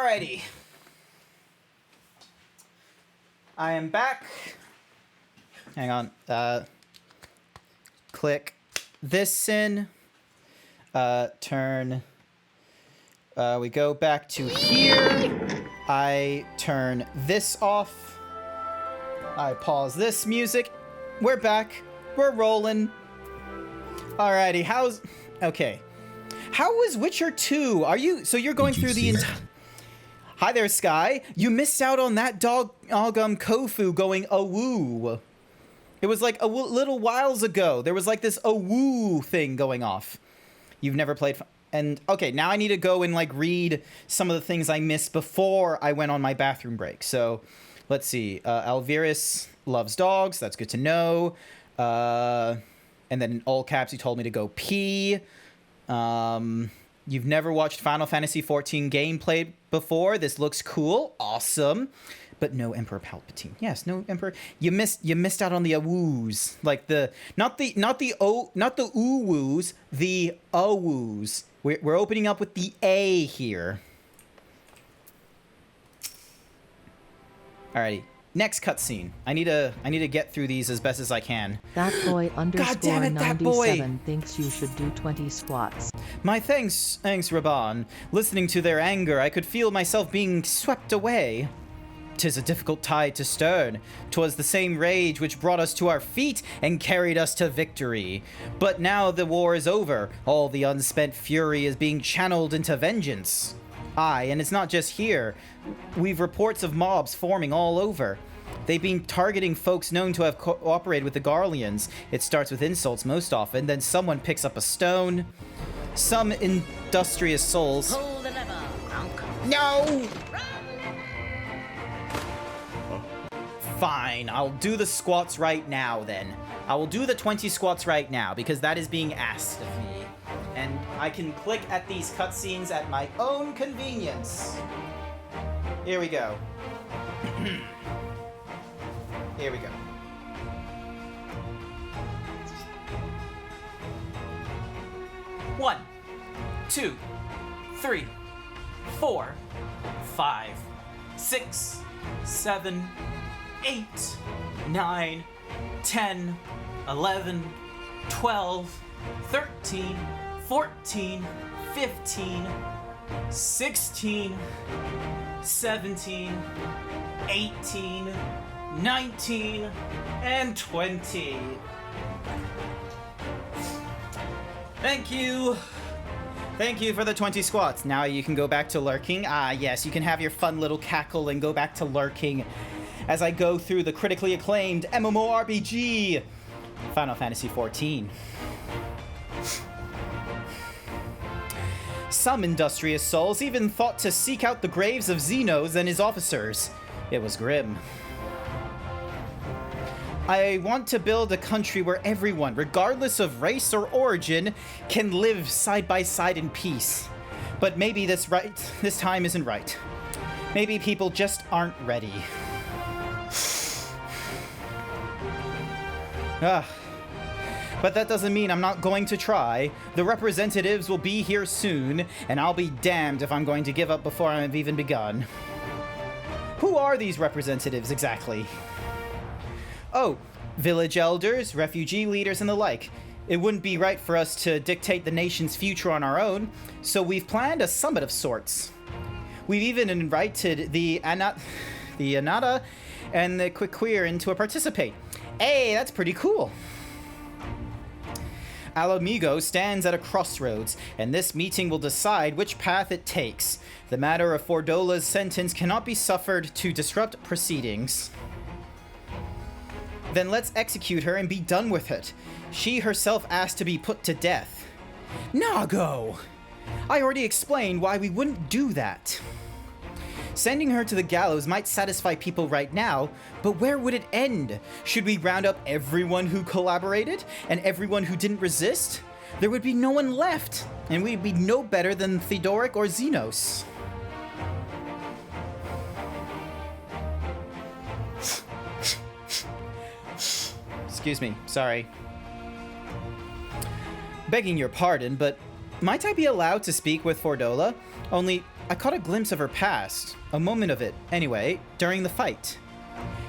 Speaker 4: Alrighty. I am back. Hang on. Click this in. Turn. We go back to here. I turn this off. I pause this music. We're back. We're rolling. Alrighty, how's... Okay. How was Witcher 2? Are you... So you're going through the entire... Hi there, Sky. You missed out on that doggum Kofu going awoo. It was like a little whiles ago. There was like this awoo thing going off. You've never played... And, okay, now I need to go and, like, read some of the things I missed before I went on my bathroom break. So, let's see. Alvirus loves dogs. That's good to know. And then in all caps, he told me to go pee. You've never watched Final Fantasy XIV gameplay before. This looks cool. Awesome. But no Emperor Palpatine. Yes, no Emperor. You missed out on the awoos. Like the not the oo-woos, the awoos. We're opening up with the A here. Alrighty. Next cutscene. I need to get through these as best as I can.
Speaker 13: That boy
Speaker 4: God damn it, that boy.
Speaker 13: 97 thinks you should do 20 squats.
Speaker 4: My thanks, Raban. Listening to their anger, I could feel myself being swept away. 'Tis a difficult tide to stem. 'Twas the same rage which brought us to our feet and carried us to victory. But now the war is over. All the unspent fury is being channeled into vengeance. Aye, and it's not just here. We've reports of mobs forming all over. They've been targeting folks known to have cooperated with the Garleans. It starts with insults most often, then someone picks up a stone. Some industrious souls...
Speaker 11: Pull the lever,
Speaker 4: No! Fine, I'll do the squats right now then. I will do the 20 squats right now because that is being asked of me. And I can click at these cutscenes at my own convenience. Here we go. Here we go. One, 2, 3, 4, 5, 6, 7, 8, 9, 10, 11, 12, 13, 14, 15, 16, 17, 18, 19, and 20. Thank you. Thank you for the 20 squats. Now you can go back to lurking. Ah, yes, you can have your fun little cackle and go back to lurking as I go through the critically acclaimed MMORPG, Final Fantasy XIV. Some industrious souls even thought to seek out the graves of Xenos and his officers. It was grim. I want to build a country where everyone, regardless of race or origin, can live side by side in peace. But maybe this time isn't right. Maybe people just aren't ready. But that doesn't mean I'm not going to try. The representatives will be here soon, and I'll be damned if I'm going to give up before I've even begun. Who are these representatives exactly? Oh, village elders, refugee leaders, and the like. It wouldn't be right for us to dictate the nation's future on our own, so we've planned a summit of sorts. We've even invited the Anata and the Quiqueer to participate. Hey, that's pretty cool. Alamigo stands at a crossroads, and this meeting will decide which path it takes. The matter of Fordola's sentence cannot be suffered to disrupt proceedings. Then let's execute her and be done with it. She herself asked to be put to death. Nago! I already explained why we wouldn't do that. Sending her to the gallows might satisfy people right now, but where would it end? Should we round up everyone who collaborated and everyone who didn't resist? There would be no one left, and we'd be no better than Theodoric or Xenos. Excuse me, sorry. Begging your pardon, but might I be allowed to speak with Fordola? Only, I caught a glimpse of her past, a moment of it, anyway, during the fight.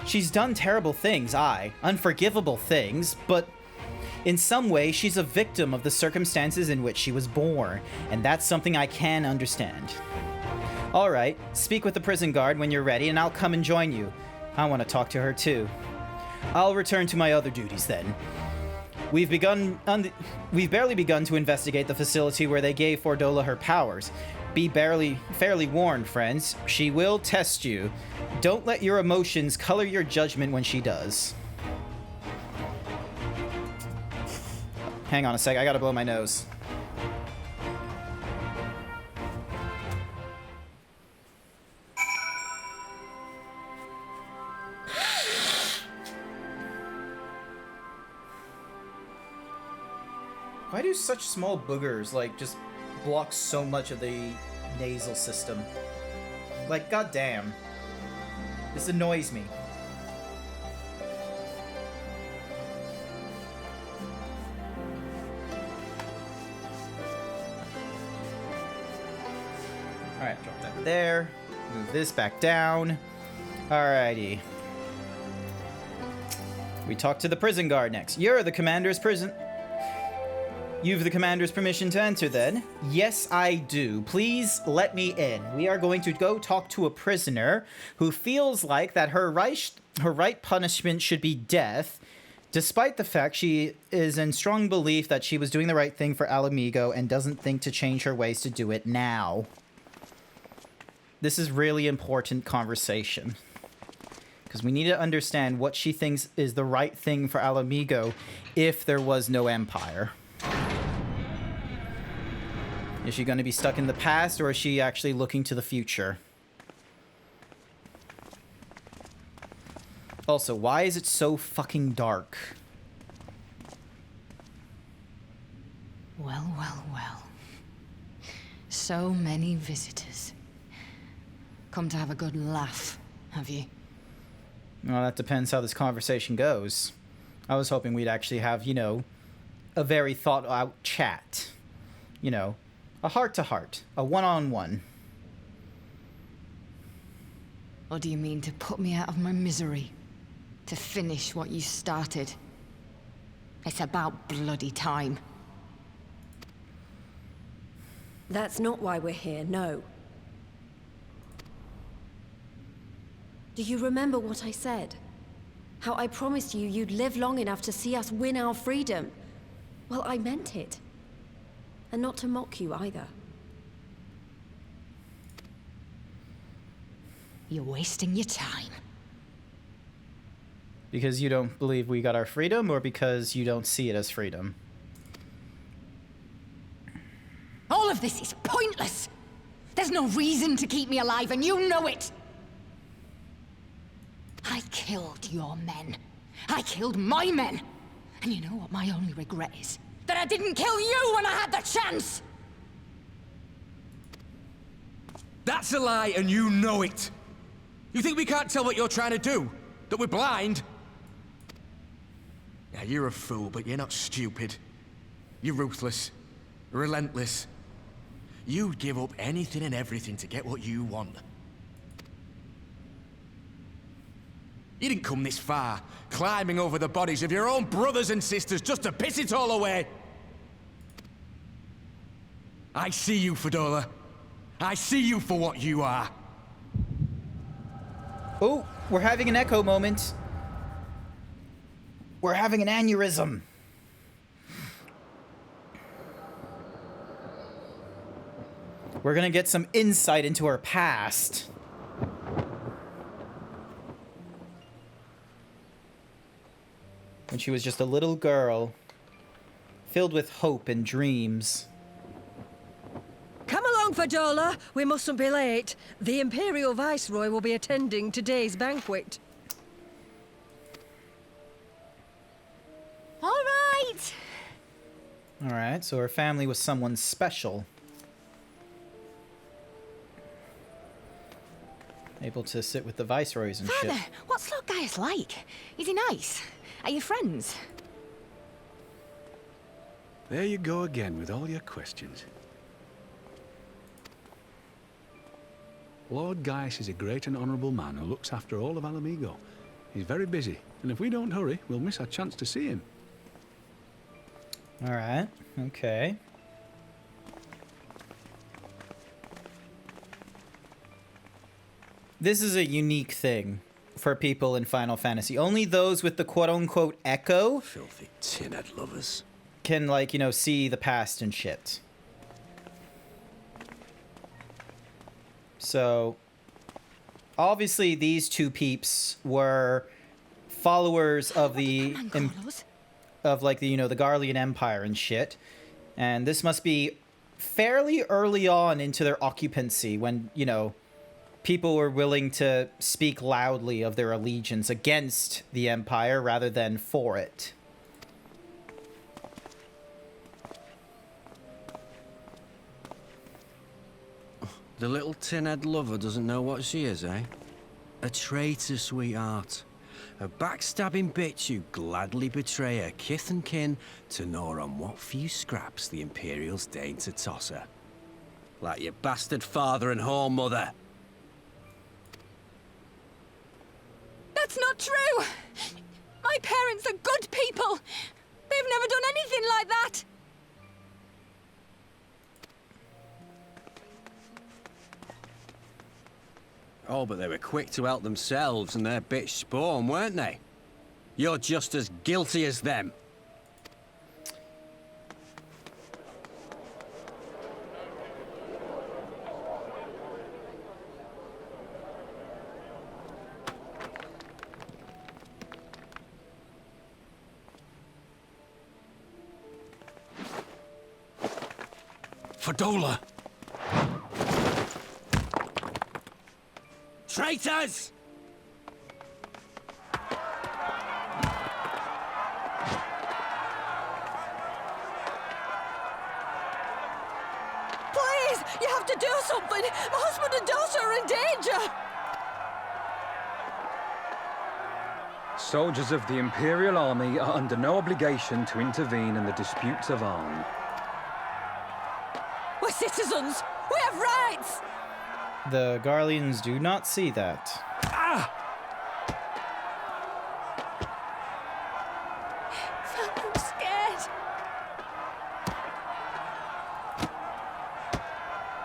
Speaker 4: She's done terrible things, unforgivable things, but in some way she's a victim of the circumstances in which she was born, and that's something I can understand. Alright, speak with the prison guard when you're ready and I'll come and join you. I want to talk to her too. I'll return to my other duties then. We've barely begun to investigate the facility where they gave Fordola her powers. Be fairly warned, friends. She will test you. Don't let your emotions color your judgment when she does. Hang on a sec, I gotta blow my nose. Why do such small boogers, like, just block so much of the nasal system? Like, goddamn. This annoys me. Alright, drop that there. Move this back down. Alrighty. We talk to the prison guard next. You're the commander's prison... You've the commander's permission to enter, then? Yes, I do. Please let me in. We are going to go talk to a prisoner who feels like that her right punishment should be death, despite the fact she is in strong belief that she was doing the right thing for Alamigo and doesn't think to change her ways to do it now. This is really important conversation, because we need to understand what she thinks is the right thing for Alamigo if there was no empire. Is she going to be stuck in the past, or is she actually looking to the future? Also, why is it so fucking dark?
Speaker 14: Well, well, well. So many visitors. Come to have a good laugh, have you?
Speaker 4: Well, that depends how this conversation goes. I was hoping we'd actually have, you know, a very thought-out chat. You know, a heart-to-heart, a one-on-one.
Speaker 14: Or do you mean to put me out of my misery? To finish what you started? It's about bloody time.
Speaker 10: That's not why we're here, no. Do you remember what I said? How I promised you you'd live long enough to see us win our freedom? Well, I meant it. And not to mock you either.
Speaker 14: You're wasting your time.
Speaker 4: Because you don't believe we got our freedom, or because you don't see it as freedom?
Speaker 14: All of this is pointless! There's no reason to keep me alive, and you know it! I killed your men. I killed my men! And you know what my only regret is? That I didn't kill you when I had the chance!
Speaker 15: That's a lie, and you know it! You think we can't tell what you're trying to do? That we're blind? Yeah, you're a fool, but you're not stupid. You're ruthless. Relentless. You'd give up anything and everything to get what you want. You didn't come this far, climbing over the bodies of your own brothers and sisters just to piss it all away. I see you, Fordola. I see you for what you are.
Speaker 4: Oh, we're having an echo moment. We're having an aneurysm. We're gonna get some insight into her past. When she was just a little girl, filled with hope and dreams.
Speaker 11: Come along, Fordola. We mustn't be late. The Imperial Viceroy will be attending today's banquet.
Speaker 14: All right!
Speaker 4: Alright, so her family was someone special. Able to sit with the viceroys and
Speaker 14: Father,
Speaker 4: shit.
Speaker 14: what's Lord Gaius like? Is he nice? Are you friends?
Speaker 12: There you go again with all your questions. Lord Gaius is a great and honourable man who looks after all of Alamigo. He's very busy, and if we don't hurry, we'll miss our chance to see him.
Speaker 4: Alright, okay. This is a unique thing for people in Final Fantasy. Only those with the quote-unquote echo...
Speaker 15: Filthy tin-head lovers.
Speaker 4: ...can, like, you know, see the past and shit. So, obviously these two peeps were followers of the... of, like, the, you know, the Garlean Empire and shit. And this must be fairly early on into their occupancy when, you know, people were willing to speak loudly of their allegiance against the Empire rather than for it.
Speaker 15: The little tin-head lover doesn't know what she is, eh? A traitor, sweetheart. A backstabbing bitch who'd gladly betray her kith and kin to gnaw on what few scraps the Imperials deign to toss her. Like your bastard father and whore mother.
Speaker 14: That's not true! My parents are good people! They've never done anything like that!
Speaker 15: Oh, but they were quick to help themselves and their bitch spawn, weren't they? You're just as guilty as them.
Speaker 12: Fadola!
Speaker 15: Traitors!
Speaker 11: Please, you have to do something. My husband and daughter are in danger.
Speaker 2: Soldiers of the Imperial Army are under no obligation to intervene in the disputes of arms.
Speaker 11: We're citizens. We have rights.
Speaker 4: The Garleans do not see that.
Speaker 11: I'm scared.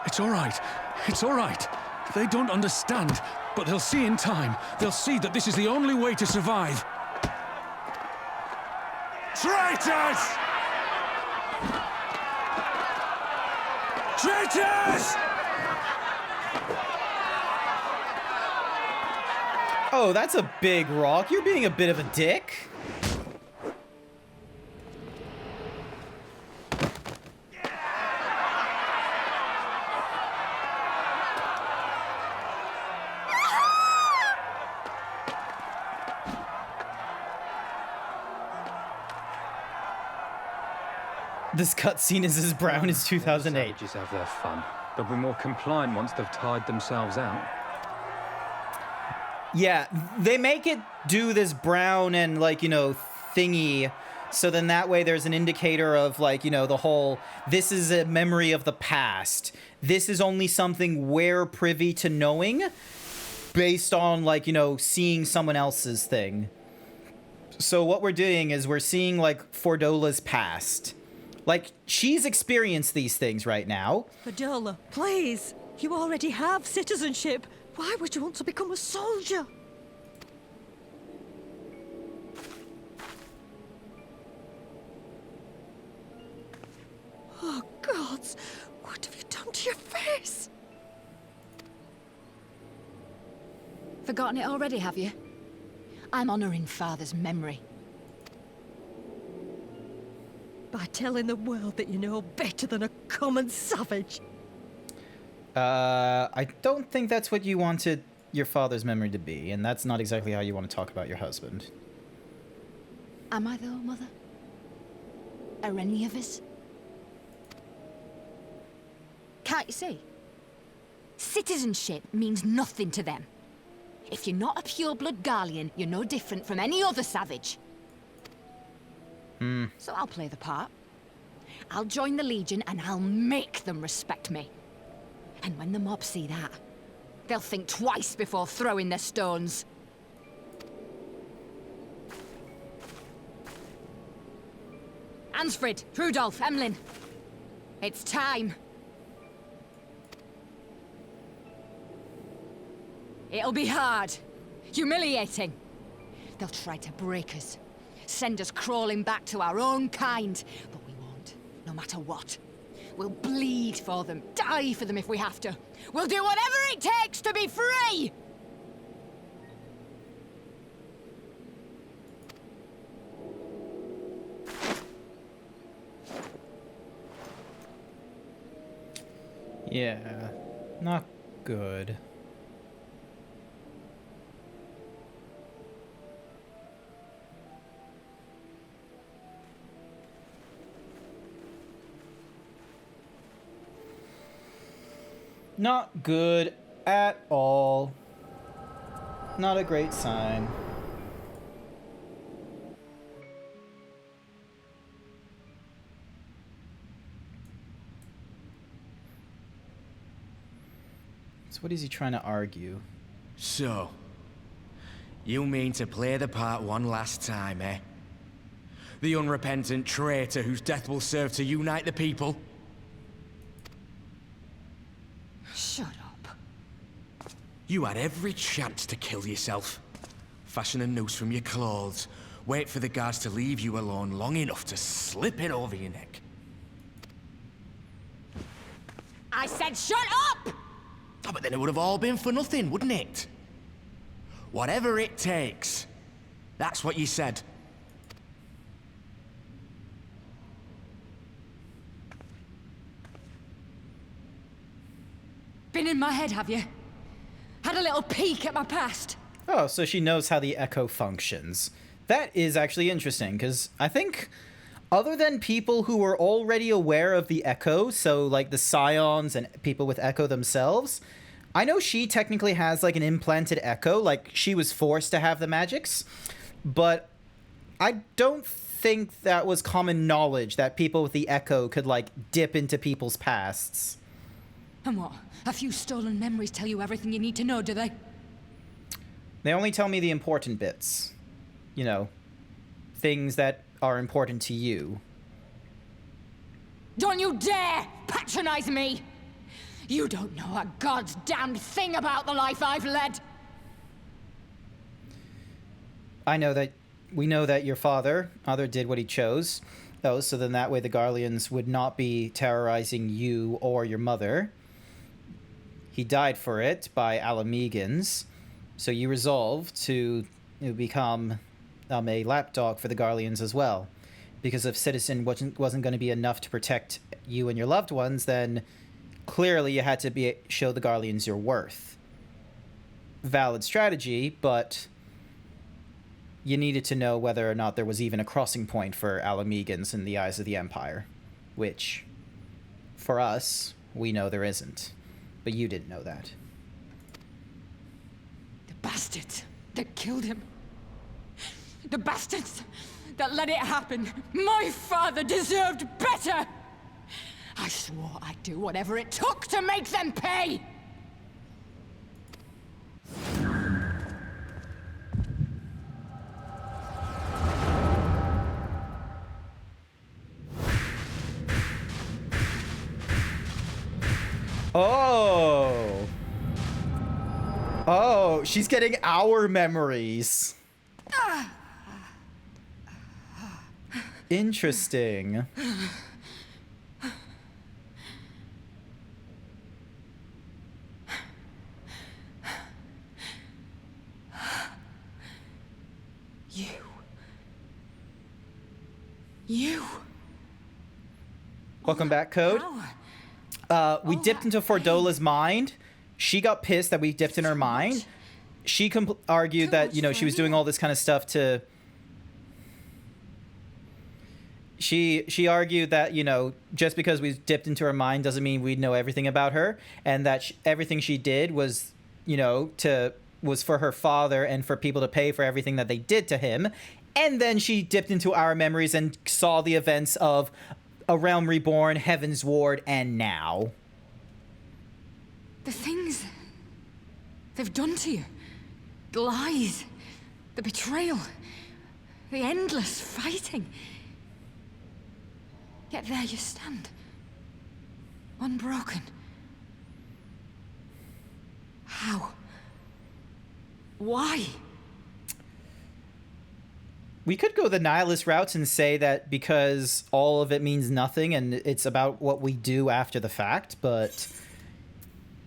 Speaker 12: It's all right. It's all right. They don't understand, but they'll see in time. They'll see that this is the only way to survive. Traitors! Traitors!
Speaker 4: Oh, that's a big rock. You're being a bit of a dick. This cutscene is as brown as 2008.
Speaker 2: Savages have their fun. They'll be more compliant once they've tired themselves out.
Speaker 4: Yeah, they make it do this brown and, like, you know, thingy, so then that way there's an indicator of, like, you know, the whole, this is a memory of the past. This is only something we're privy to knowing based on, like, you know, seeing someone else's thing. So what we're doing is we're seeing, like, Fordola's past. Like, she's experienced these things right now.
Speaker 11: Fadola, please. You already have citizenship. Why would you want to become a soldier? Oh, gods. What have you done to your face?
Speaker 14: Forgotten it already, have you? I'm honoring Father's memory.
Speaker 11: By telling the world that you know better than a common savage.
Speaker 4: I don't think that's what you wanted your father's memory to be, and that's not exactly how you want to talk about your husband.
Speaker 14: Am I though, Mother? Are any of us? Can't you see? Citizenship means nothing to them. If you're not a pure-blood Garlean, you're no different from any other savage. So I'll play the part. I'll join the Legion and I'll make them respect me. And when the mob see that, They'll think twice before throwing their stones. Ansfrid, Rudolph, Emlyn. It's time. It'll be hard. Humiliating. They'll try to break us. Send us crawling back to our own kind. But we won't, no matter what. We'll bleed for them, die for them if we have to. We'll do whatever it takes to be free!
Speaker 4: Yeah, not good. Not good at all. Not a great sign. So what is he trying to argue?
Speaker 16: So, you mean to play the part one last time, eh? The unrepentant traitor whose death will serve to unite the people?
Speaker 14: Shut up.
Speaker 16: You had every chance to kill yourself. Fashion a noose from your clothes. Wait for the guards to leave you alone long enough to slip it over your neck.
Speaker 14: I said shut up!
Speaker 16: Oh, but then it would have all been for nothing, wouldn't it? Whatever it takes. That's what you said.
Speaker 14: Been in my head, have you? Had a little peek at my past.
Speaker 4: Oh, so she knows how the Echo functions. That is actually interesting, because I think other than people who were already aware of the Echo, so like the Scions and people with Echo themselves, I know she technically has like an implanted Echo, like she was forced to have the magics, but I don't think that was common knowledge that people with the Echo could like dip into people's pasts.
Speaker 14: And what? A few stolen memories tell you everything you need to know, do they?
Speaker 4: They only tell me the important bits. You know, things that are important to you.
Speaker 14: Don't you dare patronize me! You don't know a god's damned thing about the life I've led!
Speaker 4: We know that your father did what he chose. Oh, so then that way the Garleans would not be terrorizing you or your mother. He died for it by Alamegans. So you resolved to become a lapdog for the Garleans as well. Because if Citizen wasn't going to be enough to protect you and your loved ones, then clearly you had to show the Garleans your worth. Valid strategy, but you needed to know whether or not there was even a crossing point for Alamegans in the eyes of the Empire. Which, for us, we know there isn't. But you didn't know that.
Speaker 14: The bastards that killed him. The bastards that let it happen. My father deserved better! I swore I'd do whatever it took to make them pay!
Speaker 4: Oh! Oh, she's getting our memories. Interesting.
Speaker 14: You.
Speaker 4: Welcome back, Code. We dipped into Fordola's mind. She got pissed that we dipped in her mind. She argued that, you know, she was doing all this kind of stuff to... She argued that, you know, just because we dipped into her mind doesn't mean we'd know everything about her, and that everything she did was, you know, was for her father and for people to pay for everything that they did to him. And then she dipped into our memories and saw the events of A Realm Reborn, Heaven's Ward, and now.
Speaker 14: The things they've done to you. The lies, the betrayal, the endless fighting. Yet there you stand, unbroken. How? Why?
Speaker 4: We could go the nihilist routes and say that because all of it means nothing and it's about what we do after the fact, but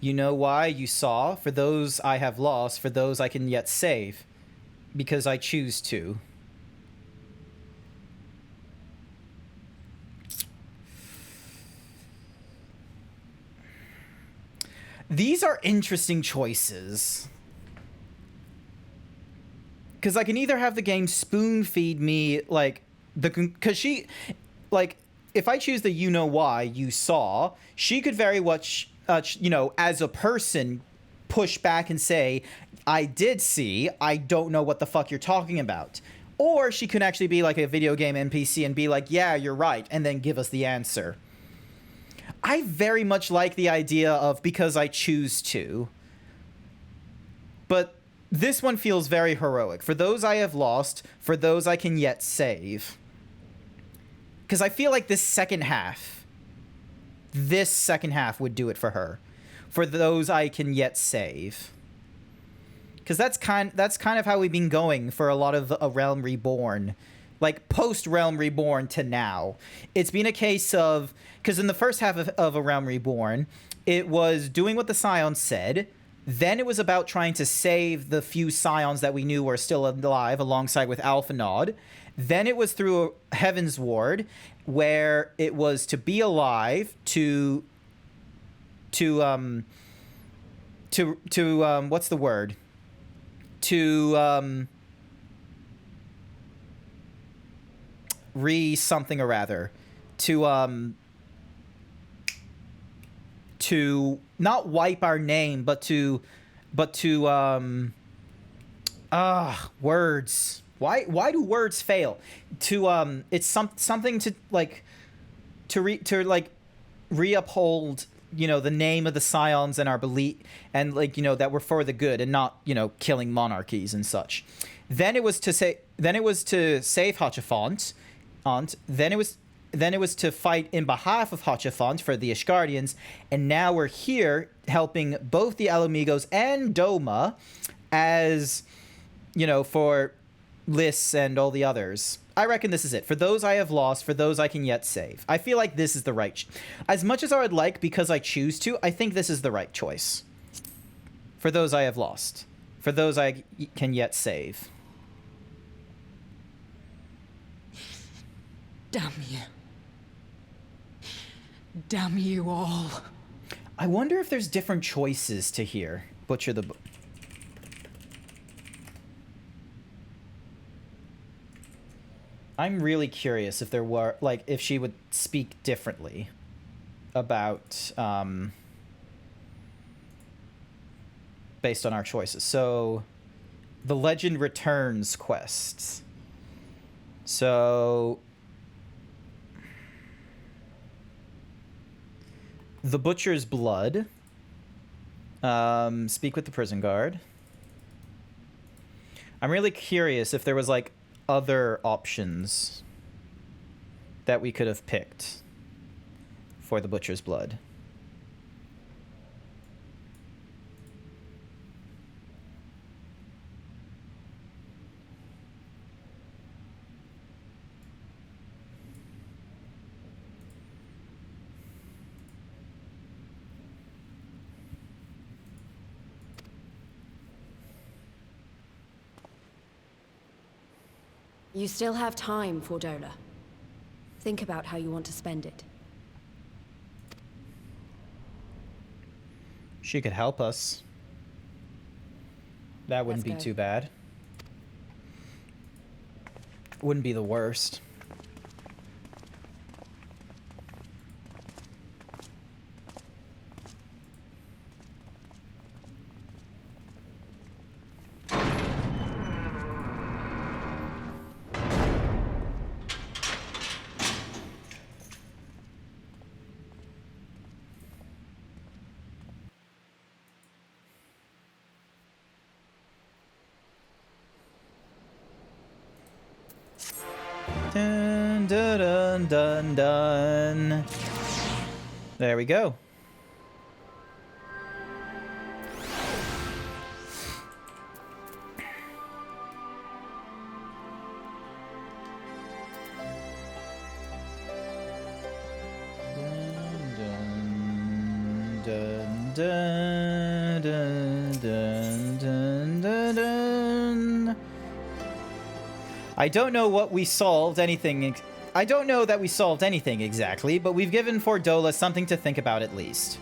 Speaker 4: you know why? You saw, for those I have lost, for those I can yet save, because I choose to. These are interesting choices. Because I can either have the game spoon feed me, like, because she, like, if I choose the you know why, you saw, she could very much, you know, as a person, push back and say, I did see, I don't know what the fuck you're talking about. Or she could actually be like a video game NPC and be like, yeah, you're right, and then give us the answer. I very much like the idea of because I choose to. But this one feels very heroic. For those I have lost, for those I can yet save. Because I feel like this second half would do it for her. For those I can yet save. Because that's kind of how we've been going for a lot of A Realm Reborn. Like, post-Realm Reborn to now. It's been a case of... Because in the first half of A Realm Reborn, it was doing what the Scions said. Then it was about trying to save the few Scions that we knew were still alive alongside with Alphanod. Then it was through Heaven's Ward, where it was to be alive, to what's the word? Something or rather. To not wipe our name, but to words. Why do words fail? It's something to like to reuphold, you know, the name of the Scions and our belief, and like, you know, that we're for the good and not, you know, killing monarchies and such. Then it was to save Hachafont. Then it was to fight in behalf of Hachafont for the Ishgardians, and now we're here helping both the Alumigos and Doma, as, you know, for Liss and all the others. I reckon this is it. For those I have lost, for those I can yet save. I feel like this is the right... As much as I would like, because I choose to, I think this is the right choice. For those I have lost. For those I can yet save.
Speaker 14: Damn you. Damn you all.
Speaker 4: I wonder if there's different choices to hear. Butcher the... I'm really curious if there were, like, if she would speak differently about, based on our choices. So, the Legend Returns quests. So, the Butcher's Blood. Speak with the prison guard. I'm really curious if there was, like, other options that we could have picked for the Butcher's Blood.
Speaker 10: You still have time, Fordola. Think about how you want to spend it.
Speaker 4: She could help us. That wouldn't be too bad. Wouldn't be the worst. Dun, dun, dun, dun, dun. There we go. Dun, dun, dun, dun, dun, dun, dun. I don't know what we solved anything. I don't know that we solved anything exactly, but we've given Fordola something to think about at least.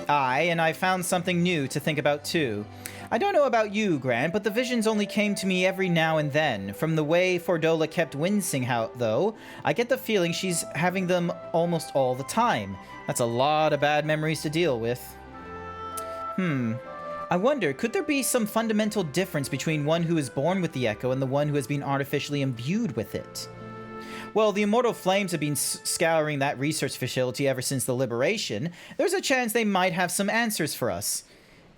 Speaker 4: And I found something new to think about too. I don't know about you, Grant, but the visions only came to me every now and then. From the way Fordola kept wincing out, though, I get the feeling she's having them almost all the time. That's a lot of bad memories to deal with. I wonder, could there be some fundamental difference between one who is born with the Echo and the one who has been artificially imbued with it? Well, the Immortal Flames have been scouring that research facility ever since the Liberation. There's a chance they might have some answers for us.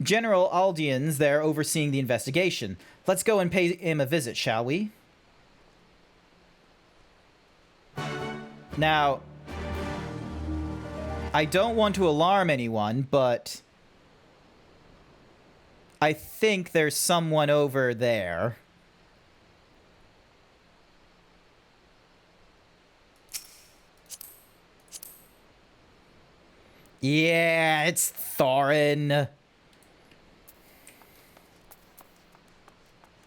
Speaker 4: General Aldian's there overseeing the investigation. Let's go and pay him a visit, shall we? Now, I don't want to alarm anyone, but I think there's someone over there. Yeah, it's Thorin.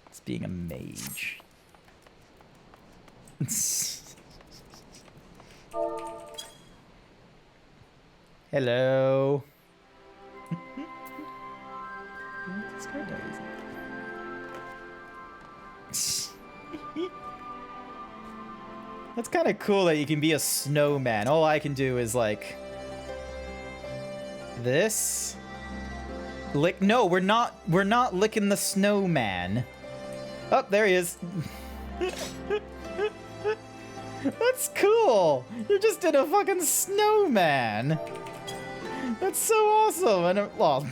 Speaker 4: It's being a mage. Hello. This card dies. That's kind of cool that you can be a snowman. All I can do is like this. Lick. No, we're not licking the snowman. Oh, there he is. That's cool. You're just in a fucking snowman. That's so awesome. And well,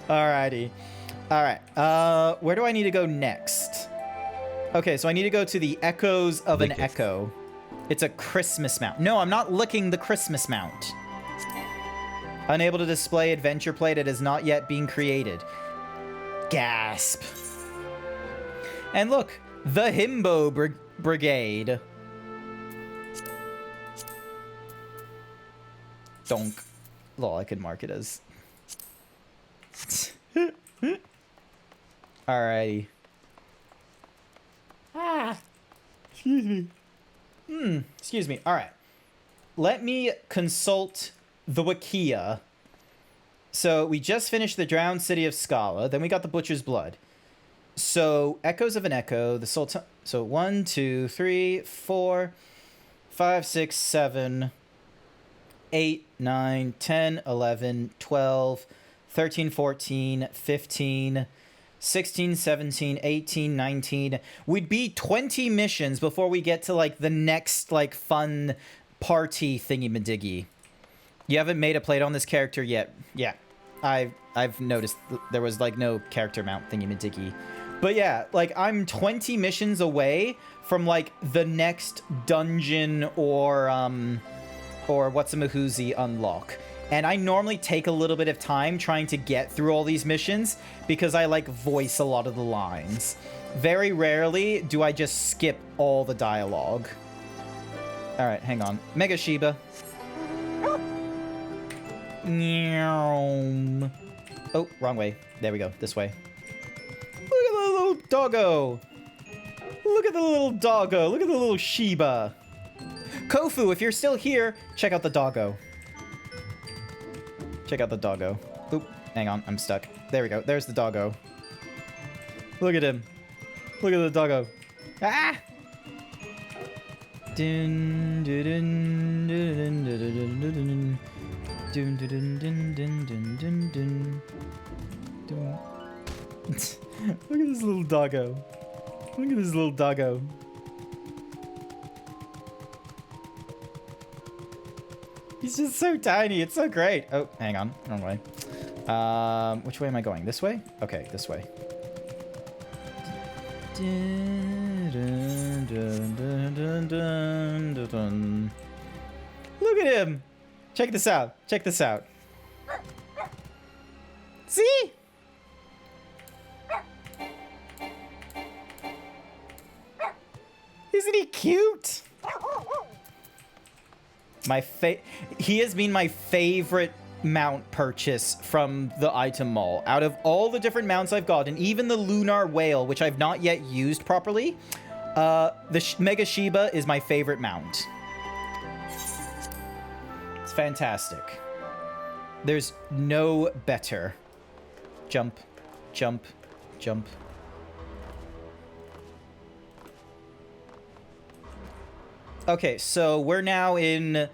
Speaker 4: alrighty. All right. Where do I need to go next? Okay, so I need to go to the Echoes of an Echo. It's a Christmas mount. No, I'm not licking the Christmas mount. Unable to display adventure plate. It has not yet been created. Gasp. And look, the Himbo Brigade. Donk. Lol, I could mark it as. Alrighty. Excuse me. Excuse me. Alright. Let me consult the Wikia. So we just finished the drowned city of Scala. Then we got the Butcher's Blood. So Echoes of an Echo. The Sultan. So 1, 2, 3, 4, 5, 6, 7, 8, 9, 10, 11, 12, 13, 14, 15, 16, 17, 18, 19. We'd be 20 missions before we get to like the next like fun party thingy-madiggy. You haven't made a plate on this character yet. Yeah, I've noticed there was like no character mount thingy-madiggy. But yeah, like I'm 20 missions away from like the next dungeon or what's-a-mahoozy unlock. And I normally take a little bit of time trying to get through all these missions because I like voice a lot of the lines. Very rarely do I just skip all the dialogue. All right, hang on. Mega Shiba. Oh, wrong way. There we go. This way. Look at the little doggo. Look at the little doggo. Look at the little Shiba. Kofu, if you're still here, check out the doggo. Check out the doggo. Oop, hang on, I'm stuck. There we go. There's the doggo. Look at him. Look at the doggo. Ah! Dun, dun, dun, dun, dun, dun, dun, dun. Dun, dun, dun, dun, dun, dun, dun, dun. Look at this little doggo. Look at this little doggo. He's just so tiny. It's so great. Oh, hang on. Wrong way. Which way am I going? This way? Okay, this way. Dun, dun, dun, dun, dun, dun, dun, dun. Look at him! Check this out. Check this out. See? Isn't he cute? He has been my favorite mount purchase from the item mall. Out of all the different mounts I've gotten, even the Lunar Whale, which I've not yet used properly, the Mega Shiba is my favorite mount. It's fantastic. There's no better. Jump, jump, jump. Okay, so we're now in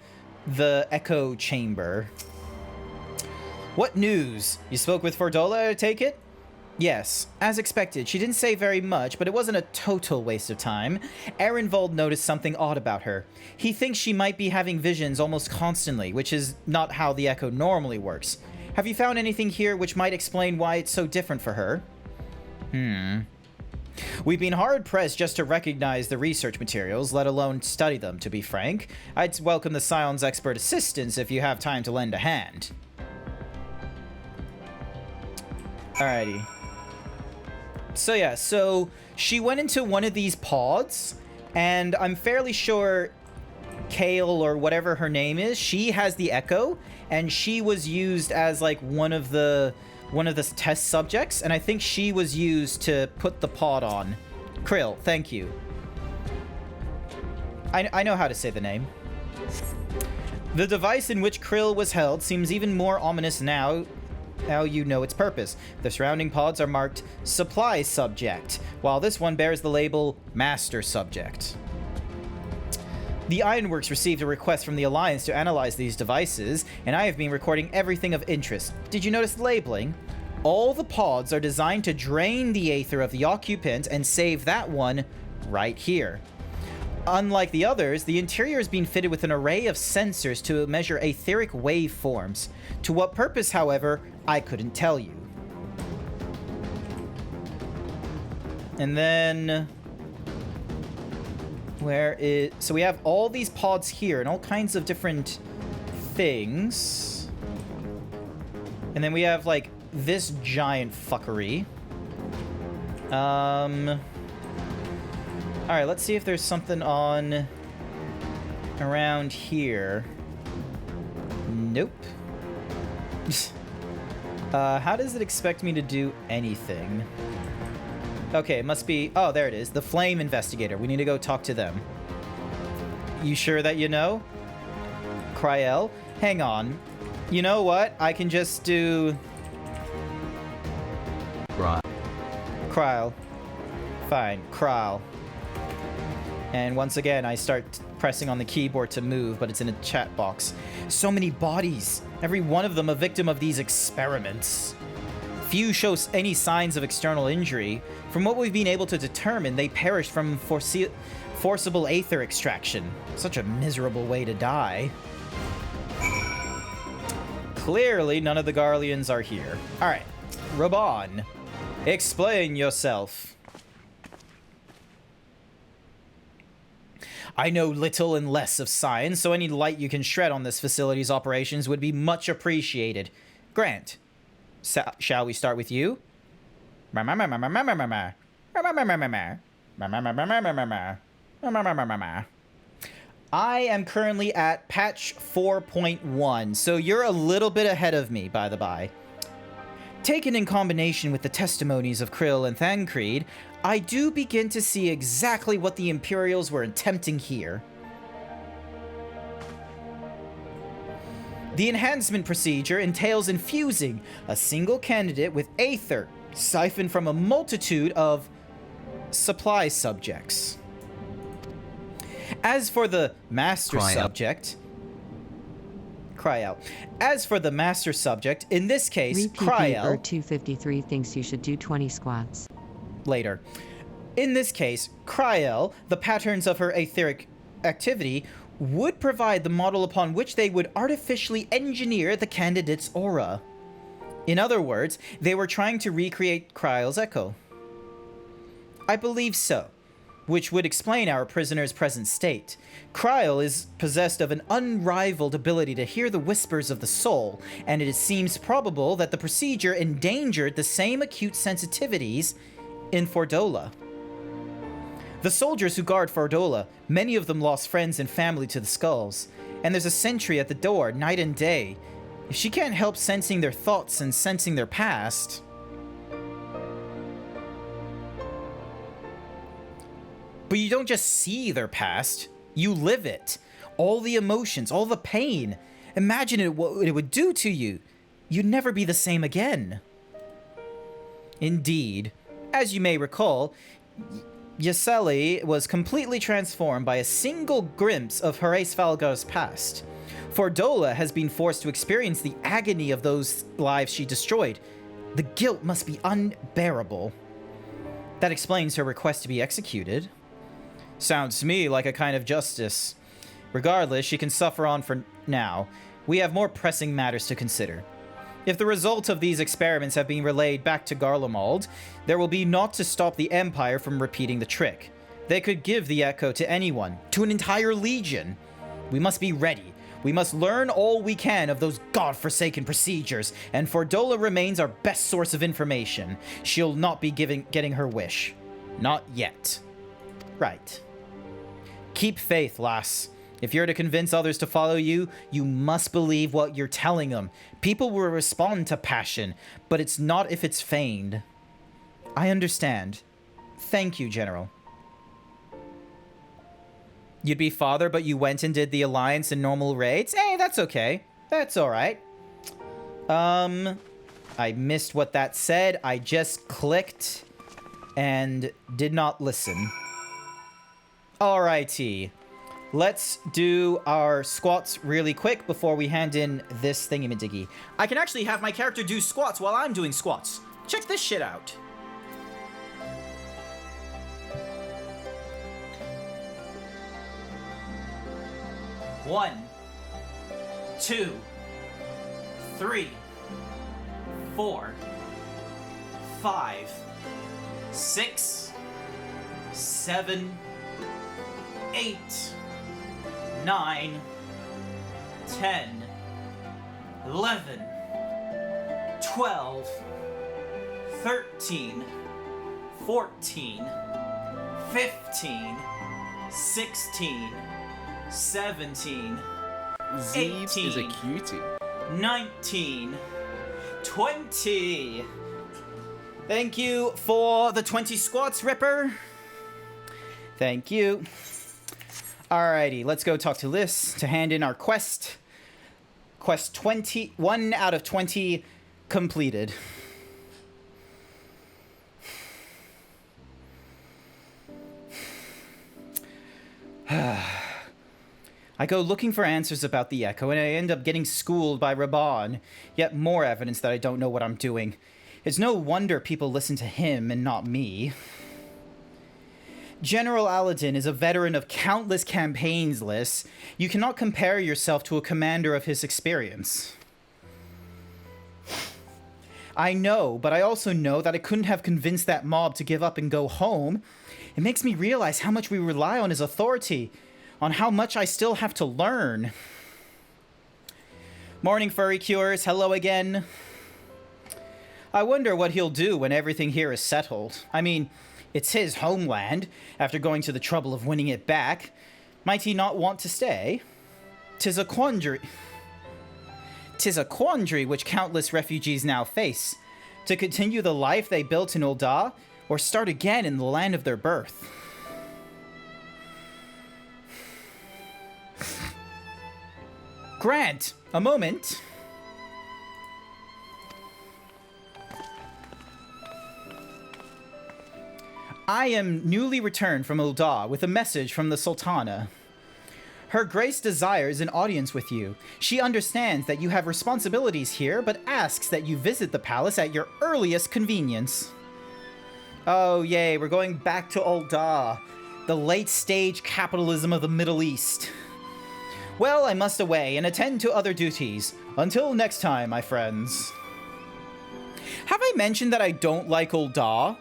Speaker 4: the Echo Chamber. What news? You spoke with Fordola, I take it? Yes, as expected. She didn't say very much, but it wasn't a total waste of time. Ehrenwald noticed something odd about her. He thinks she might be having visions almost constantly, which is not how the Echo normally works. Have you found anything here which might explain why it's so different for her? We've been hard-pressed just to recognize the research materials, let alone study them, to be frank. I'd welcome the Scion's expert assistance if you have time to lend a hand. Alrighty. So yeah, so she went into one of these pods, and I'm fairly sure Kale, or whatever her name is, she has the Echo, and she was used as like one of the test subjects, and I think she was used to put the pod on. Krill, thank you. I know how to say the name. The device in which Krill was held seems even more ominous now you know its purpose. The surrounding pods are marked Supply Subject, while this one bears the label Master Subject. The Ironworks received a request from the Alliance to analyze these devices, and I have been recording everything of interest. Did you notice the labeling? All the pods are designed to drain the aether of the occupant and save that one right here. Unlike the others, the interior has been fitted with an array of sensors to measure etheric waveforms. To what purpose, however, I couldn't tell you. And then... so we have all these pods here and all kinds of different things. And then we have, like, this giant fuckery. Alright, let's see if there's something on around here. Nope. How does it expect me to do anything? Okay, it must be... Oh, there it is. The Flame Investigator. We need to go talk to them. You sure that you know? Kryel? Hang on. You know what? I can just do...
Speaker 7: Right.
Speaker 4: Kryel. Fine. Kryel. And once again, I start pressing on the keyboard to move, but it's in a chat box. So many bodies. Every one of them a victim of these experiments. Few show any signs of external injury. From what we've been able to determine, they perished from forcible aether extraction. Such a miserable way to die. Clearly, none of the Garleans are here. Alright, Raban, explain yourself. I know little and less of science, so any light you can shed on this facility's operations would be much appreciated. Grant, shall we start with you? I am currently at patch 4.1, so you're a little bit ahead of me, by the by. Taken in combination with the testimonies of Krill and Thancred, I do begin to see exactly what the Imperials were attempting here. The enhancement procedure entails infusing a single candidate with aether, siphoned from a multitude of supply subjects. As for the master subject... Cry out. As for the master subject, in this case, Kryel...
Speaker 13: 253 thinks you should do 20 squats.
Speaker 4: Later. In this case, Kryel, the patterns of her etheric activity, would provide the model upon which they would artificially engineer the candidate's aura. In other words, they were trying to recreate Kryel's echo. I believe so. which would explain our prisoner's present state. Kryl is possessed of an unrivaled ability to hear the whispers of the soul, and it seems probable that the procedure endangered the same acute sensitivities in Fordola. The soldiers who guard Fordola, many of them lost friends and family to the skulls, and there's a sentry at the door night and day. If she can't help sensing their thoughts and sensing their past... But you don't just see their past, you live it. All the emotions, all the pain. Imagine what it would do to you. You'd never be the same again. Indeed. As you may recall, Yseli was completely transformed by a single glimpse of Horace Falgar's past. Fordola has been forced to experience the agony of those lives she destroyed. The guilt must be unbearable. That explains her request to be executed. Sounds to me like a kind of justice. Regardless, she can suffer on for now. We have more pressing matters to consider. If the results of these experiments have been relayed back to Garlemald, there will be naught to stop the Empire from repeating the trick. They could give the echo to anyone, to an entire legion. We must be ready. We must learn all we can of those godforsaken procedures, and Fordola remains our best source of information. She'll not be getting her wish. Not yet. Right. Keep faith, lass. If you're to convince others to follow you, you must believe what you're telling them. People will respond to passion, but it's not if it's feigned. I understand. Thank you, General. You'd be father, but you went and did the Alliance and normal raids? Hey, that's okay. That's alright. I missed what that said. I just clicked and did not listen. Alrighty. Let's do our squats really quick before we hand in this thingy-majiggy. I can actually have my character do squats while I'm doing squats. Check this shit out. One, 2, 3, 4, 5, 6, 7, 8, 9, 10, 11, 12, 13, 14, 15, 16, 17,
Speaker 5: Zeebs
Speaker 1: 18,
Speaker 5: is a cutie.
Speaker 1: 19, 20. Thank you for the 20 squats, Ripper. Thank you. Alrighty, let's go talk to Liz to hand in our quest. Quest 21 out of 20 completed. I go looking for answers about the Echo, and I end up getting schooled by Raban. Yet more evidence that I don't know what I'm doing. It's no wonder people listen to him and not me. General Aladin is a veteran of countless campaigns, Liz. You cannot compare yourself to a commander of his experience. I know, but I also know that I couldn't have convinced that mob to give up and go home. It makes me realize how much we rely on his authority, on how much I still have to learn. Morning, Furry Cures. Hello again. I wonder what he'll do when everything here is settled. I mean, it's his homeland, after going to the trouble of winning it back. Might he not want to stay? 'Tis a quandary. 'Tis a quandary which countless refugees now face. To continue the life they built in Ul'dah, or start again in the land of their birth. Grant, a moment. I am newly returned from Ul'dah with a message from the Sultana. Her Grace desires an audience with you. She understands that you have responsibilities here, but asks that you visit the palace at your earliest convenience. Oh, yay, we're going back to Ul'dah, the late-stage capitalism of the Middle East. Well, I must away and attend to other duties. Until next time, my friends. Have I mentioned that I don't like Ul'dah?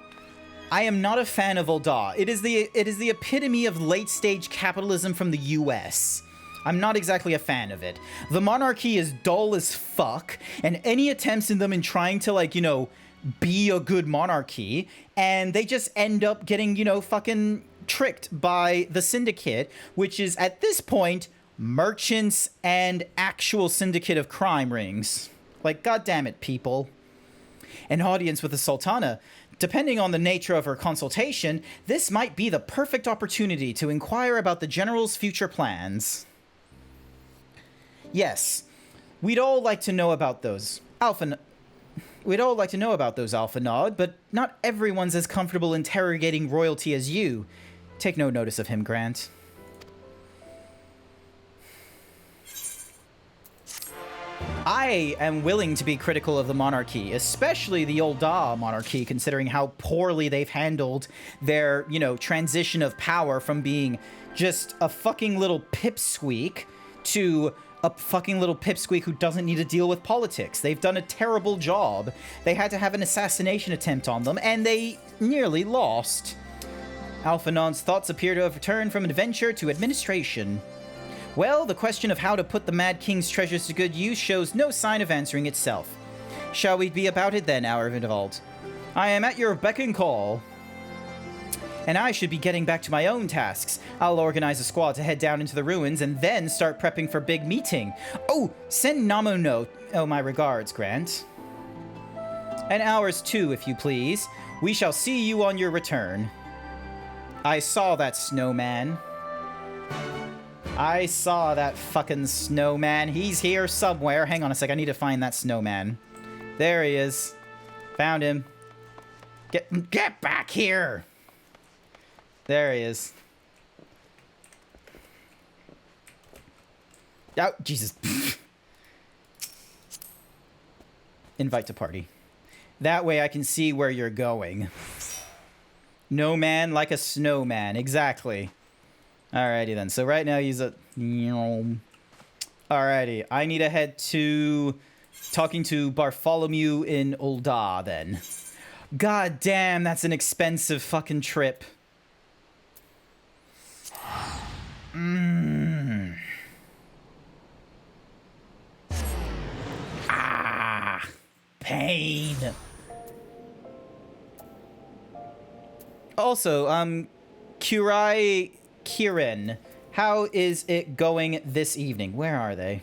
Speaker 1: I am not a fan of Ul'dah. It is the epitome of late-stage capitalism from the US. I'm not exactly a fan of it. The monarchy is dull as fuck, and any attempts in them in trying to, like, you know, be a good monarchy, and they just end up getting, you know, fucking tricked by the syndicate, which is, at this point, merchants and actual syndicate of crime rings. Like, goddammit, people. An audience with the Sultana. Depending on the nature of her consultation, this might be the perfect opportunity to inquire about the General's future plans. Yes, we'd all like to know about those. We'd all like to know about those, Alpha Nod, but not everyone's as comfortable interrogating royalty as you. Take no notice of him, Grant. I am willing to be critical of the monarchy, especially the Ul'dah monarchy, considering how poorly they've handled their, you know, transition of power from being just a fucking little pipsqueak to a fucking little pipsqueak who doesn't need to deal with politics. They've done a terrible job. They had to have an assassination attempt on them, and they nearly lost. Alphanon's thoughts appear to have returned from adventure to administration. Well, the question of how to put the Mad King's treasures to good use shows no sign of answering itself. Shall we be about it then, Auervindwald? I am at your beck and call. And I should be getting back to my own tasks. I'll organize a squad to head down into the ruins and then start prepping for big meeting. Oh, send Namono my regards, Grant. And ours too, if you please. We shall see you on your return. I saw that snowman. I saw that fucking snowman. He's here somewhere. Hang on a sec. I need to find that snowman. There he is. Found him. Get back here. There he is. Oh, Jesus. Invite to party. That way I can see where you're going. No man like a snowman. Exactly. Alrighty then. So right now he's a... Alrighty. I need to head to... talking to Bartholomew in Ul'dah then. God damn, that's an expensive fucking trip. Ah! Pain! Also, Kirin, how is it going this evening? Where are they?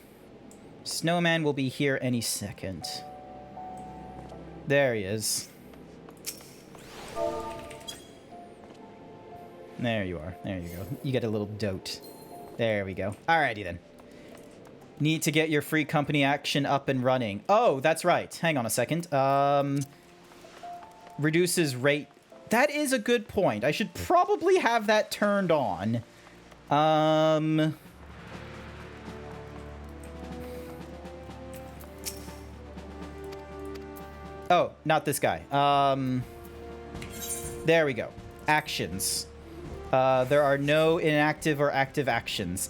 Speaker 1: Snowman will be here any second. There he is. There you are. There you go. You get a little dote. There we go. Alrighty then. Need to get your free company action up and running. Oh, that's right. Hang on a second. Reduces rate. That is a good point. I should probably have that turned on. Oh, not this guy. There we go. Actions. There are no inactive or active actions.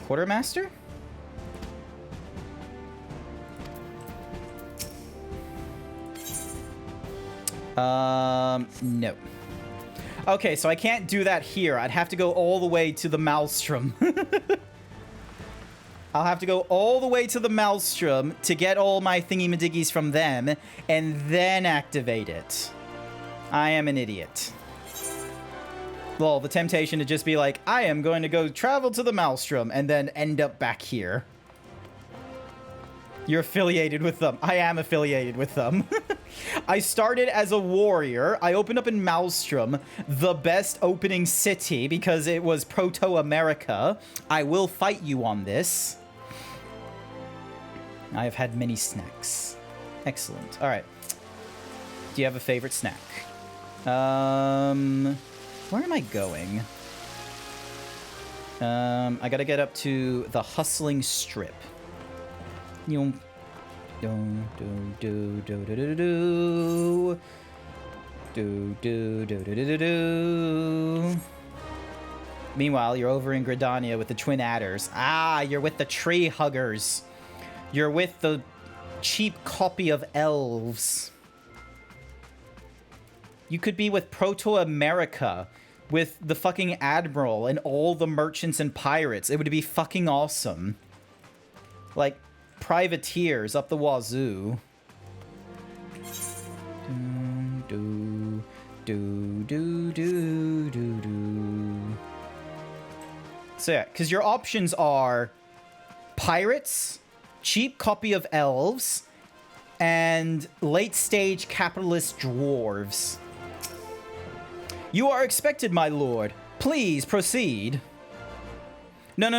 Speaker 1: Quartermaster? No. Okay, so I can't do that here. I'd have to go all the way to the Maelstrom. I'll have to go all the way to the Maelstrom to get all my thingy-madiggies from them, and then activate it. I am an idiot. Well, the temptation to just be like, I am going to go travel to the Maelstrom, and then end up back here. You're affiliated with them. I am affiliated with them. I started as a warrior. I opened up in Maelstrom, the best opening city, because it was Proto-America. I will fight you on this. I have had many snacks. Excellent. All right. Do you have a favorite snack? Where am I going? I gotta get up to the Hustling Strip. Do do do do do do do do do do do do do. Meanwhile, you're over in Gridania with the Twin Adders. Ah, you're with the Tree Huggers. You're with the cheap copy of elves. You could be with Proto-America, with the fucking Admiral and all the merchants and pirates. It would be fucking awesome. Like, privateers up the wazoo. Do, do, do, do, do, do. So yeah, because your options are pirates, cheap copy of elves, and late-stage capitalist dwarves. You are expected, my lord. Please proceed. No.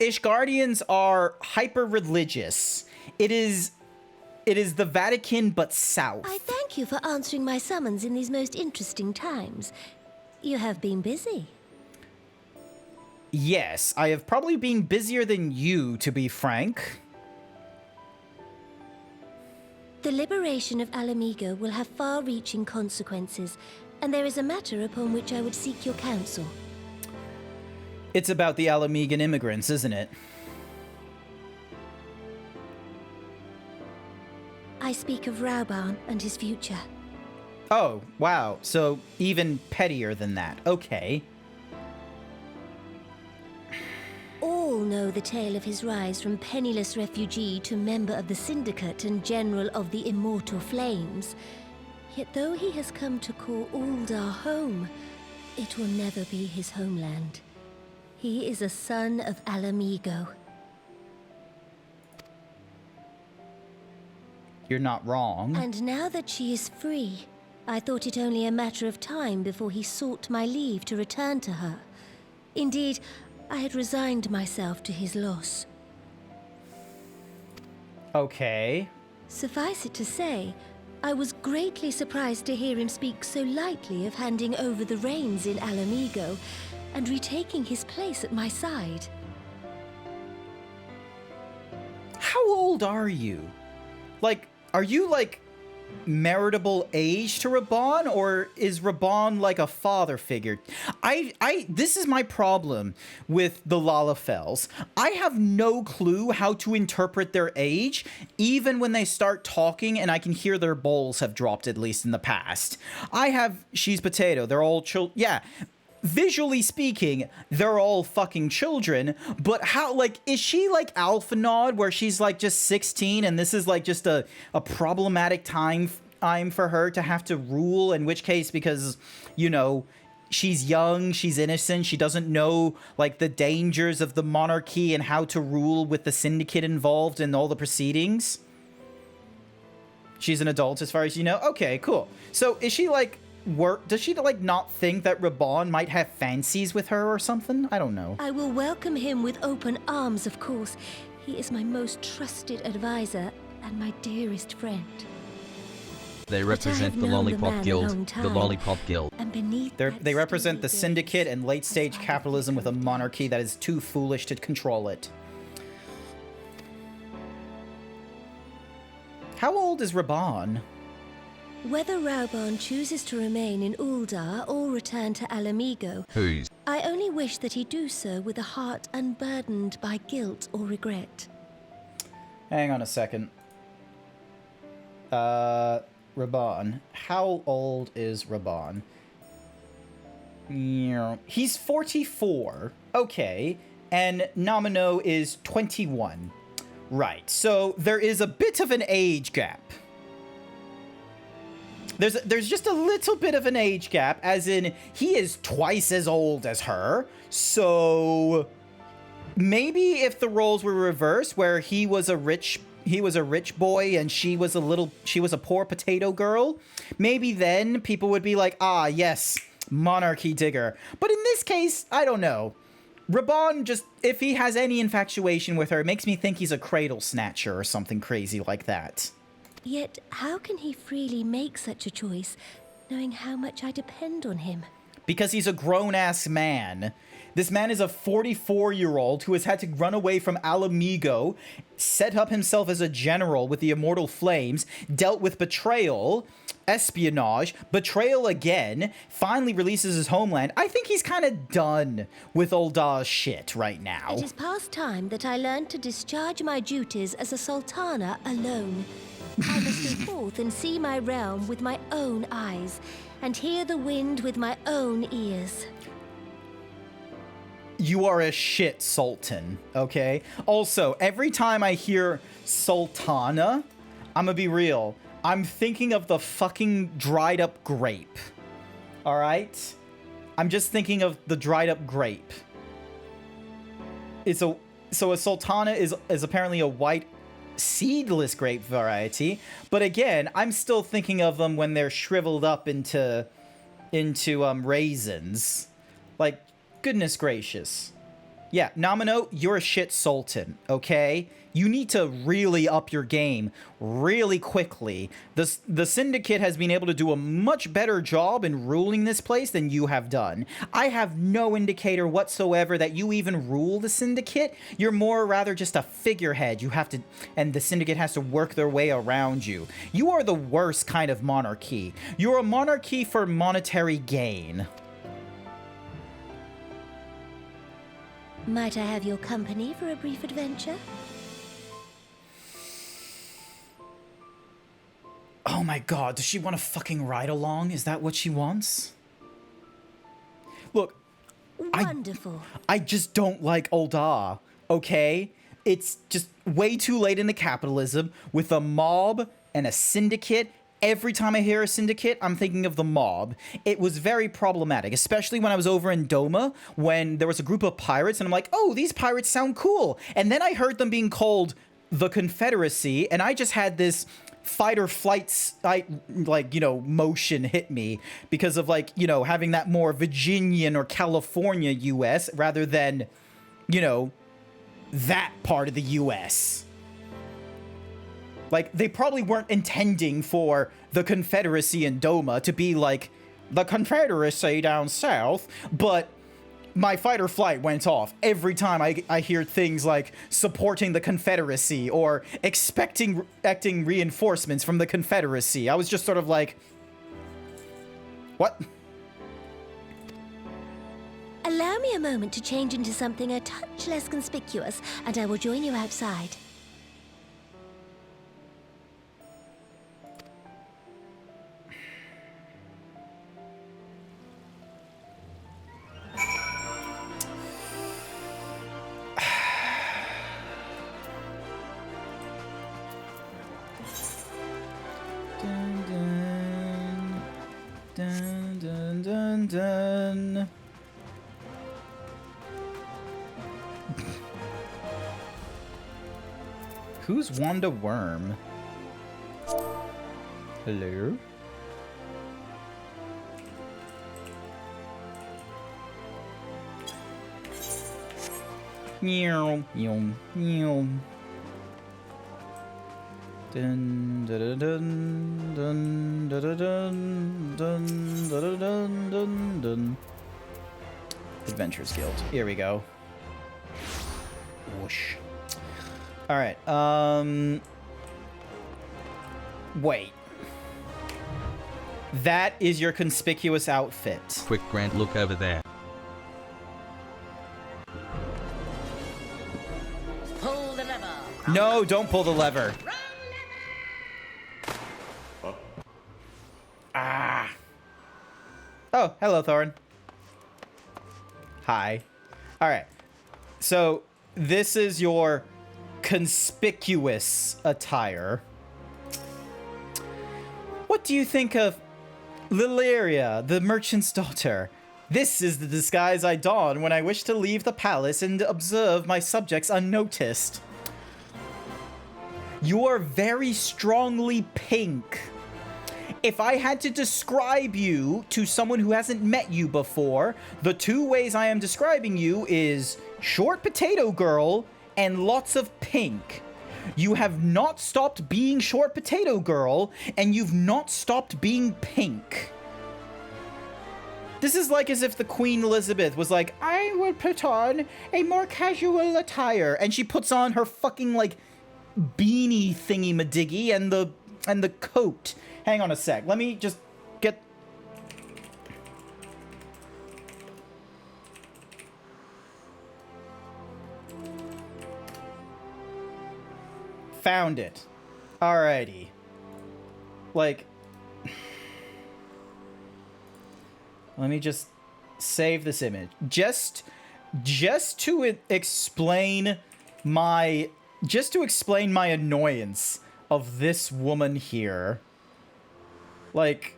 Speaker 1: Ishgardians are hyper-religious. It is the Vatican, but south.
Speaker 17: I thank you for answering my summons in these most interesting times. You have been busy.
Speaker 1: Yes, I have probably been busier than you, to be frank.
Speaker 17: The liberation of Alamigo will have far-reaching consequences, and there is a matter upon which I would seek your counsel.
Speaker 1: It's about the Alamigan immigrants, isn't it?
Speaker 17: I speak of Rauban and his future.
Speaker 1: Oh, wow. So even pettier than that. Okay.
Speaker 17: All know the tale of his rise from penniless refugee to member of the Syndicate and General of the Immortal Flames. Yet though he has come to call Uldar home, it will never be his homeland. He is a son of Alamigo.
Speaker 1: You're not wrong.
Speaker 17: And now that she is free, I thought it only a matter of time before he sought my leave to return to her. Indeed, I had resigned myself to his loss.
Speaker 1: Okay.
Speaker 17: Suffice it to say, I was greatly surprised to hear him speak so lightly of handing over the reins in Alamigo and retaking his place at my side.
Speaker 1: How old are you? Like, are you, like, meritable age to Raban, or is Raban like a father figure? This is my problem with the Lalafels. I have no clue how to interpret their age, even when they start talking and I can hear their bowls have dropped, at least in the past. She's potato, they're all yeah. Visually speaking, they're all fucking children, but how, like, is she like Alphanod, where she's like just 16 and this is like just a problematic time for her to have to rule, in which case, because, you know, she's young, she's innocent, she doesn't know, like, the dangers of the monarchy and how to rule with the syndicate involved in all the proceedings? She's an adult as far as you know? Okay, cool. So is she like... does she, like, not think that Raban might have fancies with her or something? I don't know.
Speaker 17: I will welcome him with open arms, of course. He is my most trusted advisor and my dearest friend.
Speaker 7: They represent the Lollipop Guild. The Lollipop Guild.
Speaker 17: And beneath
Speaker 1: they represent the syndicate and late-stage capitalism with a monarchy that is too foolish to control it. How old is Raban?
Speaker 17: Whether Rauban chooses to remain in Uldar or return to Alamigo, I only wish that he do so with a heart unburdened by guilt or regret.
Speaker 1: Hang on a second. Raban. How old is Raban? He's 44. Okay. And Nomino is 21. Right. So there is a bit of an age gap. There's just a little bit of an age gap, as in he is twice as old as her. So maybe if the roles were reversed, where he was a rich boy and she was a poor potato girl, maybe then people would be like, ah, yes, monarchy digger. But in this case, I don't know. Raban, just, if he has any infatuation with her, it makes me think he's a cradle snatcher or something crazy like that.
Speaker 17: Yet, how can he freely make such a choice, knowing how much I depend on him?
Speaker 1: Because he's a grown-ass man. This man is a 44-year-old who has had to run away from Alamigo, set up himself as a general with the Immortal Flames, dealt with betrayal, espionage, betrayal again, finally releases his homeland. I think he's kind of done with Uldar's shit right now.
Speaker 17: It is past time that I learned to discharge my duties as a sultana alone. I must go forth and see my realm with my own eyes, and hear the wind with my own ears.
Speaker 1: You are a shit sultan, okay? Also, every time I hear sultana, I'm gonna be real, I'm thinking of the fucking dried up grape. All right? I'm just thinking of the dried up grape. So a sultana is apparently a white seedless grape variety, but again, I'm still thinking of them when they're shriveled up into raisins. Like, goodness gracious. Yeah, Namino, you're a shit sultan, okay? You need to really up your game really quickly. The Syndicate has been able to do a much better job in ruling this place than you have done. I have no indicator whatsoever that you even rule the Syndicate. You're more or rather just a figurehead. You have to, and the Syndicate has to work their way around you. You are the worst kind of monarchy. You're a monarchy for monetary gain.
Speaker 17: Might I have your company for a brief adventure?
Speaker 1: Oh my god, does she want to fucking ride along? Is that what she wants? Look,
Speaker 17: wonderful.
Speaker 1: I just don't like Ul'dah, okay? It's just way too late in the capitalism with a mob and a syndicate. Every time I hear a syndicate, I'm thinking of the mob. It was very problematic, especially when I was over in Doma, when there was a group of pirates, and I'm like, oh, these pirates sound cool. And then I heard them being called the Confederacy, and I just had this fight or flight, motion hit me because of, having that more Virginian or California U.S. rather than, that part of the U.S. Like, they probably weren't intending for the Confederacy in Doma to be like the Confederacy down south, but my fight or flight went off every time I hear things like supporting the Confederacy or expecting reinforcements from the Confederacy. I was just sort of like, what?
Speaker 17: Allow me a moment to change into something a touch less conspicuous, and I will join you outside.
Speaker 1: Dun, dun, dun, dun. Who's Wanda Worm? Hello? Meow, meow, meow. Dun dun dun dun dun dun dun dun dun dun dun. Adventurers Guild. Here we go. Whoosh. All right. Wait. That is your conspicuous outfit.
Speaker 7: Quick, Grant, look over there.
Speaker 11: Pull the lever.
Speaker 1: No, don't pull the lever. Ah. Oh, hello, Thorin. Hi. All right. So this is your conspicuous attire. What do you think of Lilyria, the merchant's daughter? This is the disguise I don when I wish to leave the palace and observe my subjects unnoticed. You are very strongly pink. If I had to describe you to someone who hasn't met you before, the two ways I am describing you is short potato girl and lots of pink. You have not stopped being short potato girl, and you've not stopped being pink. This is like as if the Queen Elizabeth was like, I would put on a more casual attire, and she puts on her fucking, like, beanie thingy-madiggy and the coat. Hang on a sec. Let me just get... Found it. Alrighty. Like, let me just save this image. Just to explain my annoyance of this woman here. Like,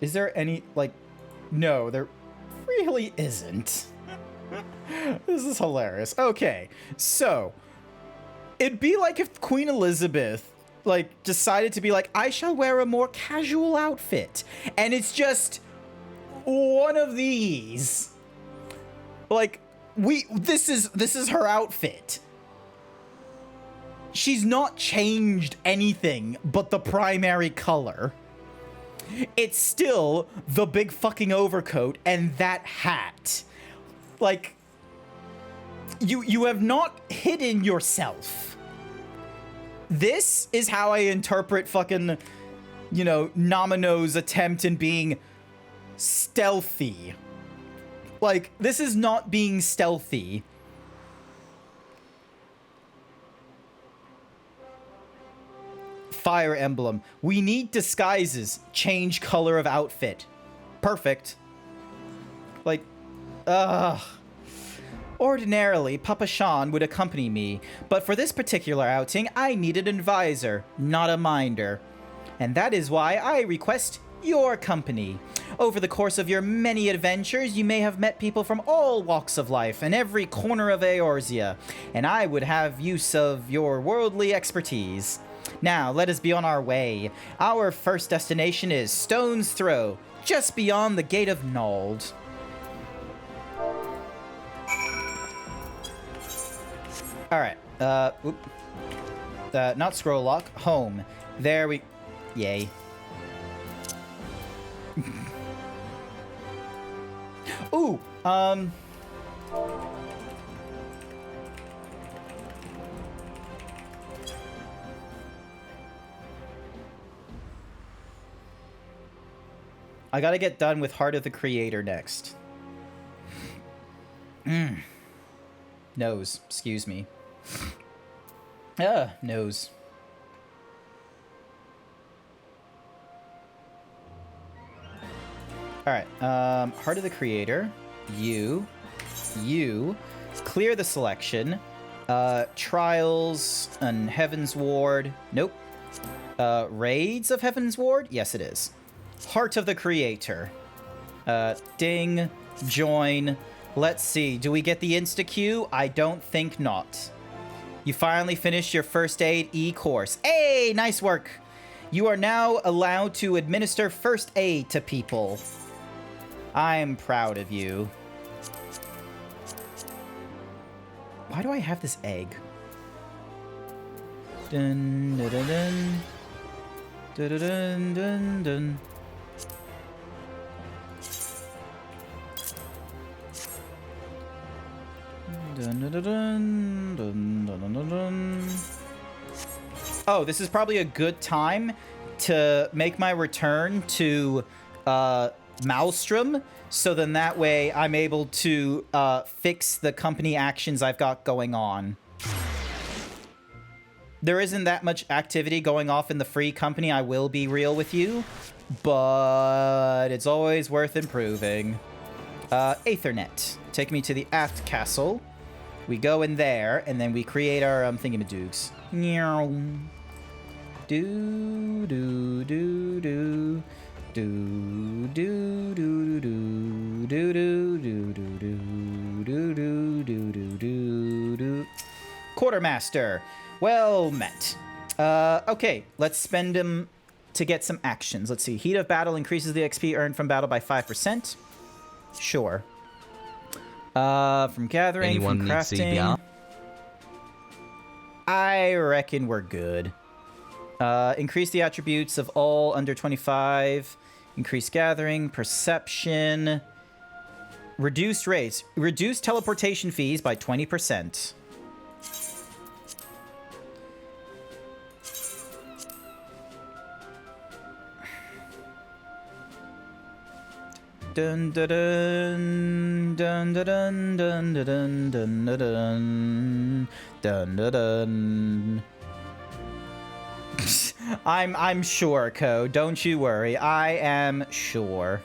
Speaker 1: is there any, like, no, there really isn't. This is hilarious. Okay, so it'd be like if Queen Elizabeth, like, decided to be like, I shall wear a more casual outfit, and it's just one of these. Like, this is her outfit. She's not changed anything but the primary color. It's still the big fucking overcoat and that hat. Like, you have not hidden yourself. This is how I interpret fucking, you know, Namino's attempt in being stealthy. Like, this is not being stealthy. Fire Emblem. We need disguises. Change color of outfit. Perfect. Like, ordinarily, Papa Sean would accompany me, but for this particular outing, I needed an advisor, not a minder. And that is why I request your company. Over the course of your many adventures, you may have met people from all walks of life and every corner of Eorzea, and I would have use of your worldly expertise. Now, let us be on our way. Our first destination is Stone's Throw, just beyond the Gate of Nald. Alright, not scroll lock, home. There we... Yay. Ooh, I gotta get done with Heart of the Creator next. Nose, excuse me. Nose. Alright, Heart of the Creator. You. Clear the selection. Trials and Heaven's Ward. Nope. Raids of Heaven's Ward? Yes, it is. Heart of the Creator. Ding. Join. Let's see. Do we get the insta-queue? I don't think not. You finally finished your first aid E-course. Hey, nice work. You are now allowed to administer first aid to people. I'm proud of you. Why do I have this egg? Dun dun dun dun. Dun dun dun dun. Dun, dun, dun, dun, dun, dun, dun, dun. Oh, this is probably a good time to make my return to Maelstrom, so then that way I'm able to fix the company actions I've got going on. There isn't that much activity going off in the free company, I will be real with you, but it's always worth improving. Aethernet. Take me to the aft castle. We go in there, and then we create our thingamadoogs. Do do do do do do do do do do do do do do do do do. Quartermaster. Well met. Okay, let's spend him to get some actions. Let's see. Heat of battle increases the XP earned from battle by 5%. Sure. From gathering,
Speaker 7: Anyone
Speaker 1: from
Speaker 7: need
Speaker 1: crafting.
Speaker 7: CBR?
Speaker 1: I reckon we're good. Increase the attributes of all under 25. Increase gathering, perception. Reduced rates. Reduce teleportation fees by 20%.
Speaker 4: Dun dun dun dun dun dun dun dun dun dun dun dun. I'm sure, Ko. Don't you worry. I am sure.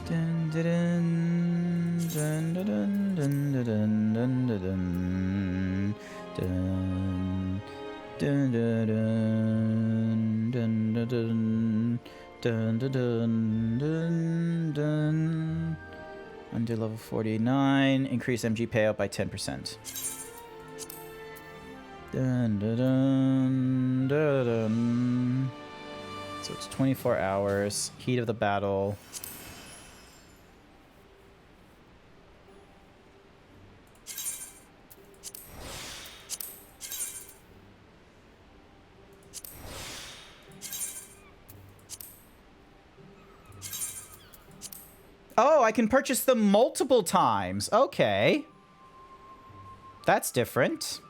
Speaker 4: Dun dun dun dun dun dun dun dun dun dun dun dun dun dun dun. Dun dun dun dun dun. Undo level 49. Increase MG payout by 10%. Dun dun dun dun dun. So it's 24 hours. Heat of the battle. Oh, I can purchase them multiple times. Okay. That's different.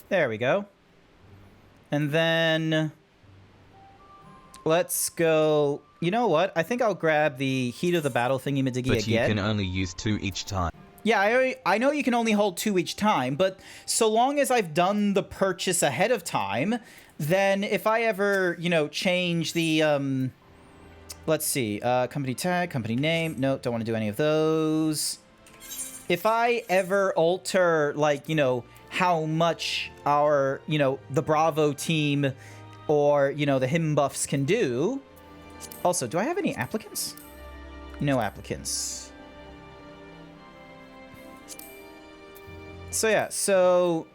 Speaker 4: There we go. And then let's go. You know what? I think I'll grab the Heat of the Battle thingy-majiggy again.
Speaker 7: But you can only use 2 each time.
Speaker 4: Yeah, I know you can only hold 2 each time, but so long as I've done the purchase ahead of time, then if I ever, you know, change the, let's see, company tag, company name, no, don't want to do any of those. If I ever alter, like, you know, how much our, you know, the Bravo team or, you know, the Him buffs can do. Also, do I have any applicants? No applicants. So yeah, so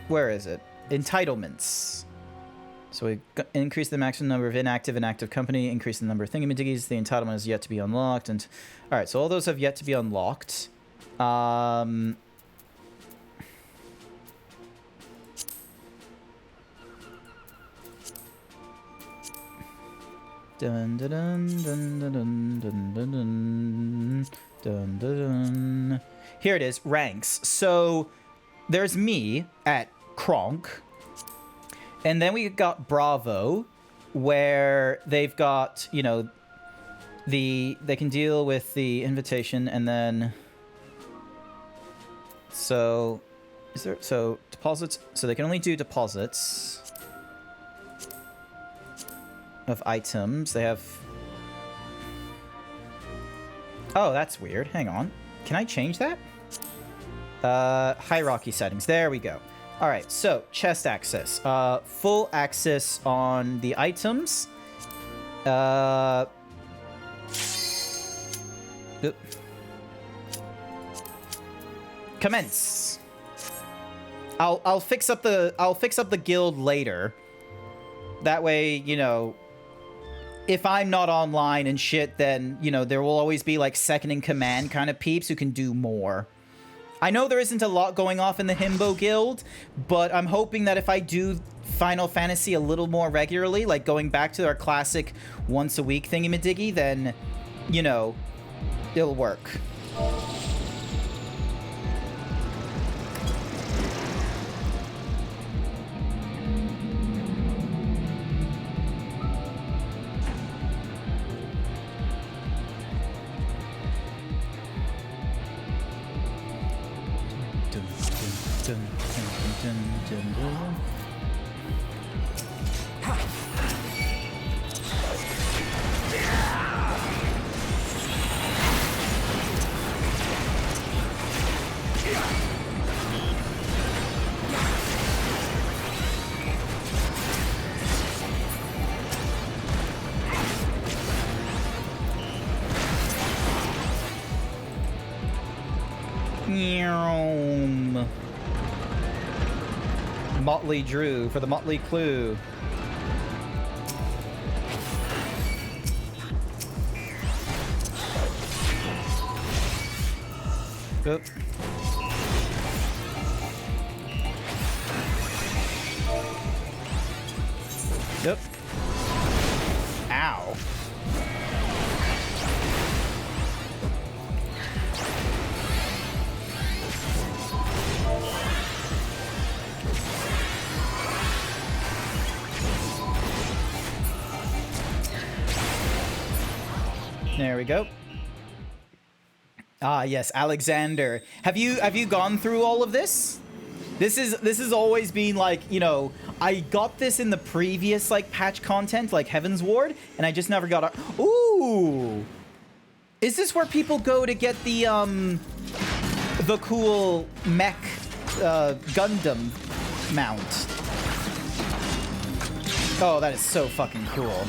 Speaker 4: where is it? Entitlements. So we increase the maximum number of inactive and active company, increase the number of thingamajiggies. The entitlement is yet to be unlocked, and all right, so all those have yet to be unlocked. Dun dun dun dun dun dun dun dun. Dun, dun, dun. Here it is, ranks. So there's me at Kronk, and then we got Bravo, where they've got, you know, they can deal with the invitation, and then so is there deposits? So they can only do deposits of items. They have. Oh, that's weird. Hang on. Can I change that? Hierarchy settings. There we go. All right, so chest access. Full access on the items. Commence. I'll fix up the guild later. That way, you know, if I'm not online and shit, then, you know, there will always be, like, second-in-command kind of peeps who can do more. I know there isn't a lot going off in the Himbo guild, but I'm hoping that if I do Final Fantasy a little more regularly, like going back to our classic once-a-week thingy-majiggy, then, you know, it'll work. Motley Drew for the Motley Clue. Oop. Yep. Ow.
Speaker 1: There we go. Ah, yes, Alexander. Have you gone through all of this? This has always been like, you know, I got this in the previous like patch content, like Heaven's Ward, and I just never got a. Ooh, is this where people go to get the cool mech Gundam mount? Oh, that is so fucking cool.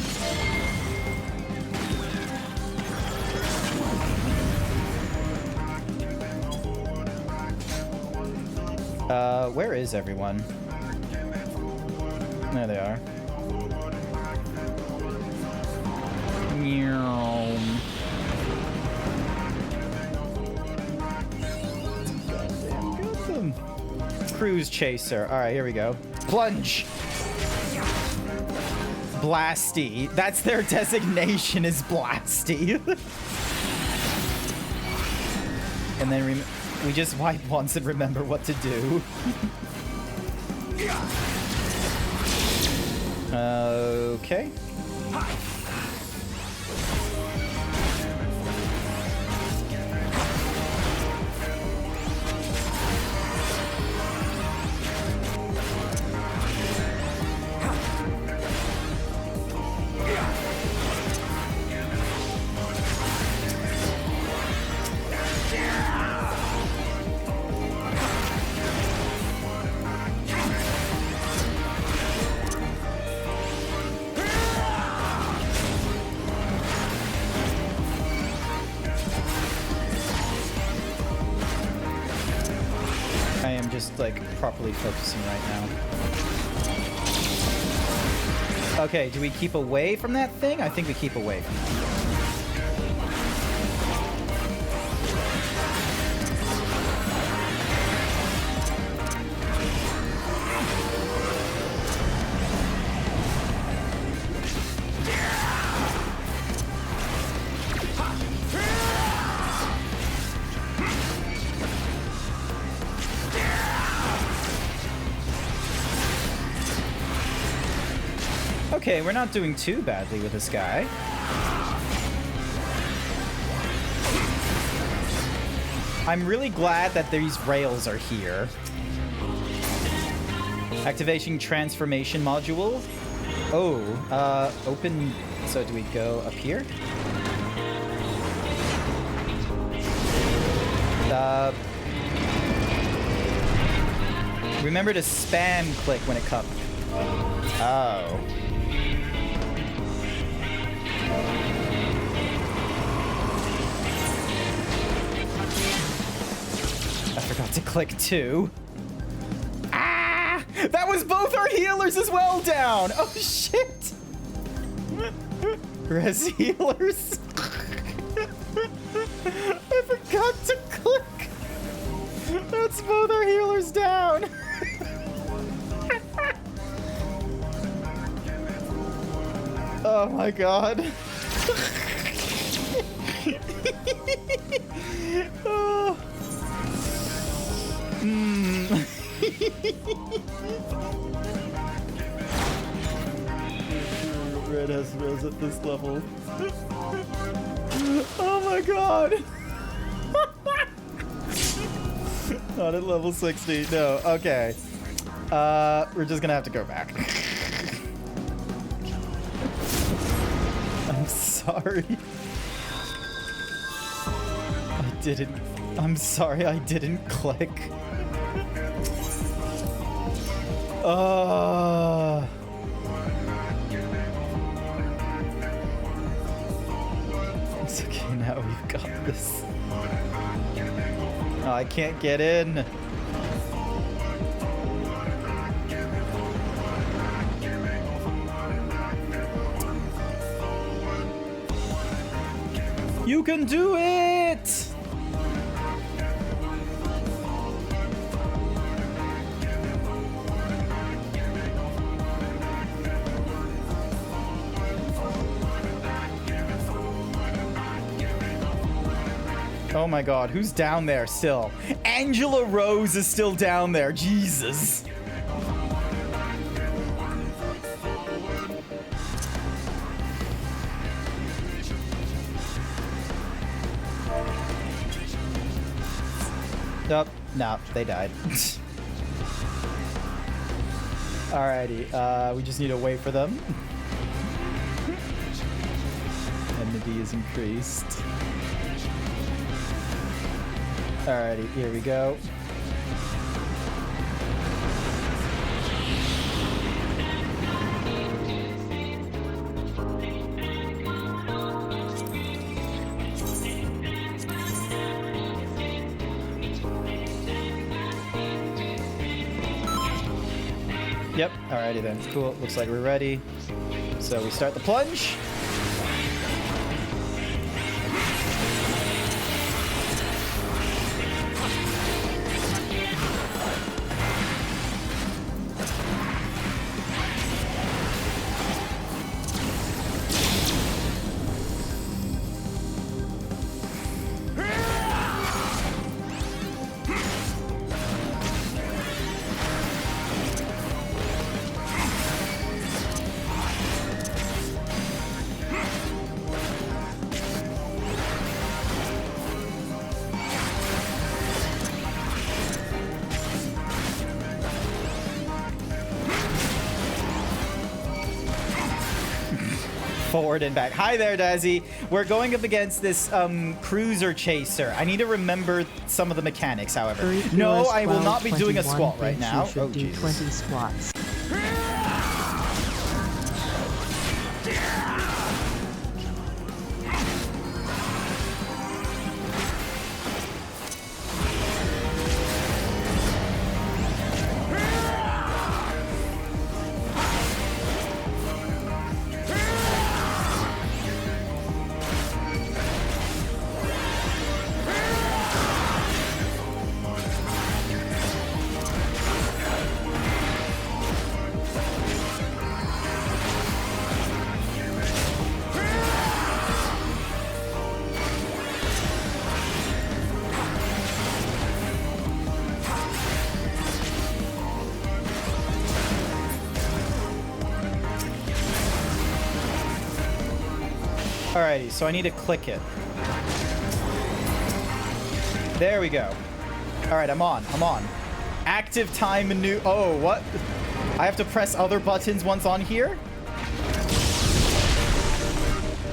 Speaker 1: Where is everyone? There they are. Meow. Goddamn Gundam. Cruise Chaser. Alright, here we go. Plunge! Blasty. That's their designation, is Blasty. And then we just wipe once and remember what to do. Okay. Like properly focusing right now. Okay, do we keep away from that thing? I think we keep away from it. Okay, we're not doing too badly with this guy. I'm really glad that these rails are here. Activation transformation module. Oh, open. So do we go up here? Remember to spam click when it comes. Oh. I forgot to click 2. Ah! That was both our healers as well down! Oh shit! Res healers. I forgot to click. That's both our healers down. Oh my god. Oh. Red has res at this level. Oh my god. Not at level 60. No. Okay. We're just gonna have to go back. I'm sorry. I'm sorry I didn't click. It's okay, now we've got this. Oh, I can't get in. You can do it! Oh my god, who's down there still? Angela Rose is still down there. Jesus. Oh, no, they died. Alrighty, we just need to wait for them. Enmity is increased. Alrighty, here we go. Yep, alrighty then. Cool, looks like we're ready. So we start the plunge. Forward and back. Hi there, Dazzy. We're going up against this cruiser chaser. I need to remember some of the mechanics, however. No, I will not be doing a squat right now. Oh,
Speaker 13: do 20 squats.
Speaker 1: Alrighty, so I need to click it. There we go. Alright, I'm on. Active time menu. Oh, what? I have to press other buttons once on here?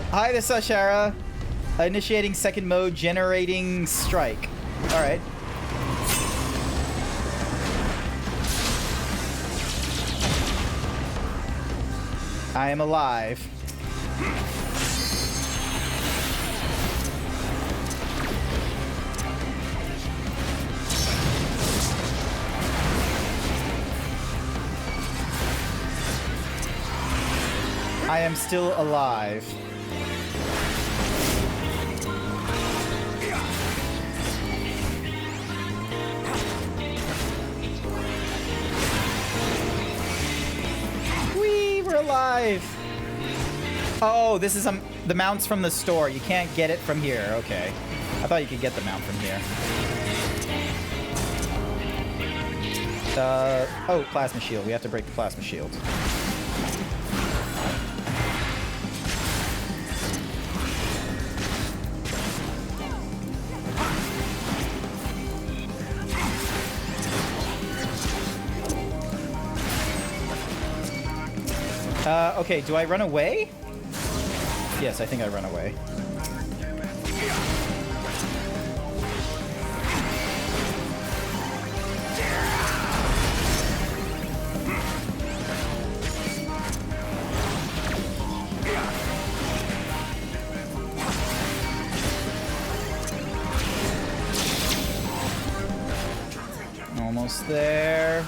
Speaker 1: Hi, this is Ashara. Initiating second mode, generating strike. Alright. I am alive. I am still alive. Whee! We're alive! Oh, this is the mounts from the store. You can't get it from here. Okay. I thought you could get the mount from here. Oh, plasma shield. We have to break the plasma shield. Okay, do I run away? Yes, I think I run away. Almost there.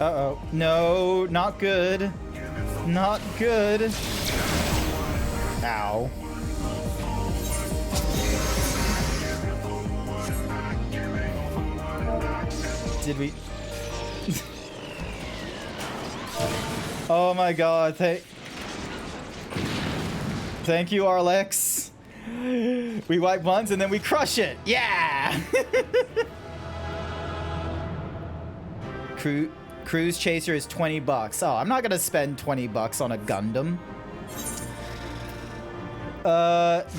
Speaker 1: Uh-oh. No, not good. Not good. Ow. Did we... Oh my god, thank you, Arlex. We wipe once and then we crush it. Yeah! Cruise Chaser is 20 bucks. Oh, I'm not gonna spend 20 bucks on a Gundam.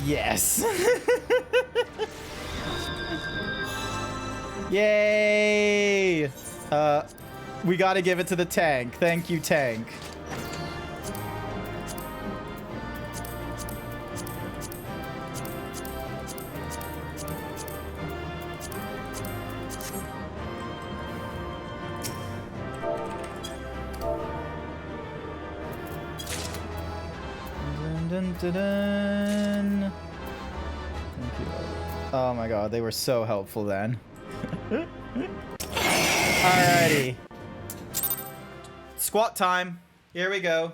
Speaker 1: Yes. Yay! We gotta give it to the tank. Thank you, tank. Dun, dun, dun. Thank you. Oh my god, they were so helpful then. Alrighty. Squat time. Here we go.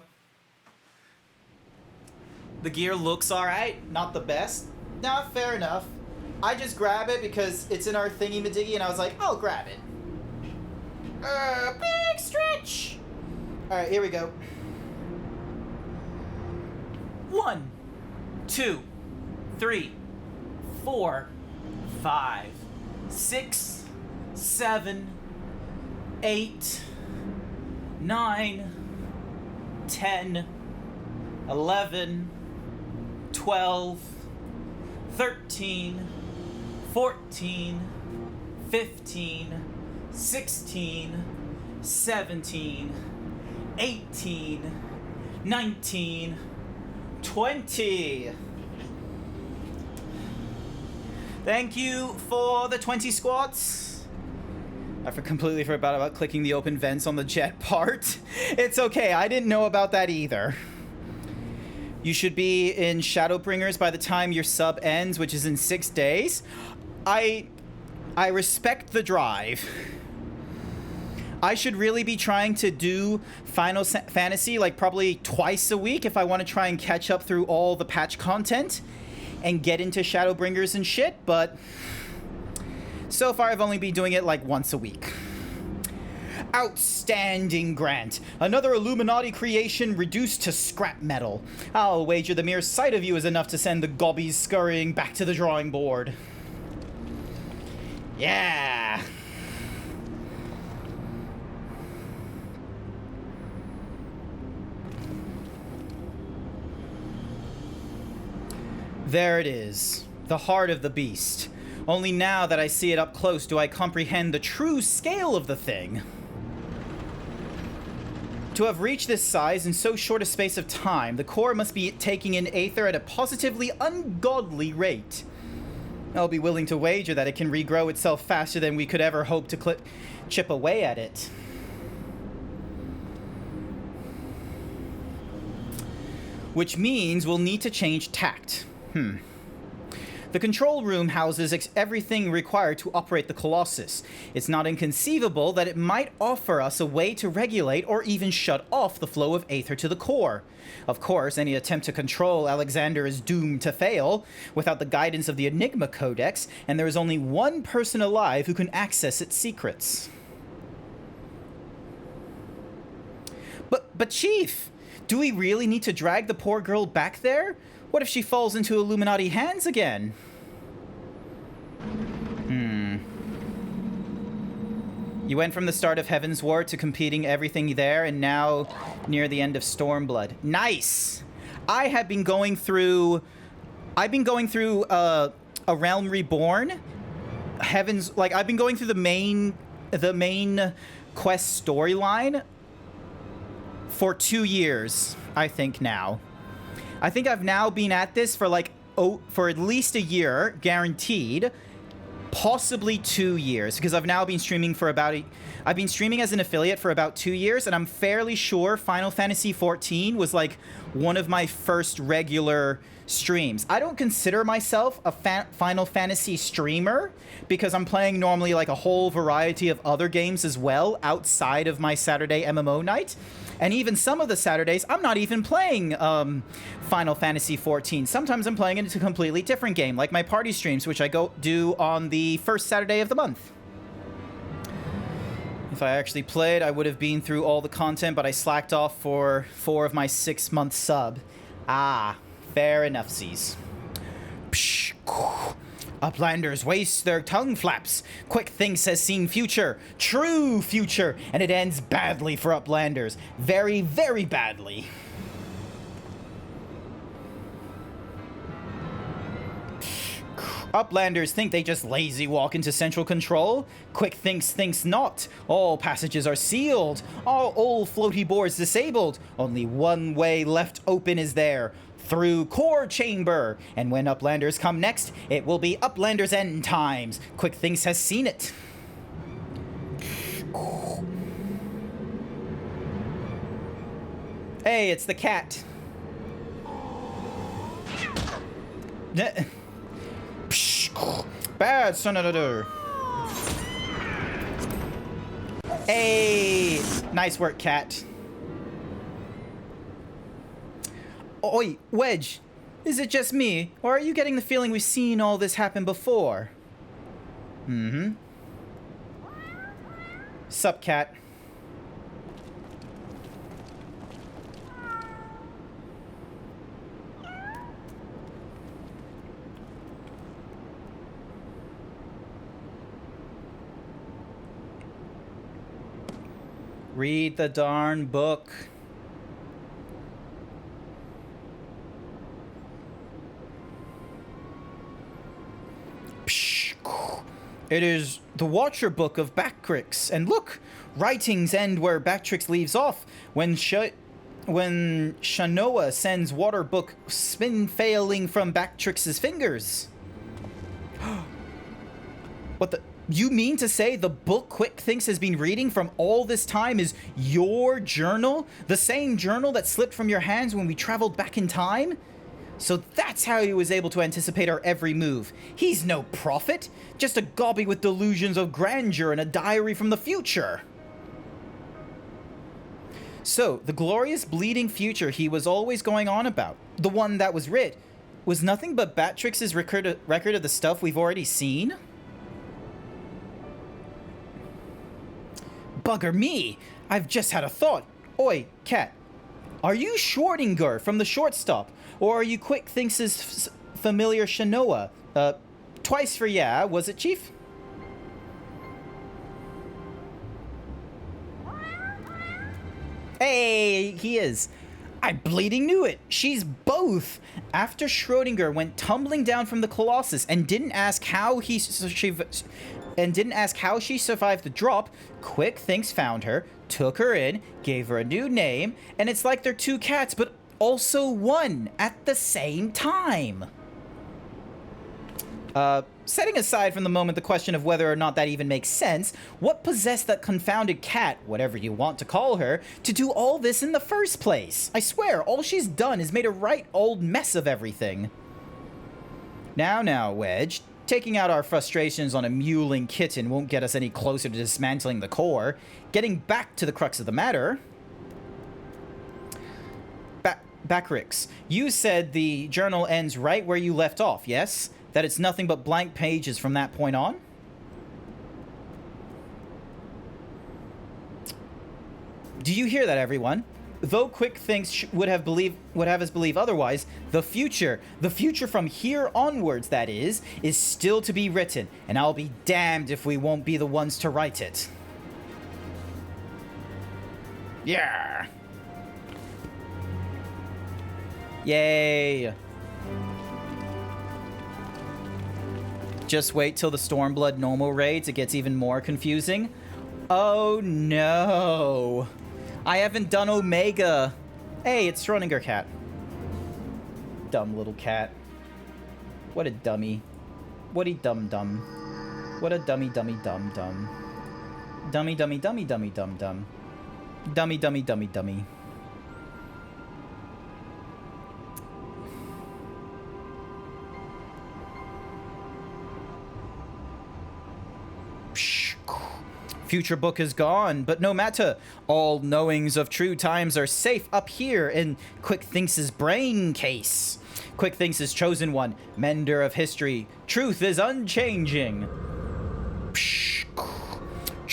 Speaker 1: The gear looks alright. Not the best. Nah, fair enough. I just grab it because it's in our thingy-majiggy and I was like, I'll grab it. Big stretch. Alright, here we go. 1, 2, 3, 4, 5, 6, 7, 8, 9, 10, 11, 12, 13, 14, 15, 16, 17, 18, 19, 20. Thank you for the 20 squats. I completely forgot about clicking the open vents on the jet part. It's okay, I didn't know about that either. You should be in Shadowbringers by the time your sub ends, which is in 6 days. I respect the drive. I should really be trying to do Final Fantasy like probably twice a week if I want to try and catch up through all the patch content and get into Shadowbringers and shit, but so far I've only been doing it like once a week. Outstanding, Grant. Another Illuminati creation reduced to scrap metal. I'll wager the mere sight of you is enough to send the gobbies scurrying back to the drawing board. Yeah. There it is, the heart of the beast. Only now that I see it up close do I comprehend the true scale of the thing. To have reached this size in so short a space of time, the core must be taking in aether at a positively ungodly rate. I'll be willing to wager that it can regrow itself faster than we could ever hope to chip away at it. Which means we'll need to change tact. The control room houses everything required to operate the Colossus. It's not inconceivable that it might offer us a way to regulate or even shut off the flow of aether to the core. Of course, any attempt to control Alexander is doomed to fail without the guidance of the Enigma Codex, and there is only one person alive who can access its secrets. But Chief, do we really need to drag the poor girl back there? What if she falls into Illuminati hands again? You went from the start of Heaven's War to competing everything there, and now near the end of Stormblood. Nice! I have been going through... I've been going through A Realm Reborn. Heaven's... Like, I've been going through the main quest storyline for 2 years, I think now. I think I've now been at this for like, for at least a year, guaranteed. Possibly 2 years, because I've now been streaming for about I've been streaming as an affiliate for about 2 years, and I'm fairly sure Final Fantasy XIV was like one of my first regular streams. I don't consider myself a Final Fantasy streamer, because I'm playing normally like a whole variety of other games as well outside of my Saturday MMO night. And even some of the Saturdays, I'm not even playing Final Fantasy XIV. Sometimes I'm playing it a completely different game, like my party streams, which I do on the first Saturday of the month. If I actually played, I would have been through all the content, but I slacked off for 4 of my 6-month sub. Ah, fair enough, Z's. Psh, Uplanders waste their tongue flaps. Quick Thinks has seen future, true future, and it ends badly for Uplanders. Very, very badly. Uplanders think they just lazy walk into central control. Quick thinks not. All passages are sealed. All floaty boards disabled. Only one way left open is there. Through core chamber. And when Uplanders come next, it will be Uplanders end times. Quick Thinks has seen it. Hey, it's the cat. Bad senator. Hey, nice work, cat. Oi, Wedge, is it just me, or are you getting the feeling we've seen all this happen before? Mm-hmm. Sup, cat. Read the darn book. It is the Watcher Book of Bactrix, and look, writings end where Bactrix leaves off. When Shanoa sends Water Book spin failing from Bactrix's fingers. What the? You mean to say the book Quick Thinks has been reading from all this time is your journal? The same journal that slipped from your hands when we traveled back in time? So that's how he was able to anticipate our every move. He's no prophet, just a gobby with delusions of grandeur and a diary from the future. So, the glorious bleeding future he was always going on about, the one that was writ, was nothing but Bactrix's record of the stuff we've already seen? Bugger me! I've just had a thought. Oi, cat. Are you Schrodinger from the shortstop? Or are you Quick Thinks' familiar Shanoa? Twice for yeah, was it, Chief? Hey, he is. I bleeding knew it. She's both. After Schrodinger went tumbling down from the Colossus and didn't ask how she survived the drop, Quick Thinks found her, took her in, gave her a new name, and it's like they're two cats, but also one at the same time. Setting aside from the moment the question of whether or not that even makes sense, what possessed that confounded cat, whatever you want to call her, to do all this in the first place? I swear, all she's done is made a right old mess of everything. Now, Wedge, taking out our frustrations on a mewling kitten won't get us any closer to dismantling the core. Getting back to the crux of the matter... Bactrix, you said the journal ends right where you left off, yes? That it's nothing but blank pages from that point on? Do you hear that, everyone? Though Quick Thinks would have us believe otherwise, the future from here onwards, that is still to be written, and I'll be damned if we won't be the ones to write it. Yeah. Yay. Just wait till the Stormblood normal raids, it gets even more confusing. Oh no. I haven't done Omega. Hey, it's Schrodinger cat. Dumb little cat. What a dummy. What a dum. What a dummy dum. Dummy dum. Dummy. Future book is gone, but no matter. All knowings of true times are safe up here in Quick Thinks' brain case. Quick Thinks' chosen one, mender of history. Truth is unchanging.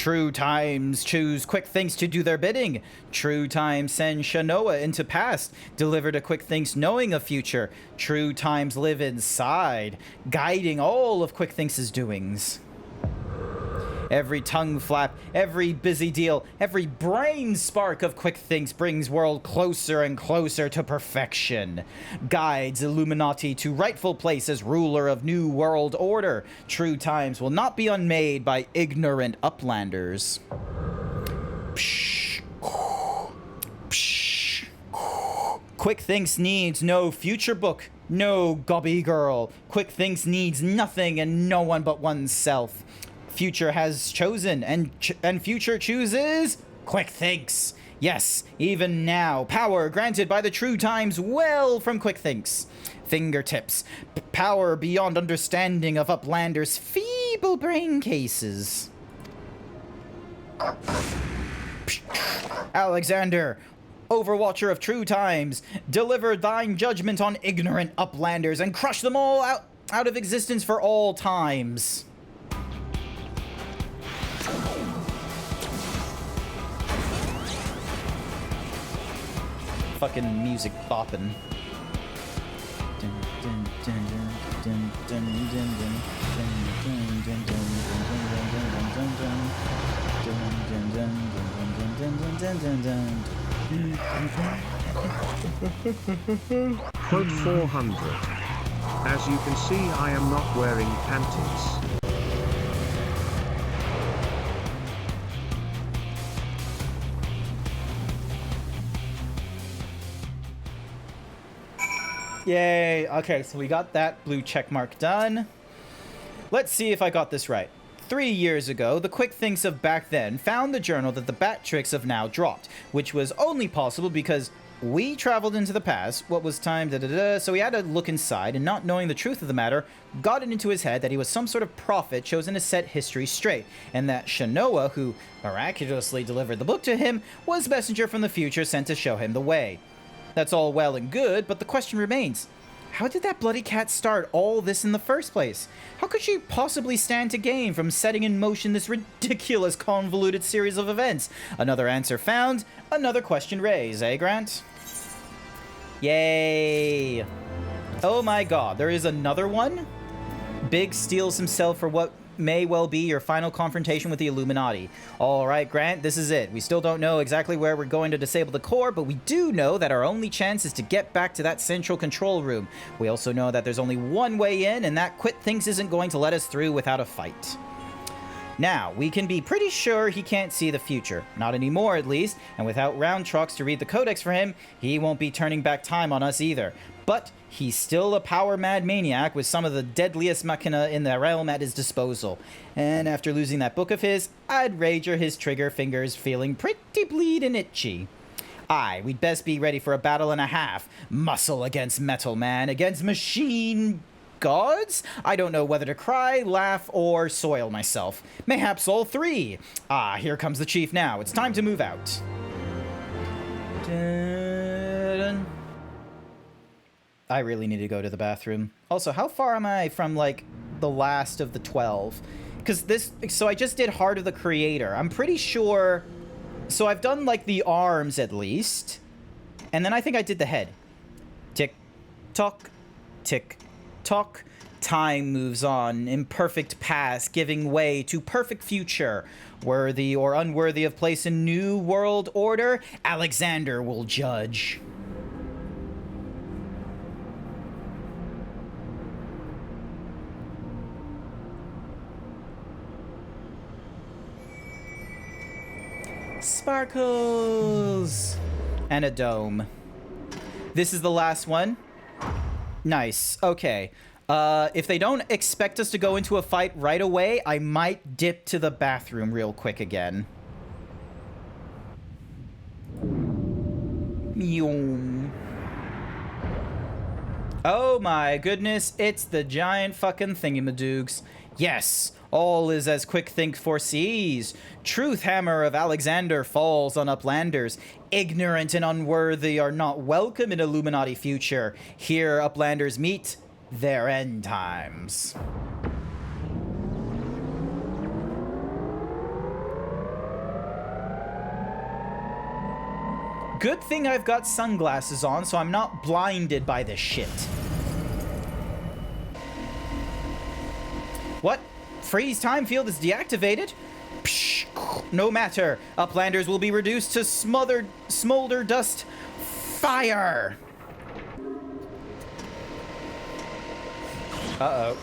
Speaker 1: True Times choose Quick Thinks to do their bidding. True Times send Shanoa into past, deliver to Quick Thinks knowing of future. True Times live inside, guiding all of Quick Thinks' doings. Every tongue flap, every busy deal, every brain spark of Quick Thinks brings world closer and closer to perfection. Guides Illuminati to rightful place as ruler of new world order. True Times will not be unmade by ignorant uplanders. Psh, psh. Quick Thinks needs no future book, no gobby girl. Quick Thinks needs nothing and no one but oneself. Future has chosen, and Future chooses Quick Thinks. Yes, even now, power granted by the True Times well from Quick Thinks. Fingertips, power beyond understanding of Uplander's feeble brain cases. Alexander, Overwatcher of True Times, deliver thine judgment on ignorant Uplanders and crush them all out of existence for all times. Fucking music bopping.
Speaker 3: Quote 400. As you can see, I am not wearing panties.
Speaker 1: Yay. Okay, so we got that blue check mark done. Let's see if I got this right. 3 years ago, the Quick Thinks of back then found the journal that the Bat Tricks have now dropped, which was only possible because we traveled into the past, what was time, so he had to look inside, and not knowing the truth of the matter, got it into his head that he was some sort of prophet chosen to set history straight, and that Shanoa, who miraculously delivered the book to him, was messenger from the future sent to show him the way. That's all well and good, but the question remains, how did that bloody cat start all this in the first place? How could she possibly stand to gain from setting in motion this ridiculous convoluted series of events? Another answer found, another question raised, eh, Grant? Yay! Oh my god, there is another one? Big steals himself for what may well be your final confrontation with the Illuminati. Alright, Grant, this is it. We still don't know exactly where we're going to disable the core, but we do know that our only chance is to get back to that central control room. We also know that there's only one way in, and that Quit Thinks isn't going to let us through without a fight. Now, we can be pretty sure he can't see the future. Not anymore, at least, and without round trucks to read the codex for him, he won't be turning back time on us either. But he's still a power-mad maniac with some of the deadliest machina in the realm at his disposal. And after losing that book of his, I'd wager his trigger fingers feeling pretty bleeding itchy. Aye, we'd best be ready for a battle and a half. Muscle against metal, man. Against machine gods? I don't know whether to cry, laugh, or soil myself. Mayhaps all three. Ah, here comes the chief now. It's time to move out. Dun. I really need to go to the bathroom. Also, how far am I from, like, the last of the 12? Because so I just did Heart of the Creator. I'm pretty sure... So I've done, like, the arms, at least. And then I think I did the head. Tick-tock, tick-tock. Time moves on. Imperfect past giving way to perfect future. Worthy or unworthy of place in new world order, Alexander will judge. Sparkles! And a dome. This is the last one. Nice. Okay. If they don't expect us to go into a fight right away, I might dip to the bathroom real quick again. Oh my goodness, it's the giant fucking thingamadoogs. Yes, all is as Quick Think foresees. Truth hammer of Alexander falls on Uplanders. Ignorant and unworthy are not welcome in Illuminati future. Here Uplanders meet their end times. Good thing I've got sunglasses on, so I'm not blinded by this shit. What? Freeze time field is deactivated? Psh, no matter. Uplanders will be reduced to smolder dust fire. Uh-oh.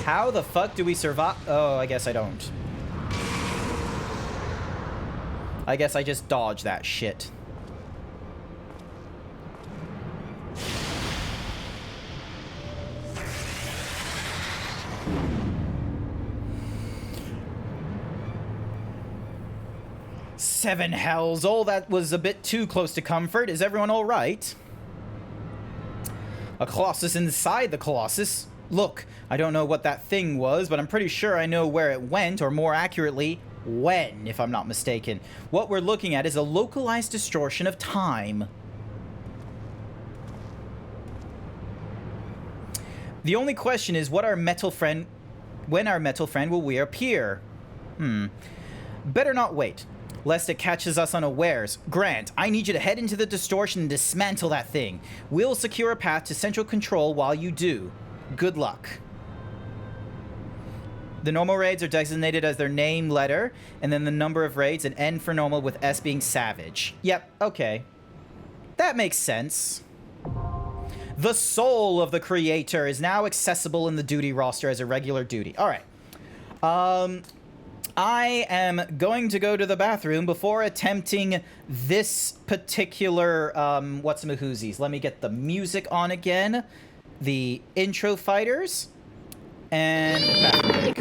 Speaker 1: How the fuck do we survive? Oh, I guess I don't. I guess I just dodge that shit. Seven hells. Oh, that was a bit too close to comfort. Is everyone all right? A Colossus inside the Colossus. Look, I don't know what that thing was, but I'm pretty sure I know where it went, or more accurately, when, if I'm not mistaken. What we're looking at is a localized distortion of time. The only question is when our metal friend will reappear? Better not wait, lest it catches us unawares. Grant, I need you to head into the distortion and dismantle that thing. We'll secure a path to central control while you do. Good luck. The normal raids are designated as their name letter, and then the number of raids, and N for normal with S being savage. Yep, okay. That makes sense. The soul of the creator is now accessible in the duty roster as a regular duty. Alright. I am going to go to the bathroom before attempting this particular, whatsamahoozies. Let me get the music on again. The intro fighters. And bathroom break.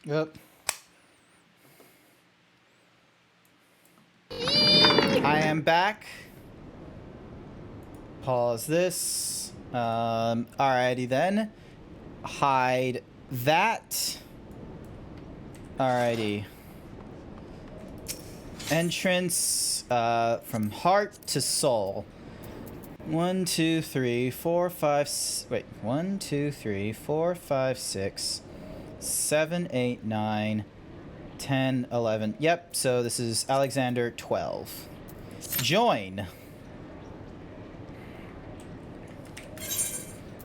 Speaker 1: Yep. I am back. Pause this. Alrighty then. Hide that. Alrighty. Entrance from heart to soul. 1, 2, 3, 4, 5. Wait. 1, 2, 3, 4, 5, 6, 7, 8, 9, 10, 11. Yep. So this is Alexander 12. Join.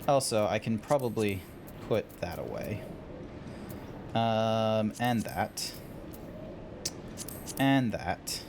Speaker 1: Also, I can probably put that away. And that. And that.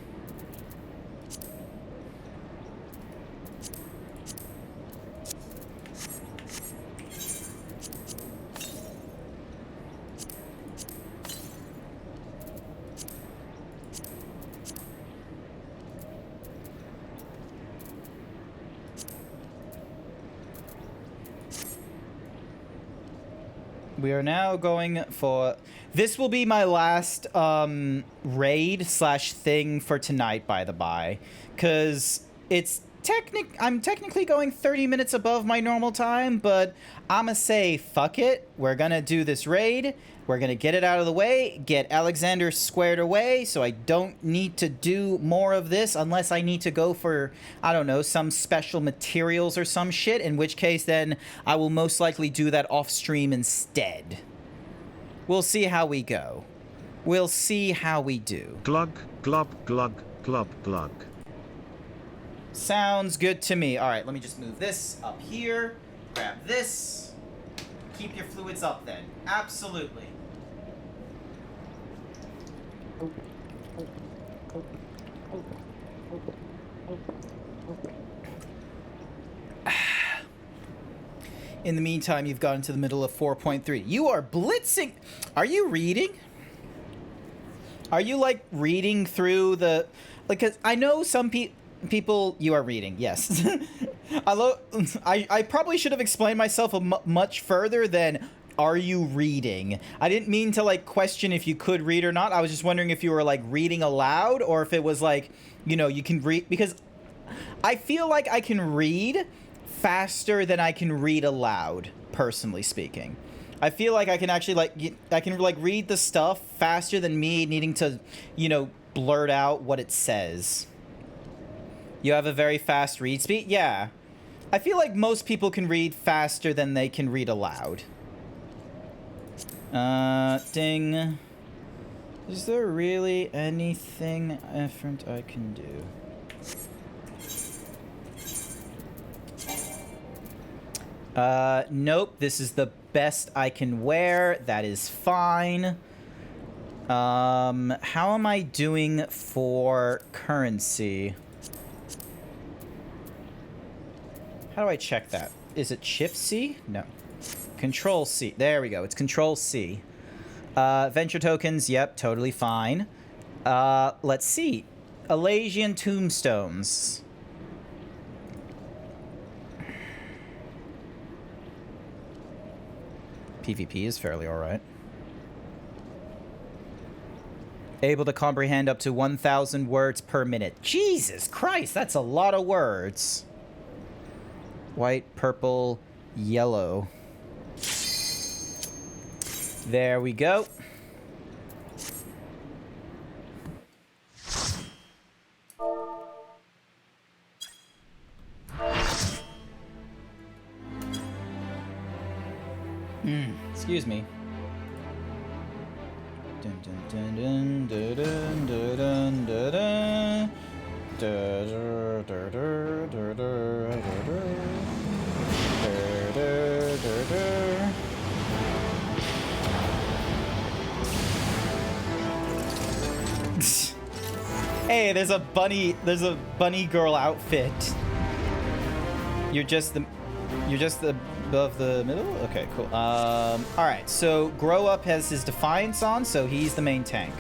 Speaker 1: We are now going for... This will be my last raid slash thing for tonight, by the by. Because it's I'm technically going 30 minutes above my normal time, but I'ma say, fuck it. We're gonna do this raid. We're gonna get it out of the way, get Alexander squared away, so I don't need to do more of this unless I need to go for, I don't know, some special materials or some shit, in which case then I will most likely do that off stream instead. We'll see how we go. We'll see how we do.
Speaker 3: Glug, glub, glug, glub, glug.
Speaker 1: Sounds good to me. All right, let me just move this up here. Grab this. Keep your fluids up then. Absolutely. In the meantime, you've gotten to the middle of 4.3. You are blitzing. Are you reading? Are you, like, reading through the... Like, 'cause I know some people... You are reading, yes. I probably should have explained myself much further than... Are you reading? I didn't mean to, like, question if you could read or not. I was just wondering if you were, like, reading aloud or if it was, like, you know, you can read... Because I feel like I can read faster than I can read aloud, personally speaking. I feel like I can actually, like, I can, like, read the stuff faster than me needing to, you know, blurt out what it says. You have a very fast read speed? Yeah. I feel like most people can read faster than they can read aloud. Ding. Is there really anything different I can do? Nope. This is the best I can wear. That is fine. How am I doing for currency? How do I check that? Is it Shift C? No. Control C. There we go. It's Control C. Venture tokens. Yep, totally fine. Let's see. Alasian tombstones. PvP is fairly alright. Able to comprehend up to 1,000 words per minute. Jesus Christ, that's a lot of words. White, purple, yellow. There we go. Excuse me. Dun dun dun dun dun dun dun dun dun. Hey, there's a bunny girl outfit. You're just above the middle? Okay, cool. Alright, so Grow Up has his Defiance on, so he's the main tank.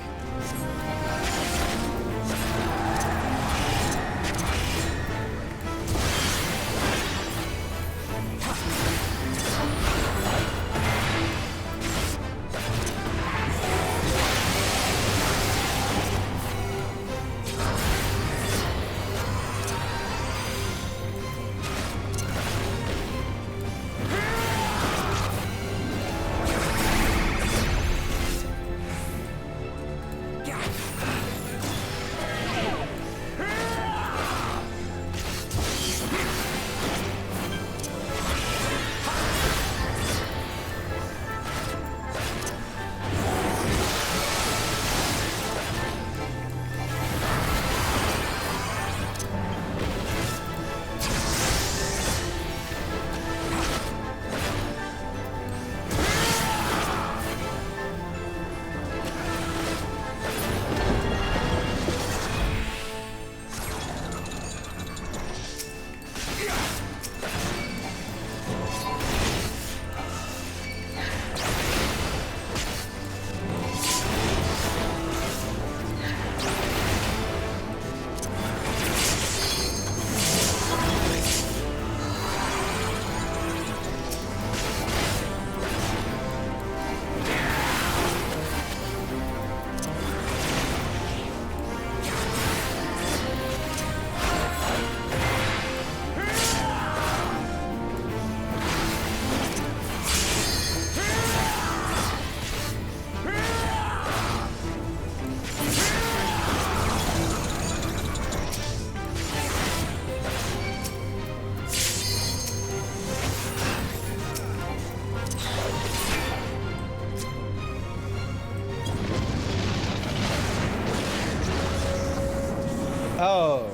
Speaker 1: Oh.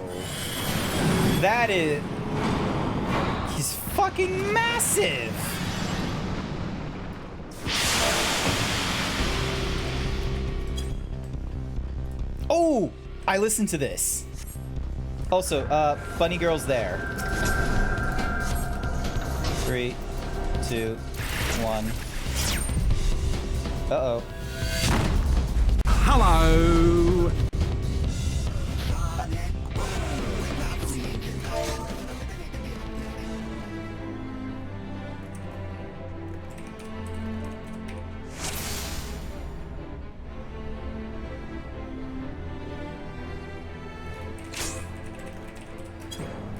Speaker 1: That is... He's fucking massive! Oh! I listened to this. Also, Bunny Girl's there. 3, 2, 1. Uh-oh.
Speaker 2: Hello!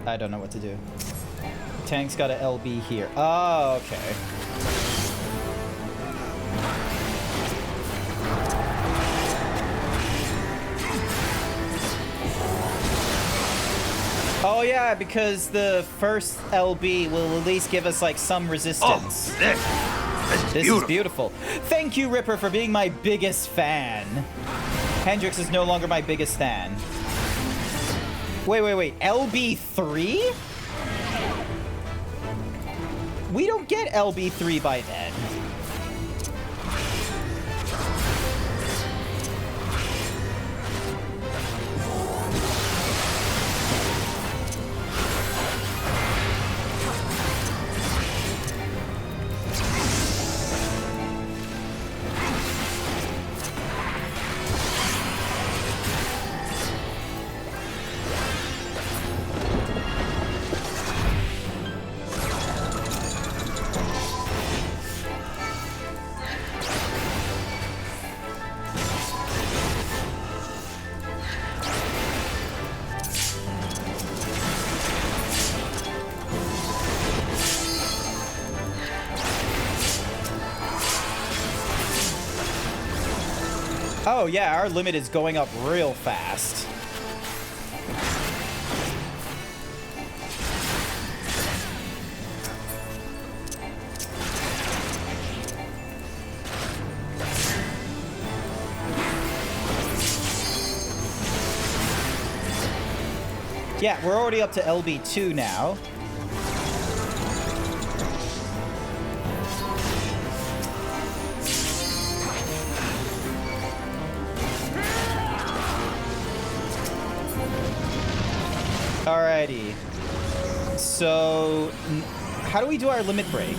Speaker 1: I don't know what to do. Tank's got a LB here. Oh, okay. Oh yeah, because the first LB will at least give us like some resistance.
Speaker 6: Oh,
Speaker 1: this is beautiful. Thank you, Ripper, for being my biggest fan. Hendrix is no longer my biggest fan. Wait. LB3? We don't get LB3 by then. Oh yeah, our limit is going up real fast. Yeah, we're already up to LB2 now. Alrighty. So, how do we do our limit break?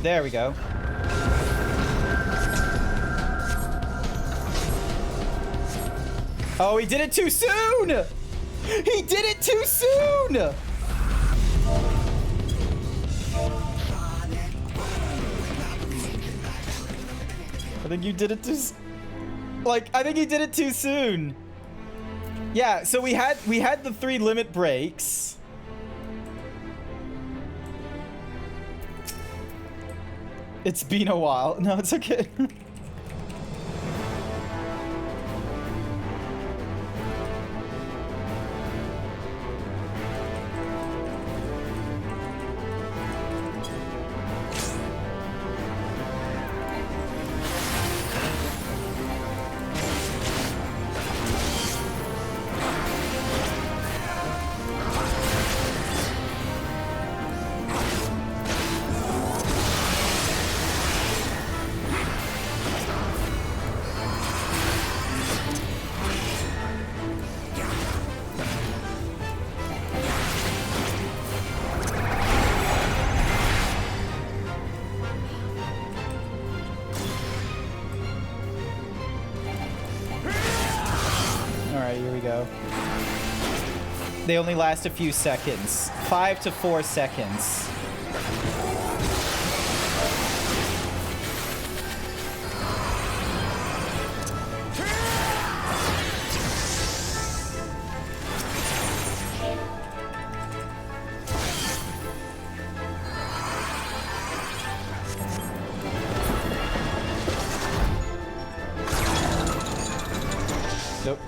Speaker 1: There we go. Oh, he did it too soon! He did it too soon! I think you did it too... I think he did it too soon. Yeah, so we had the 3 limit breaks. It's been a while. No, it's okay. They only last a few seconds. 5 to 4 seconds. Nope.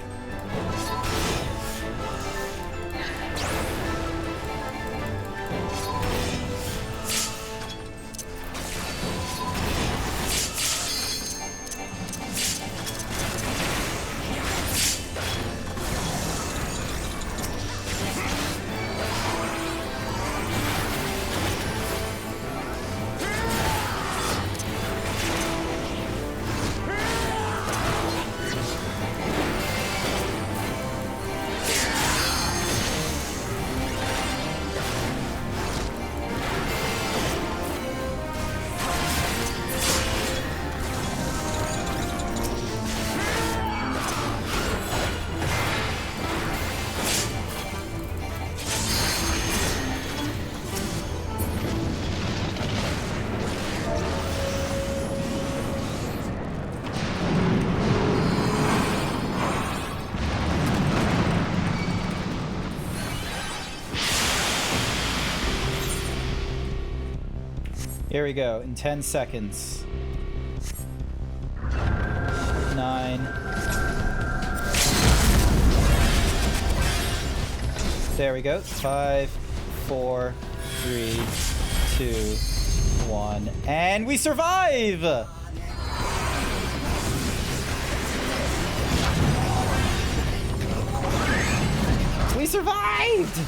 Speaker 1: Here we go, in 10 seconds. 9. There we go. 5, 4, 3, 2, 1. And we survive! We survived!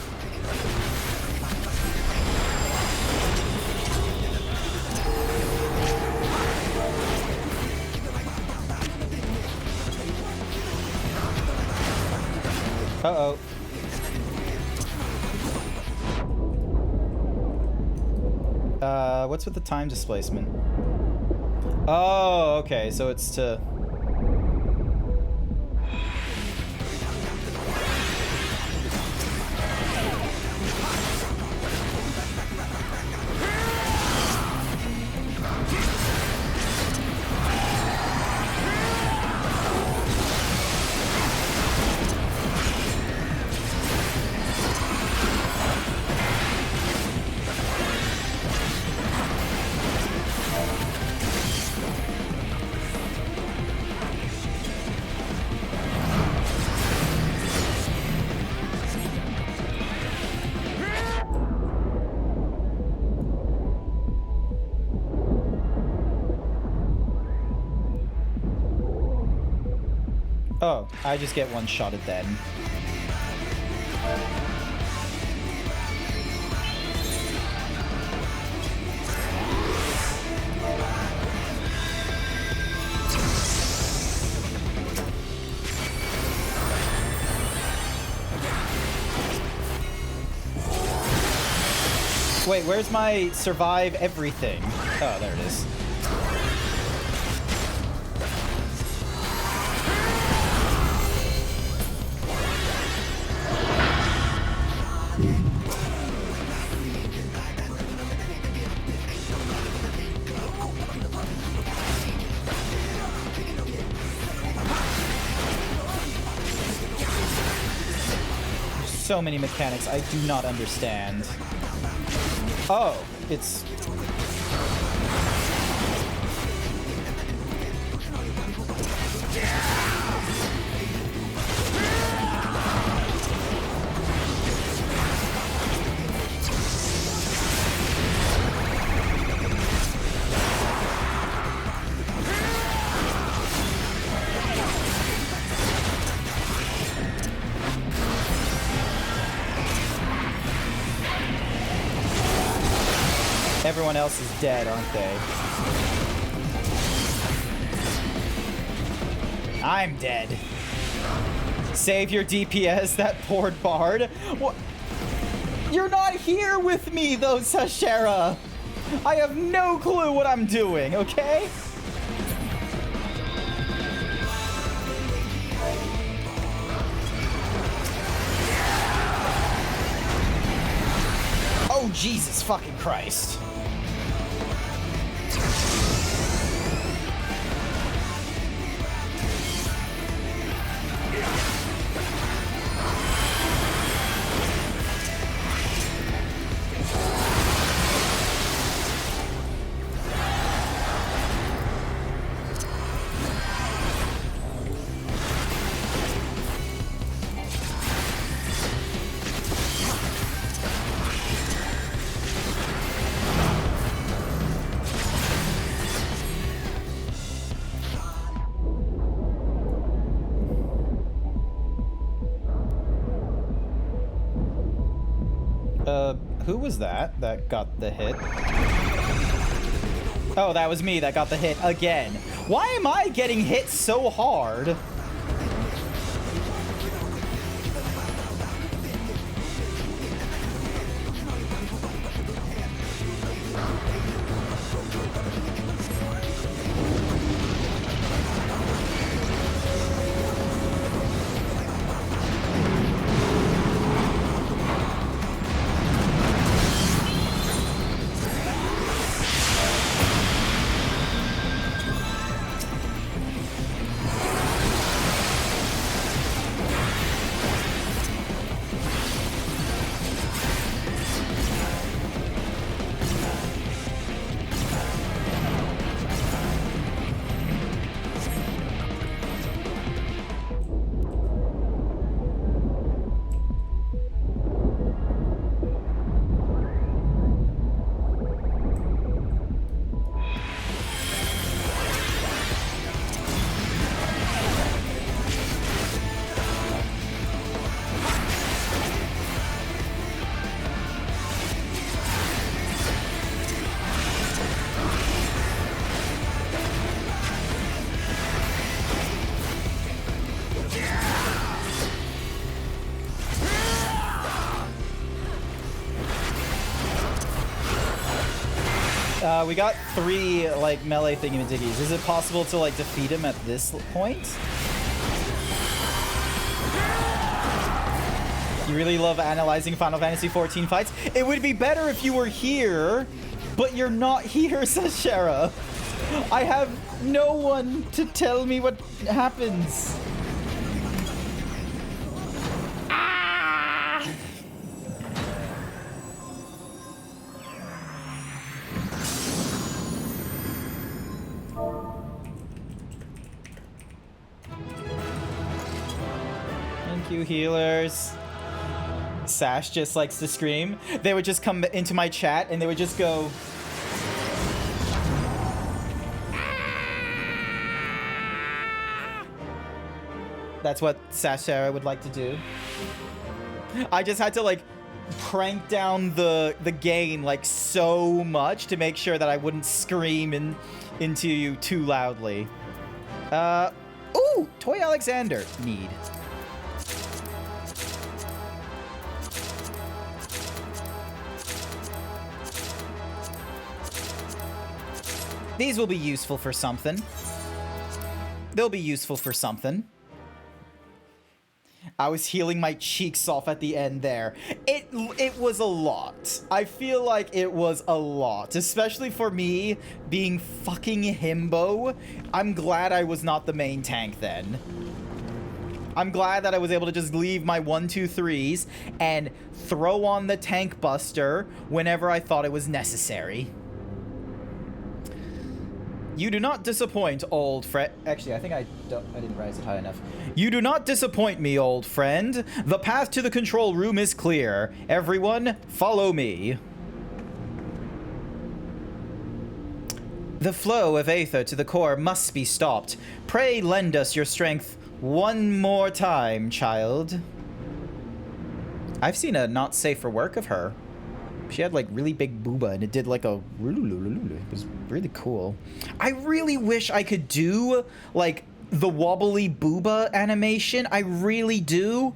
Speaker 1: Uh-oh. What's with the time displacement? Oh, okay, so it's to... Oh, I just get one shot at them. Wait, where's my survive everything? Oh, there it is. So many mechanics I do not understand. Oh, it's... Everyone else is dead, aren't they? I'm dead. Save your DPS, that poor bard. What? You're not here with me, though, Sashera. I have no clue what I'm doing, okay? Oh, Jesus fucking Christ. Who was that got the hit? Oh, that was me that got the hit again. Why am I getting hit so hard? We got 3, like, melee thingamadiggies. Is it possible to, like, defeat him at this point? You really love analyzing Final Fantasy XIV fights? It would be better if you were here, but you're not here, says Shara. I have no one to tell me what happens. Ah! Thank you, healers. Sash just likes to scream. They would just come into my chat and they would just go... That's what Sash Sarah would like to do. I just had to, like, crank down the gain, like, so much to make sure that I wouldn't scream into you too loudly. Ooh! Toy Alexander. Need. These will be useful for something. They'll be useful for something. I was healing my cheeks off at the end there. It was a lot. I feel like it was a lot, especially for me being fucking Himbo. I'm glad I was not the main tank then. I'm glad that I was able to just leave my 1, 2, 3s and throw on the tank buster whenever I thought it was necessary. You do not disappoint, old friend. Actually, I think I didn't raise it high enough. You do not disappoint me, old friend. The path to the control room is clear. Everyone, follow me. The flow of aether to the core must be stopped. Pray lend us your strength one more time, child. I've seen a not safe for work of her. She had, like, really big booba, and it did, like, a... It was really cool. I really wish I could do, like, the wobbly booba animation. I really do.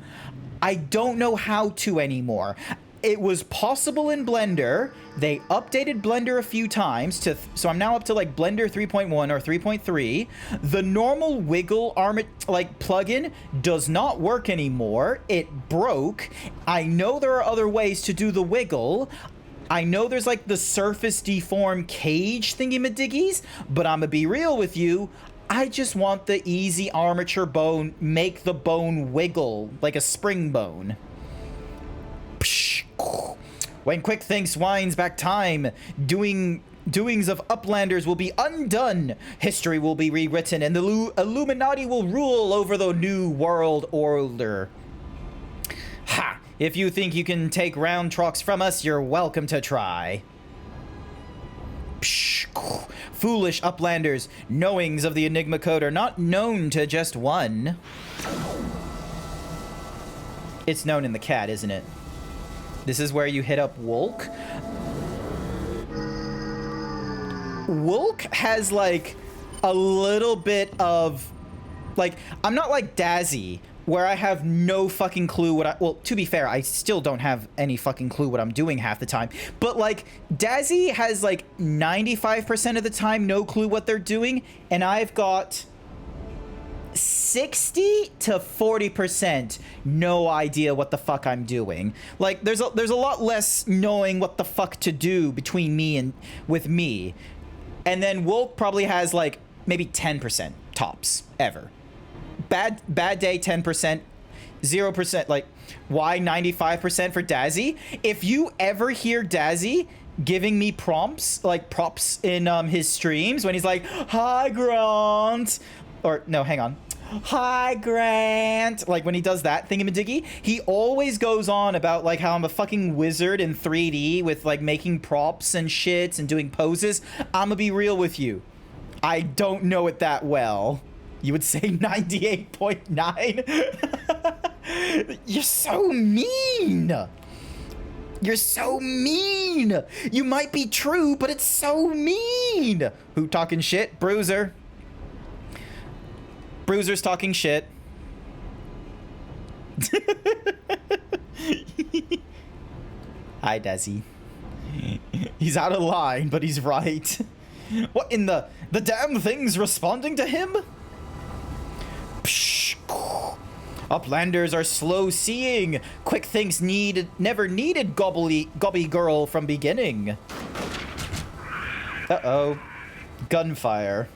Speaker 1: I don't know how to anymore. It was possible in Blender. They updated Blender a few times to... So I'm now up to, like, Blender 3.1 or 3.3. The normal wiggle plugin does not work anymore. It broke. I know there are other ways to do the wiggle. I know there's, like, the surface deform cage thingy-madiggies, but I'm gonna be real with you. I just want the easy armature bone, make the bone wiggle like a spring bone. When Quick Thinks winds back time, doings of Uplanders will be undone. History will be rewritten, and the Illuminati will rule over the new world order. Ha! If you think you can take round trucks from us, you're welcome to try. Foolish Uplanders, knowings of the Enigma Code are not known to just one. It's known in the cat, isn't it? This is where you hit up Wolk. Wolk has, like, a little bit of, like, I'm not like Dazzy, where I have no fucking clue what well, to be fair, I still don't have any fucking clue what I'm doing half the time. But, like, Dazzy has, like, 95% of the time no clue what they're doing, and I've got 60 to 40% no idea what the fuck I'm doing. Like, there's a lot less knowing what the fuck to do between me and with me. And then Wolk probably has, like, maybe 10% tops ever. Bad day 10%, 0%. Like, why 95% for Dazzy? If you ever hear Dazzy giving me prompts, like props in his streams when he's like, "Hi, Grant," or no, hang on, "Hi, Grant," like when he does that thingamadiggy, he always goes on about, like, how I'm a fucking wizard in 3D with, like, making props and shit and doing poses. I'ma be real with you, I don't know it that well. You would say 98.9? You're so mean. You're so mean. You might be true, but it's so mean. Who talking shit? Bruiser. Bruiser's talking shit. Hi, Dazzy. He's out of line, but he's right. What in the damn thing's responding to him? Psh, Uplanders are slow seeing. Quick things never needed gobby girl from beginning. Uh-oh. Gunfire.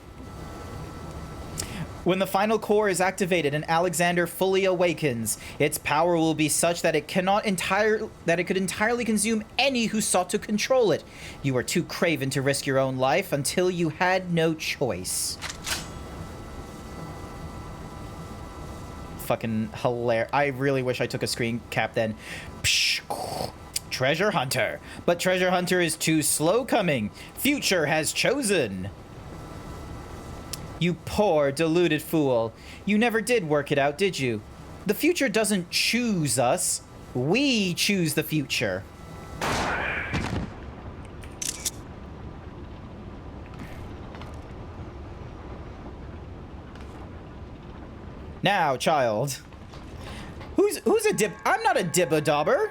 Speaker 1: When the final core is activated and Alexander fully awakens, its power will be such that it could entirely consume any who sought to control it. You are too craven to risk your own life until you had no choice. Fucking hilarious. I really wish I took a screen cap then. Psh, Treasure Hunter. But Treasure Hunter is too slow coming. Future has chosen. You poor, deluded fool. You never did work it out, did you? The future doesn't choose us. We choose the future. Now, child. Who's a dib? I'm not a dibba-dobber.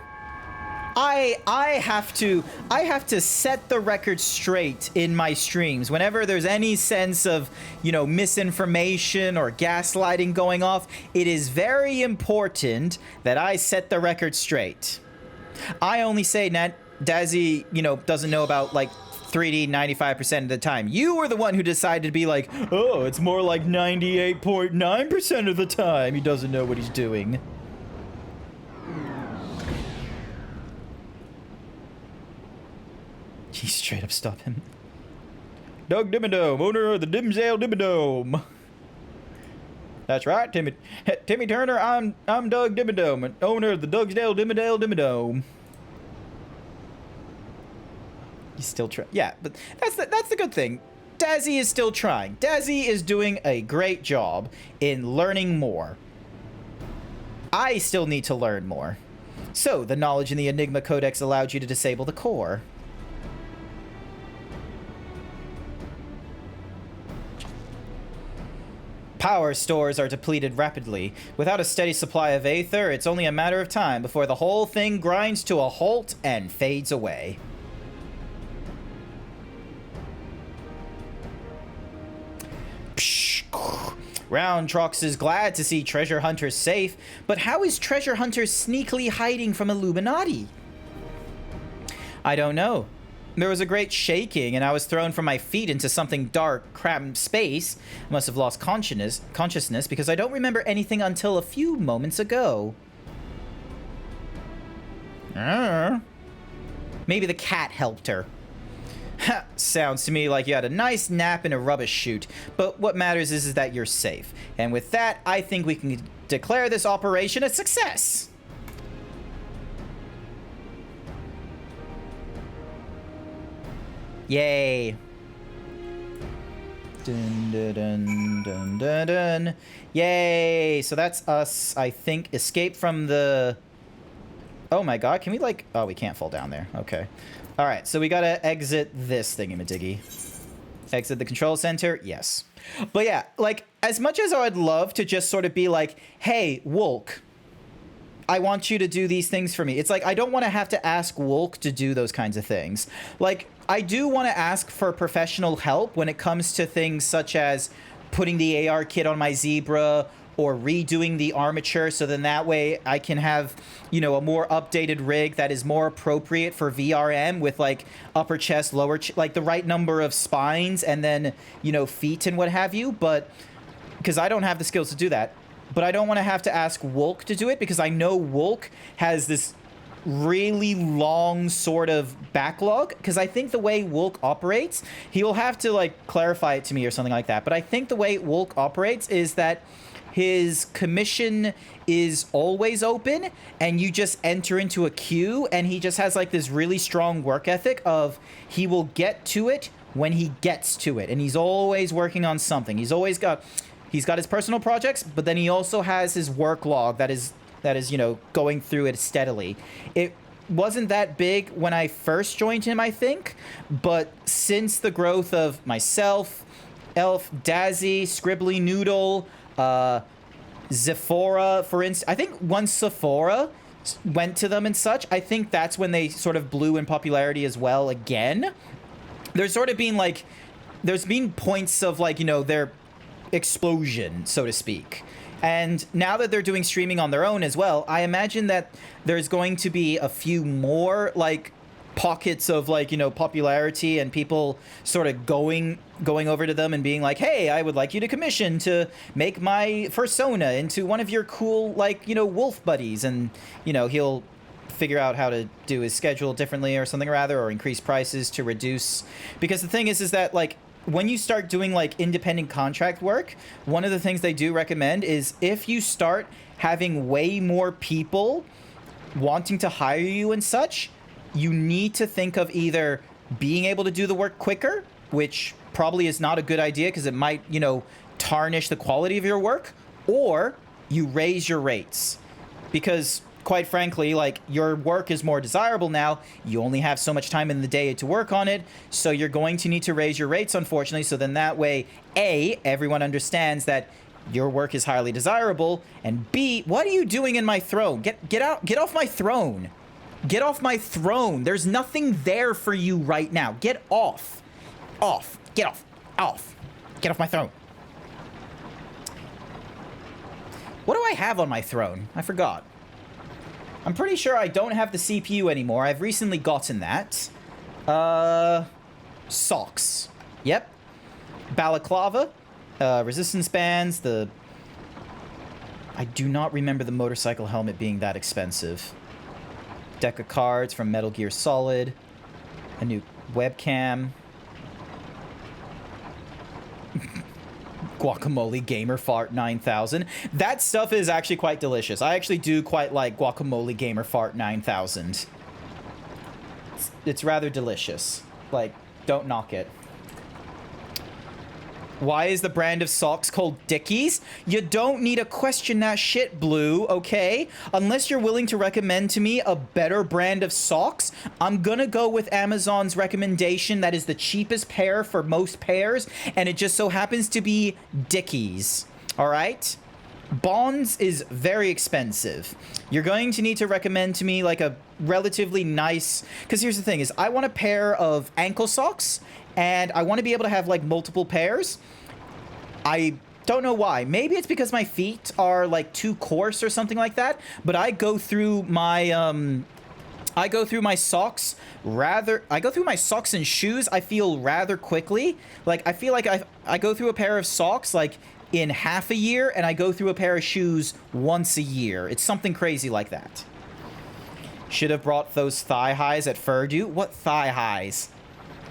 Speaker 1: I have to set the record straight in my streams. Whenever there's any sense of, you know, misinformation or gaslighting going off, it is very important that I set the record straight. I only say that Dazzy, you know, doesn't know about, like, 3D 95% of the time. You were the one who decided to be like, oh, it's more like 98.9% of the time. He doesn't know what he's doing. He straight up stop him. Doug Dimmadome, owner of the Dimsdale Dimmadome. That's right, Timmy Turner. I'm Doug Dimmadome, owner of the Dougsdale Dimmadome. He's still trying. Yeah, but that's the good thing. Dazzy is still trying. Dazzy is doing a great job in learning more. I still need to learn more. So, the knowledge in the Enigma Codex allowed you to disable the core. Power stores are depleted rapidly. Without a steady supply of Aether, it's only a matter of time before the whole thing grinds to a halt and fades away. Roundtrox is glad to see Treasure Hunter safe, but how is Treasure Hunter sneakily hiding from Illuminati? I don't know. There was a great shaking, and I was thrown from my feet into something dark, cramped space. I must have lost consciousness because I don't remember anything until a few moments ago. Maybe the cat helped her. Ha! Sounds to me like you had a nice nap in a rubbish chute, but what matters is that you're safe. And with that, I think we can declare this operation a success. Yay. Dun, dun, dun, dun, dun, dun. Yay. So that's us, I think, escape from the... Oh my god, can we like... Oh, we can't fall down there. Okay. Alright, so we gotta exit this thingy-majiggy. Exit the control center? Yes. But yeah, like, as much as I would love to just sort of be like, hey, Wolk, I want you to do these things for me. It's like, I don't want to have to ask Wolk to do those kinds of things. Like, I do want to ask for professional help when it comes to things such as putting the AR kit on my Zebra or redoing the armature, so then that way I can have, you know, a more updated rig that is more appropriate for VRM with like upper chest, lower like the right number of spines and then, you know, feet and what have you. But because I don't have the skills to do that, but I don't want to have to ask Wolk to do it because I know Wolk has this really long sort of backlog, because I think the way Wolk operates, he will have to like clarify it to me or something like that, but I think the way Wolk operates is that his commission is always open and you just enter into a queue, and he just has like this really strong work ethic of he will get to it when he gets to it, and he's always working on something. He's got his personal projects, but then he also has his work log that is, you know, going through it steadily. It wasn't that big when I first joined him, I think, but since the growth of myself, Elf, Dazzy, Scribbly Noodle, Zephora, for instance, I think once Sephora went to them and such, I think that's when they sort of blew in popularity as well again. There's sort of been like, there's been points of like, you know, their explosion, so to speak. And now that they're doing streaming on their own as well, I imagine that there's going to be a few more like pockets of like, you know, popularity and people sort of going over to them and being like, hey, I would like you to commission to make my persona into one of your cool, like, you know, wolf buddies. And, you know, he'll figure out how to do his schedule differently or something rather, or increase prices to reduce. Because the thing is that like, when you start doing like independent contract work, one of the things they do recommend is if you start having way more people wanting to hire you and such, you need to think of either being able to do the work quicker, which probably is not a good idea because it might, you know, tarnish the quality of your work, or you raise your rates. Because quite frankly, like, your work is more desirable now. You only have so much time in the day to work on it, so you're going to need to raise your rates, unfortunately. So then that way, A, everyone understands that your work is highly desirable, and B, what are you doing in my throne? Get out, get off my throne. Get off my throne. There's nothing there for you right now. Get off. Off. Get off. Off. Get off my throne. What do I have on my throne? I forgot. I'm pretty sure I don't have the CPU anymore. I've recently gotten that. Socks. Yep. Balaclava. Resistance bands. I do not remember the motorcycle helmet being that expensive. Deck of cards from Metal Gear Solid. A new webcam. Guacamole Gamer Fart 9000. That stuff is actually quite delicious. I actually do quite like Guacamole Gamer Fart 9000. It's rather delicious. Like, don't knock it. Why is the brand of socks called Dickies? You don't need to question that shit, Blue, okay? Unless you're willing to recommend to me a better brand of socks, I'm gonna go with Amazon's recommendation that is the cheapest pair for most pairs, and it just so happens to be Dickies, all right? Bonds is very expensive. You're going to need to recommend to me like a relatively nice, because here's the thing is I want a pair of ankle socks, and I want to be able to have like multiple pairs. I don't know why. Maybe it's because my feet are like too coarse or something like that, but I go through my socks and shoes, I feel rather quickly. Like I feel like I go through a pair of socks like in half a year, and I go through a pair of shoes once a year. It's something crazy like that. Should have brought those thigh highs at Furdu. What thigh highs?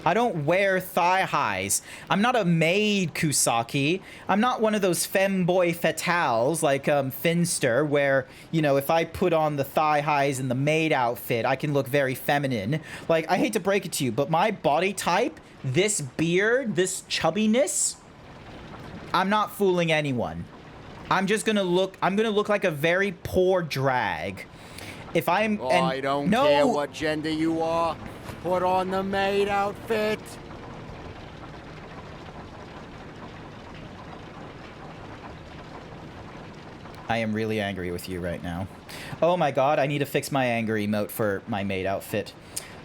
Speaker 1: I don't wear thigh highs. I'm not a maid, Kusaki. I'm not one of those femboy fatales like Finster, where, you know, if I put on the thigh highs in the maid outfit, I can look very feminine. Like, I hate to break it to you, but my body type, this beard, this chubbiness, I'm not fooling anyone. I'm gonna look like a very poor drag. If I'm...
Speaker 18: Oh, I don't care what gender you are. Put on the maid outfit.
Speaker 1: I am really angry with you right now. Oh my god, I need to fix my anger emote for my maid outfit.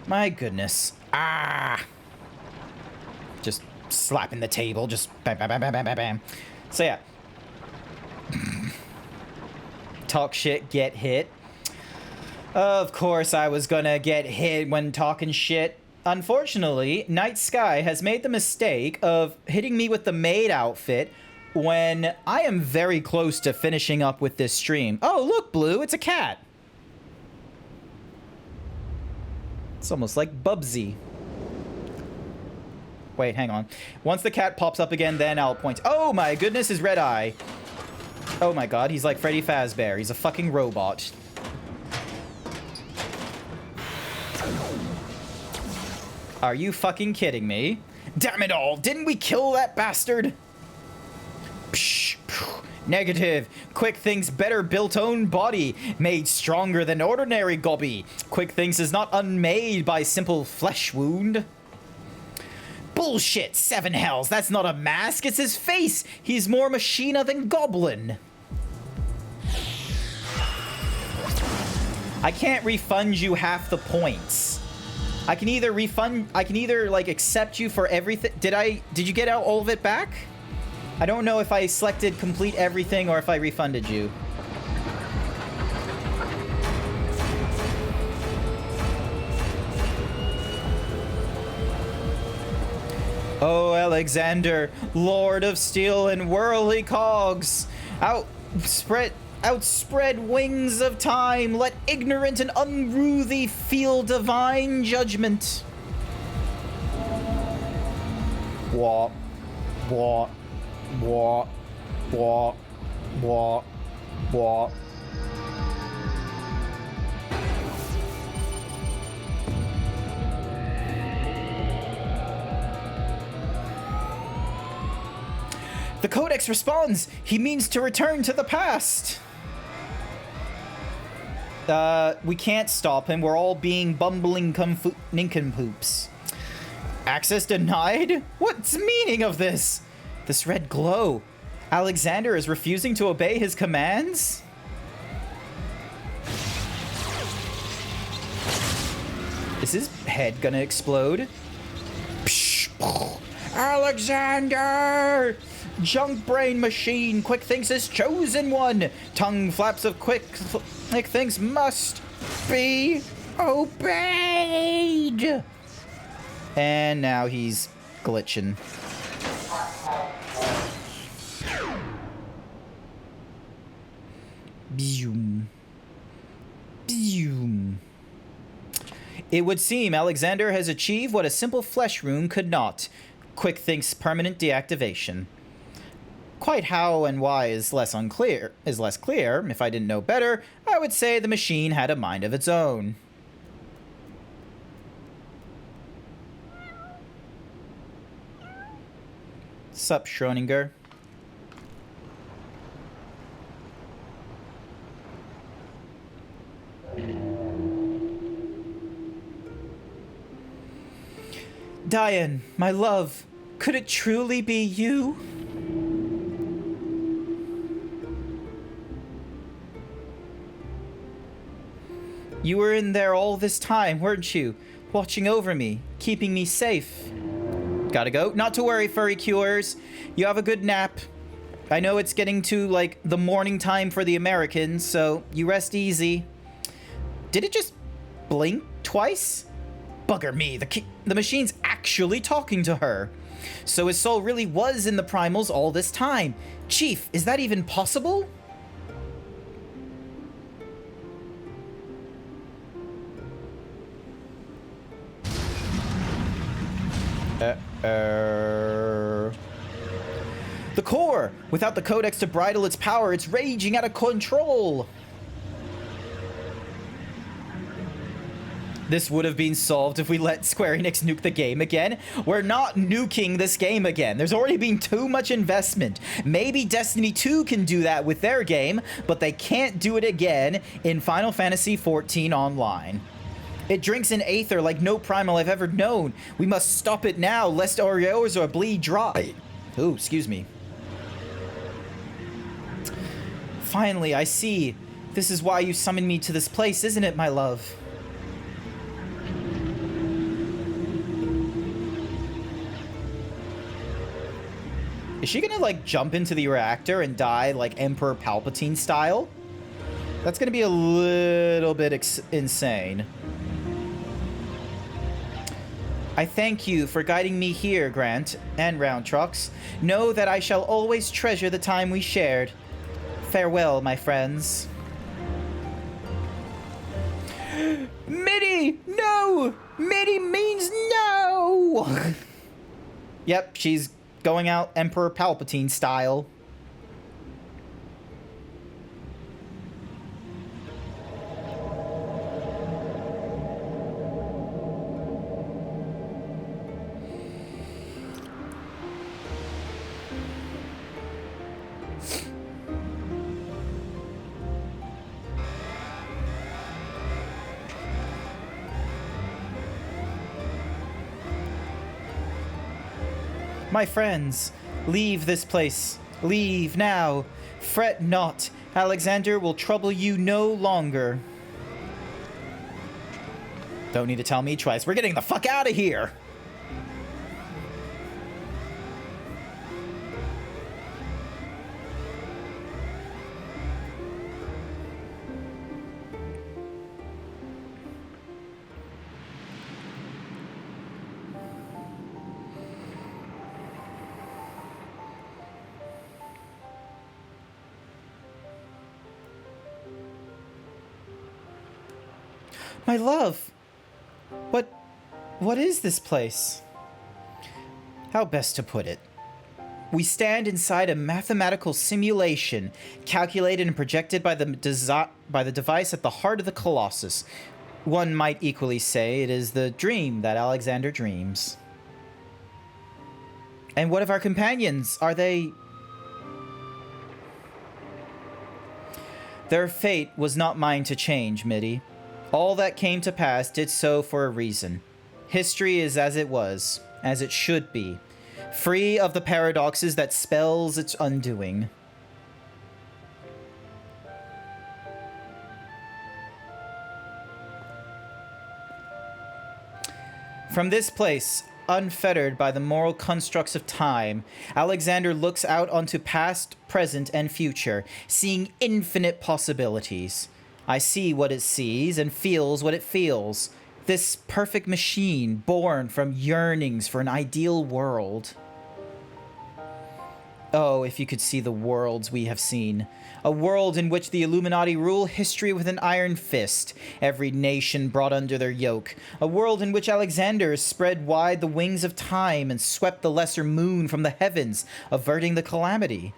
Speaker 1: My goodness. Ah! Just slapping the table, just bam, bam, bam, bam, bam, bam, bam. So yeah. Talk shit, get hit. Of course I was gonna get hit when talking shit. Unfortunately, Night Sky has made the mistake of hitting me with the maid outfit when I am very close to finishing up with this stream. Oh, look, Blue, it's a cat. It's almost like Bubsy. Wait, hang on. Once the cat pops up again, then I'll point. Oh my goodness, his red eye. Oh my god, he's like Freddy Fazbear. He's a fucking robot. Are you fucking kidding me? Damn it all, didn't we kill that bastard? Psh, psh, negative. Quick Things better built own body, made stronger than ordinary gobby. Quick Things is not unmade by simple flesh wound. Bullshit, Seven Hells, that's not a mask, it's his face. He's more machina than goblin. I can't refund you half the points. I can either like accept you for everything. Did you get out all of it back? I don't know if I selected complete everything or if I refunded you. Oh, Alexander, Lord of Steel and Whirly Cogs, outspread wings of time, let ignorant and unruly feel divine judgment. What? What? What? What? What? What? The Codex responds. He means to return to the past. We can't stop him. We're all being bumbling nincompoops. Access denied? What's the meaning of this? This red glow. Alexander is refusing to obey his commands? Is his head gonna explode? Alexander! Junk brain machine, Quick thinks his chosen one. Tongue flaps of Quick thinks must be obeyed. And now he's glitching. Boom. Boom. It would seem Alexander has achieved what a simple flesh rune could not. Quick thinks permanent deactivation. Quite how and why is less clear. If I didn't know better, I would say the machine had a mind of its own. Sup, Schrödinger? Diane, my love, could it truly be you? You were in there all this time, weren't you? Watching over me, keeping me safe. Gotta go. Not to worry, furry cures. You have a good nap. I know it's getting to, like, the morning time for the Americans, so you rest easy. Did it just blink twice? Bugger me, the machine's actually talking to her. So his soul really was in the primals all this time. Chief, is that even possible? The core! Without the codex to bridle its power, it's raging out of control! This would have been solved if we let Square Enix nuke the game again. We're not nuking this game again. There's already been too much investment. Maybe Destiny 2 can do that with their game, but they can't do it again in Final Fantasy XIV Online. It drinks in aether like no primal I've ever known. We must stop it now, lest Oreos or bleed dry. Ooh, excuse me. Finally, I see. This is why you summoned me to this place, isn't it, my love? Is she gonna, like, jump into the reactor and die, like, Emperor Palpatine style? That's gonna be a little bit insane. I thank you for guiding me here, Grant, and Round Trucks. Know that I shall always treasure the time we shared. Farewell, my friends. Mitty! No! Mitty means no! Yep, she's going out Emperor Palpatine style. My friends, leave this place. Leave now. Fret not. Alexander will trouble you no longer. Don't need to tell me twice. We're getting the fuck out of here! My love! What is this place? How best to put it? We stand inside a mathematical simulation, calculated and projected by the device at the heart of the Colossus. One might equally say it is the dream that Alexander dreams. And what of our companions? Are they... Their fate was not mine to change, Mitty. All that came to pass did so for a reason. History is as it was, as it should be, free of the paradoxes that spells its undoing. From this place, unfettered by the moral constructs of time, Alexander looks out onto past, present, and future, seeing infinite possibilities. I see what it sees and feels what it feels. This perfect machine born from yearnings for an ideal world. Oh, if you could see the worlds we have seen. A world in which the Illuminati rule history with an iron fist, every nation brought under their yoke. A world in which Alexander spread wide the wings of time and swept the lesser moon from the heavens, averting the calamity.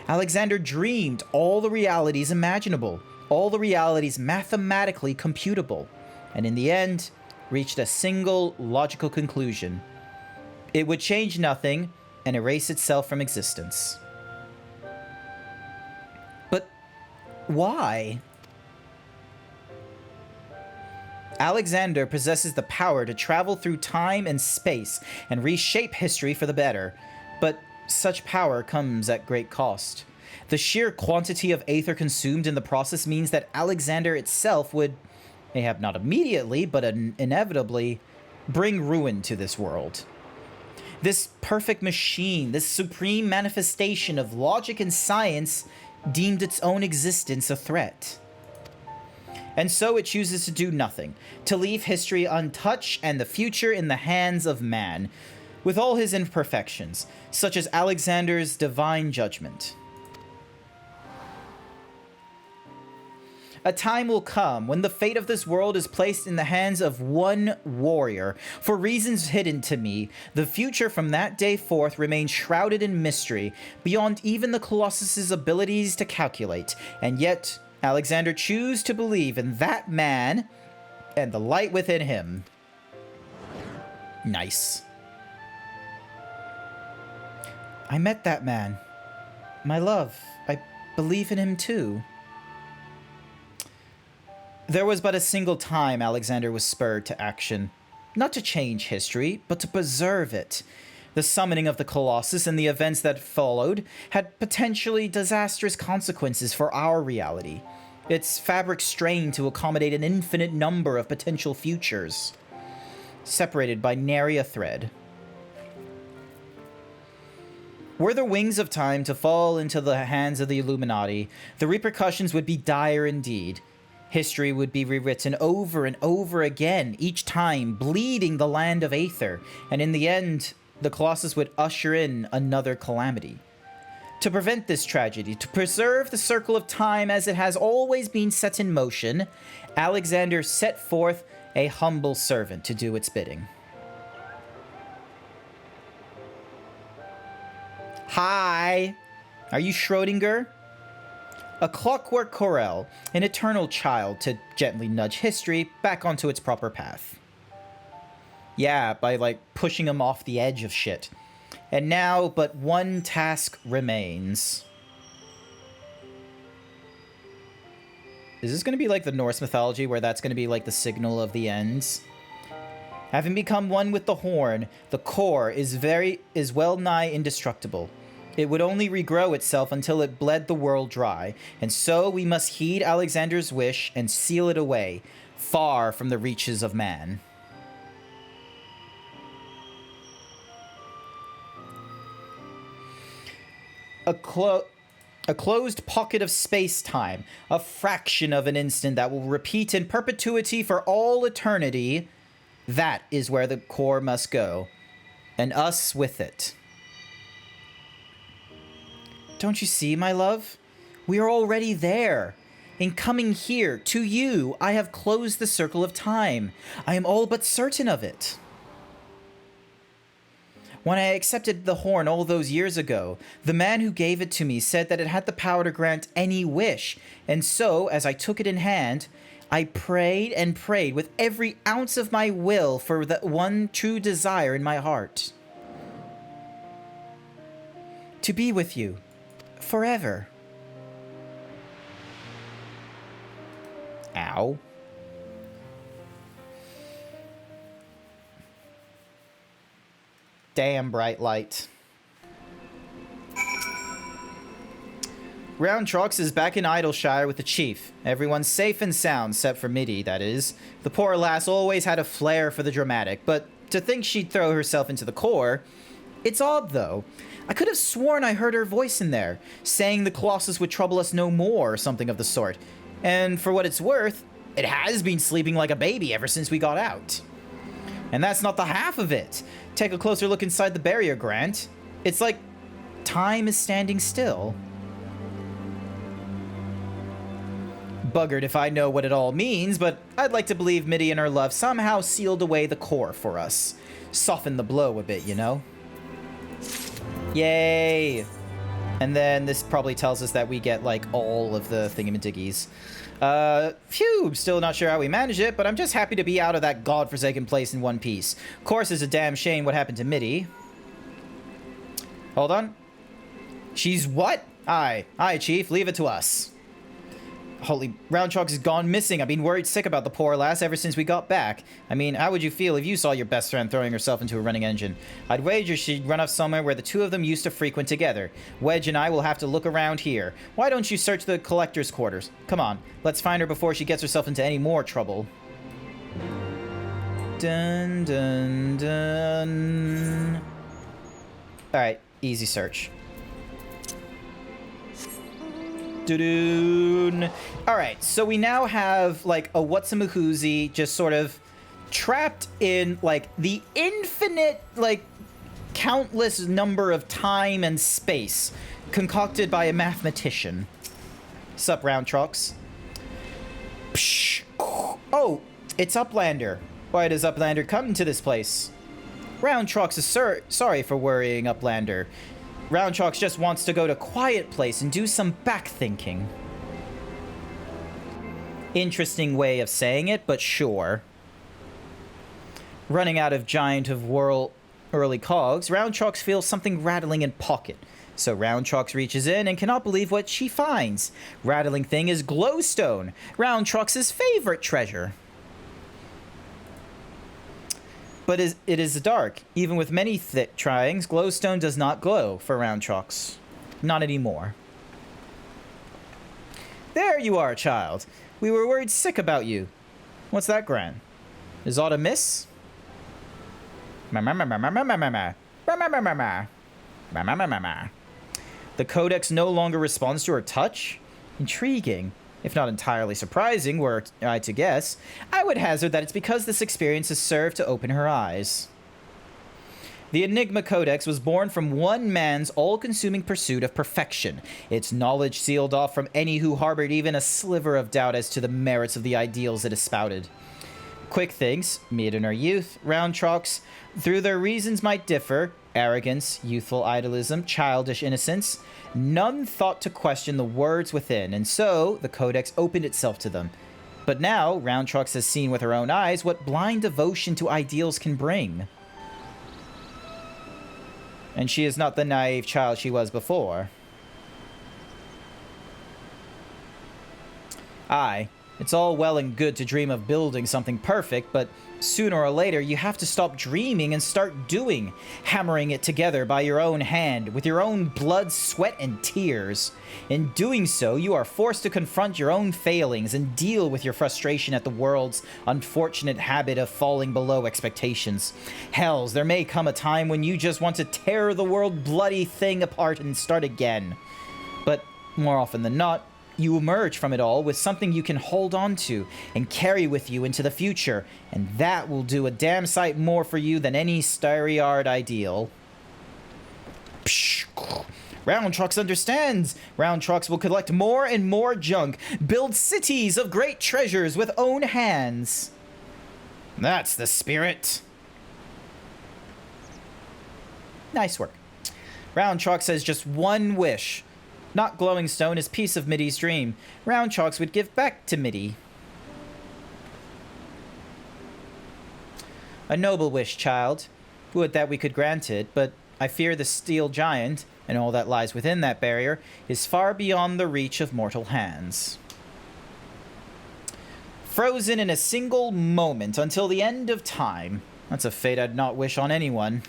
Speaker 1: Alexander dreamed all the realities imaginable, all the realities mathematically computable, and in the end, reached a single logical conclusion. It would change nothing and erase itself from existence. But why? Alexander possesses the power to travel through time and space and reshape history for the better, but such power comes at great cost. The sheer quantity of aether consumed in the process means that Alexander itself would, mayhap not immediately, but inevitably, bring ruin to this world. This perfect machine, this supreme manifestation of logic and science, deemed its own existence a threat. And so it chooses to do nothing, to leave history untouched and the future in the hands of man, with all his imperfections, such as Alexander's divine judgment. A time will come when the fate of this world is placed in the hands of one warrior. For reasons hidden to me, the future from that day forth remains shrouded in mystery, beyond even the Colossus's abilities to calculate. And yet, Alexander chooses to believe in that man and the light within him. Nice. I met that man. My love, I believe in him too. There was but a single time Alexander was spurred to action. Not to change history, but to preserve it. The summoning of the Colossus and the events that followed had potentially disastrous consequences for our reality. Its fabric strained to accommodate an infinite number of potential futures, separated by nary a thread. Were the wings of time to fall into the hands of the Illuminati, the repercussions would be dire indeed. History would be rewritten over and over again, each time bleeding the land of Aether, and in the end, the Colossus would usher in another calamity. To prevent this tragedy, to preserve the circle of time as it has always been set in motion, Alexander set forth a humble servant to do its bidding. Hi! Are you Schrodinger? A clockwork Corel, an eternal child to gently nudge history back onto its proper path. Yeah, by like pushing him off the edge of shit. And now but one task remains. Is this going to be like the Norse mythology where that's going to be like the signal of the ends? Having become one with the horn, the core is well nigh indestructible. It would only regrow itself until it bled the world dry, and so we must heed Alexander's wish and seal it away, far from the reaches of man. A closed pocket of space-time, a fraction of an instant that will repeat in perpetuity for all eternity. That is where the core must go, and us with it. Don't you see, my love? We are already there. In coming here, to you, I have closed the circle of time. I am all but certain of it. When I accepted the horn all those years ago, the man who gave it to me said that it had the power to grant any wish, and so, as I took it in hand, I prayed and prayed with every ounce of my will for the one true desire in my heart. To be with you, forever. Ow. Damn bright light. Round Trox is back in Idleshire with the chief. Everyone's safe and sound, except for Mitty, that is. The poor lass always had a flair for the dramatic, but to think she'd throw herself into the core... It's odd, though. I could have sworn I heard her voice in there, saying the Colossus would trouble us no more, or something of the sort. And for what it's worth, it has been sleeping like a baby ever since we got out. And that's not the half of it. Take a closer look inside the barrier, Grant. It's like time is standing still. Buggered if I know what it all means, but I'd like to believe Mitty and her love somehow sealed away the core for us. Softened the blow a bit, you know? Yay! And then this probably tells us that we get, like, all of the thingamadiggies. Phew, still not sure how we manage it, but I'm just happy to be out of that godforsaken place in one piece. Of course, it's a damn shame what happened to Mitty. Hold on. She's what? Aye, Chief, leave it to us. Holy, Roundchalk has gone missing. I've been worried sick about the poor lass ever since we got back. I mean, how would you feel if you saw your best friend throwing herself into a running engine? I'd wager she'd run off somewhere where the two of them used to frequent together. Wedge and I will have to look around here. Why don't you search the collector's quarters? Come on, let's find her before she gets herself into any more trouble. Dun, dun, dun. Alright, easy search. Doo-doon. Alright, so we now have, like, a Whatsamahoozy just sort of trapped in, like, the infinite, like, countless number of time and space concocted by a mathematician. Sup, Roundtrox? Psh. Oh, it's Uplander. Why does Uplander come to this place? Roundtrox is sorry for worrying, Uplander. Roundtrox just wants to go to quiet place and do some back-thinking. Interesting way of saying it, but sure. Running out of giant of whirl early cogs, Roundtrox feels something rattling in pocket. So Roundtrox reaches in and cannot believe what she finds. Rattling thing is glowstone, Roundtrox's favorite treasure. But it is dark. Even with many thick tryings, glowstone does not glow for Roundtrox. Not anymore. There you are, child. We were worried sick about you. What's that, Gran? Is aught amiss? The Codex no longer responds to her touch? Intriguing. If not entirely surprising, were I to guess, I would hazard that it's because this experience has served to open her eyes. The Enigma Codex was born from one man's all-consuming pursuit of perfection, its knowledge sealed off from any who harbored even a sliver of doubt as to the merits of the ideals it espouted. Quick things, mid in her youth, Roundtrox, through their reasons might differ, arrogance, youthful idealism, childish innocence, none thought to question the words within, and so the Codex opened itself to them. But now, Roundtrox has seen with her own eyes what blind devotion to ideals can bring. And she is not the naive child she was before. Aye, It's all well and good to dream of building something perfect, but sooner or later you have to stop dreaming and start doing, hammering it together by your own hand, with your own blood, sweat, and tears. In doing so, you are forced to confront your own failings and deal with your frustration at the world's unfortunate habit of falling below expectations. Hells, there may come a time when you just want to tear the world bloody thing apart and start again. But more often than not, you emerge from it all with something you can hold on to and carry with you into the future, and that will do a damn sight more for you than any starry-eyed ideal. Psh, Round Trucks understands. Round Trucks will collect more and more junk, build cities of great treasures with own hands. That's the spirit. Nice work. Round Trucks has just one wish. Not Glowing Stone is piece of Middy's dream. Round Chalks would give back to Middy. A noble wish, child. Would that we could grant it, but I fear the steel giant, and all that lies within that barrier, is far beyond the reach of mortal hands. Frozen in a single moment until the end of time. That's a fate I'd not wish on anyone.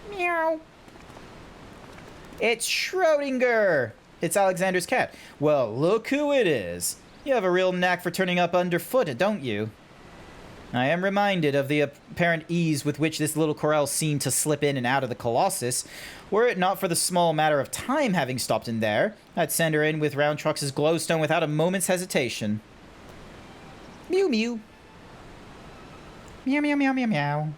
Speaker 1: Meow. It's Schrodinger! It's Alexander's cat. Well, look who it is. You have a real knack for turning up underfoot, don't you? I am reminded of the apparent ease with which this little corral seemed to slip in and out of the Colossus. Were it not for the small matter of time having stopped in there, I'd send her in with Round Trucks' glowstone without a moment's hesitation. Mew mew. Meow meow meow meow meow.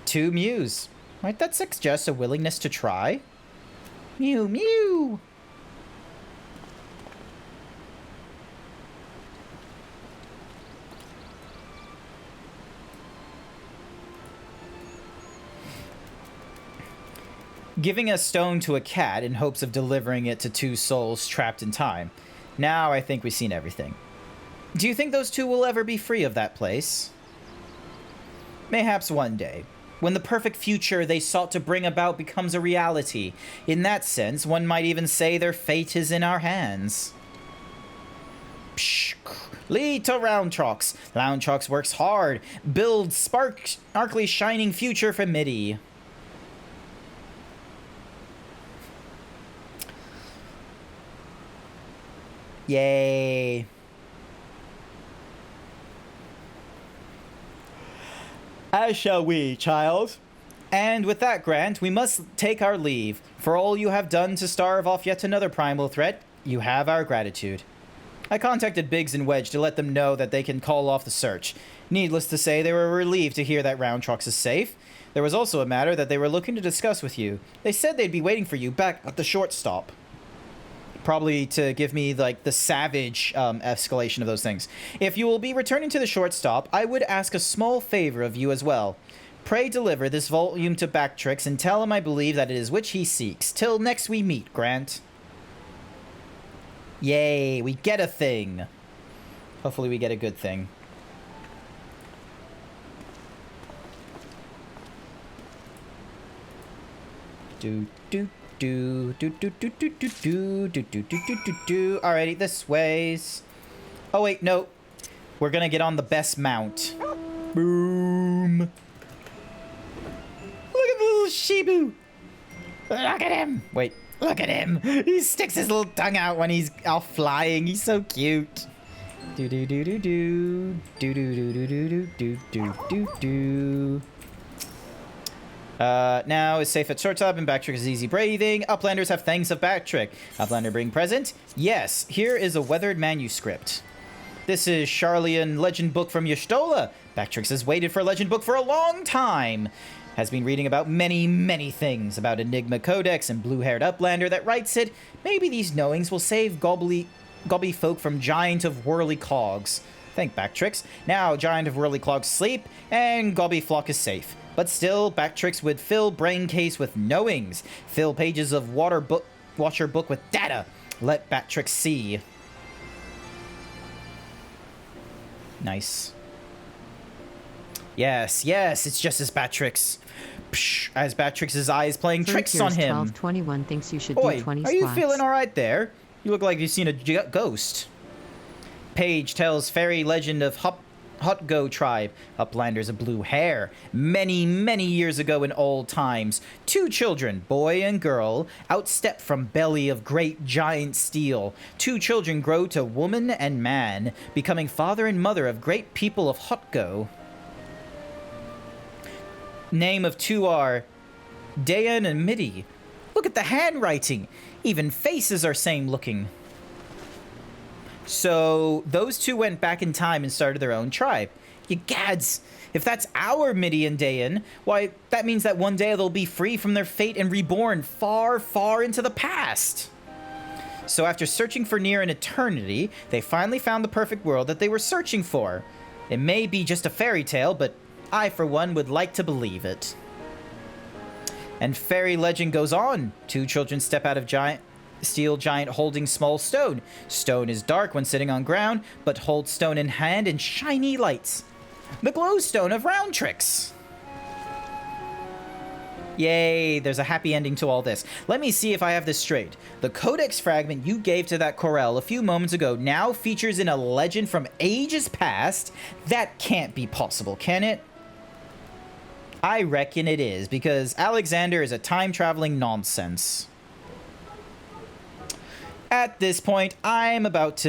Speaker 1: 2 mews. Might that suggest a willingness to try? Mew mew. Giving a stone to a cat in hopes of delivering it to 2 souls trapped in time. Now I think we've seen everything. Do you think those 2 will ever be free of that place? Mayhaps one day, when the perfect future they sought to bring about becomes a reality. In that sense, one might even say their fate is in our hands. Psh, lead to Round Trucks. Round Trucks works hard. Build sparkly shining future for Middy. Yay. As shall we, child. And with that, Grant, we must take our leave. For all you have done to starve off yet another primal threat, you have our gratitude. I contacted Biggs and Wedge to let them know that they can call off the search. Needless to say, they were relieved to hear that Round Trucks is safe. There was also a matter that they were looking to discuss with you. They said they'd be waiting for you back at the short stop. Probably to give me, like, the savage escalation of those things. If you will be returning to the short stop, I would ask a small favor of you as well. Pray deliver this volume to Bactrix and tell him I believe that it is which he seeks. Till next we meet, Grant. Yay, we get a thing. Hopefully we get a good thing. Do do do do do do do do do do do do do do. Alrighty, this ways. Oh wait, no. We're gonna get on the best mount. Boom. Look at the little Shibu. Look at him. Wait, look at him. He sticks his little tongue out when he's off flying. He's so cute. Do do do do do do do do do do do do do do. Now is safe at short stop and Backtrick is easy breathing. Uplanders have things of Backtrick. Uplander bring present? Yes, here is a weathered manuscript. This is Charlian legend book from Y'shtola. Backtrix has waited for a legend book for a long time. Has been reading about many, many things about Enigma Codex and blue-haired Uplander that writes it. Maybe these knowings will save Gobby folk from Giant of Whirly Clogs. Thank Backtrix. Now Giant of Whirly Clogs sleep and Gobby flock is safe. But still, Backtrix would fill brain case with knowings, fill pages of Watcher book with data. Let Backtrix see. Nice. Yes, yes, it's just as Backtrix. Psh. as Batrix's eye is playing tricks on him.
Speaker 13: 1221 thinks you should
Speaker 1: Oi,
Speaker 13: do 20
Speaker 1: are you
Speaker 13: squats.
Speaker 1: feeling alright there? You look like you've seen a ghost. Paige tells fairy legend of Hotgo tribe, uplanders of blue hair. Many, many years ago in old times, 2 children, boy and girl, outstep from belly of great giant steel. 2 children grow to woman and man, becoming father and mother of great people of Hotgo. Name of 2 are Dayan and Midi. Look at the handwriting. Even faces are same looking. So those 2 went back in time and started their own tribe. You gads! If that's our Midi and Dayan, why, that means that one day they'll be free from their fate and reborn far, far into the past. So after searching for near an eternity, they finally found the perfect world that they were searching for. It may be just a fairy tale, but I, for one, would like to believe it. And fairy legend goes on. 2 children step out of steel giant holding small stone. Stone is dark when sitting on ground, but holds stone in hand and shiny lights. The glowstone of round tricks. Yay, there's a happy ending to all this. Let me see if I have this straight. The codex fragment you gave to that Corel a few moments ago now features in a legend from ages past? That can't be possible, can it? I reckon it is, because Alexander is a time-traveling nonsense. At this point, I'm about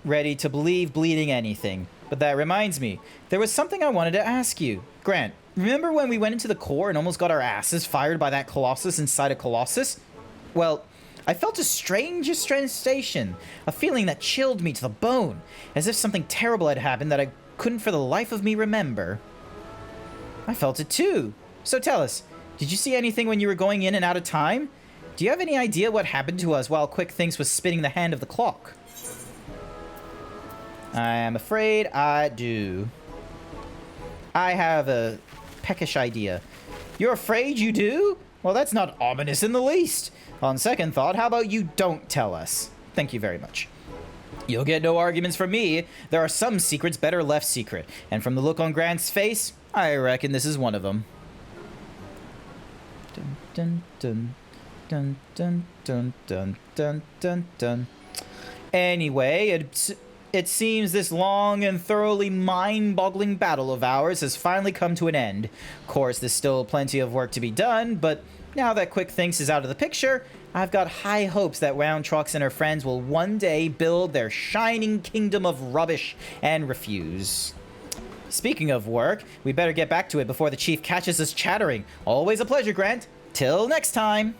Speaker 1: ready to believe bleeding anything. But that reminds me, there was something I wanted to ask you. Grant, remember when we went into the core and almost got our asses fired by that Colossus inside a Colossus? Well, I felt a strange sensation, a feeling that chilled me to the bone, as if something terrible had happened that I couldn't for the life of me remember. I felt it too. So tell us, did you see anything when you were going in and out of time? Do you have any idea what happened to us while Quick Thinks was spinning the hand of the clock? I am afraid I do. I have a peckish idea. You're afraid you do? Well, that's not ominous in the least. On second thought, how about you don't tell us? Thank you very much. You'll get no arguments from me. There are some secrets better left secret. And from the look on Grant's face, I reckon this is one of them. Dun, dun, dun. Dun, dun, dun, dun, dun, dun, dun. Anyway, it seems this long and thoroughly mind-boggling battle of ours has finally come to an end. Of course, there's still plenty of work to be done, but now that Quick Thinks is out of the picture, I've got high hopes that Round Trucks and her friends will one day build their shining kingdom of rubbish and refuse. Speaking of work, we better get back to it before the chief catches us chattering. Always a pleasure, Grant. Till next time.